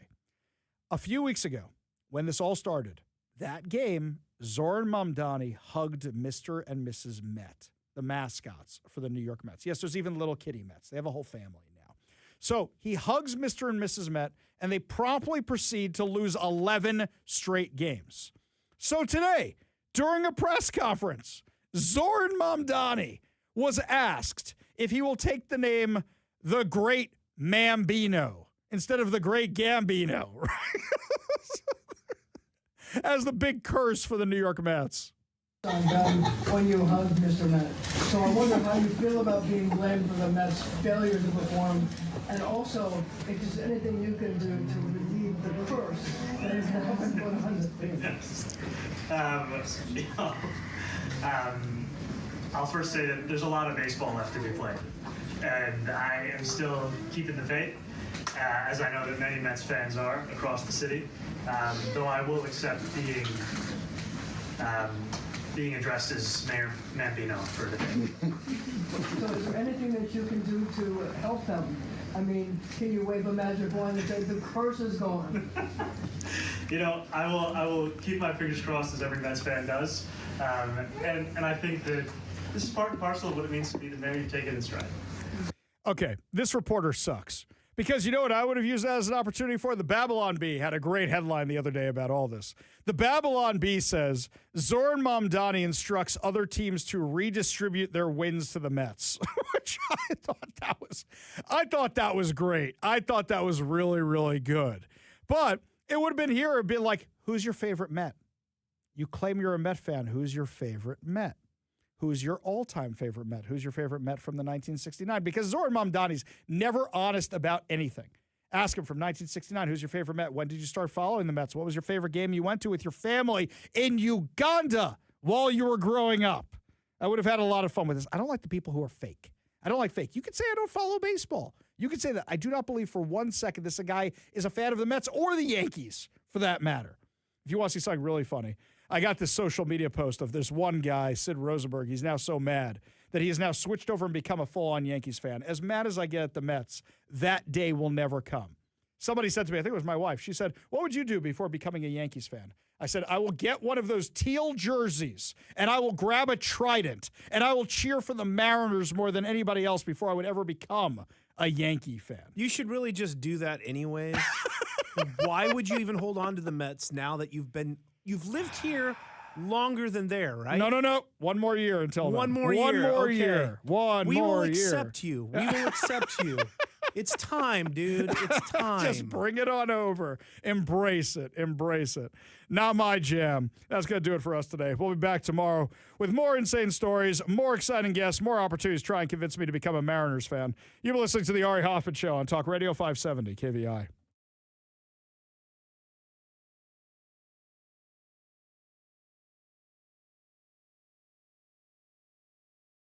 A few weeks ago, when this all started, that game, Zoran Mamdani hugged Mr. and Mrs. Met, the mascots for the New York Mets. Yes, there's even little kitty Mets. They have a whole family now. So he hugs Mr. and Mrs. Met, and they promptly proceed to lose 11 straight games. So today, during a press conference, Zoran Mamdani was asked if he will take the name The Great Mambino instead of The Great Gambino, right? As the big curse for the New York Mets. When you hugged Mr. Met. So I wonder how you feel about being blamed for the Mets' failure to perform, and also if there's anything you can do to relieve the curse that has now been put on the team. I'll first say that there's a lot of baseball left to be played, and I am still keeping the faith, as I know that many Mets fans are across the city, though I will accept being addressed as Mayor Mambino for the day. So is there anything that you can do to help them? I mean, can you wave a magic wand and say the curse is gone? I will keep my fingers crossed, as every Mets fan does, and I think that this is part and parcel of what it means to be the mayor. You take it in stride. Okay, this reporter sucks. Because you know what I would have used that as an opportunity for? The Babylon Bee had a great headline the other day about all this. The Babylon Bee says, Zoran Mamdani instructs other teams to redistribute their wins to the Mets, which I thought that was great. I thought that was really, really good. But it would have been here, it would have been like, who's your favorite Met? You claim you're a Met fan. Who's your favorite Met? Who's your all-time favorite Met? Who's your favorite Met from the 1969? Because Zoran Mamdani's never honest about anything. Ask him from 1969, who's your favorite Met? When did you start following the Mets? What was your favorite game you went to with your family in Uganda while you were growing up? I would have had a lot of fun with this. I don't like the people who are fake. I don't like fake. You could say I don't follow baseball. You could say that. I do not believe for 1 second this guy is a fan of the Mets or the Yankees, for that matter. If you want to see something really funny, I got this social media post of this one guy, Sid Rosenberg. He's now so mad that he has now switched over and become a full-on Yankees fan. As mad as I get at the Mets, that day will never come. Somebody said to me, I think it was my wife, she said, what would you do before becoming a Yankees fan? I said, I will get one of those teal jerseys, and I will grab a trident, and I will cheer for the Mariners more than anybody else before I would ever become a Yankee fan. You should really just do that anyways. Why would you even hold on to the Mets now that you've lived here longer than there, right? No. One more year until One then. more year. One more okay. year. One we more will year. accept you. We will accept you. It's time, dude. It's time. Just bring it on over. Embrace it. Embrace it. Not my jam. That's going to do it for us today. We'll be back tomorrow with more insane stories, more exciting guests, more opportunities to try and convince me to become a Mariners fan. You've been listening to The Ari Hoffman Show on Talk Radio 570 KVI.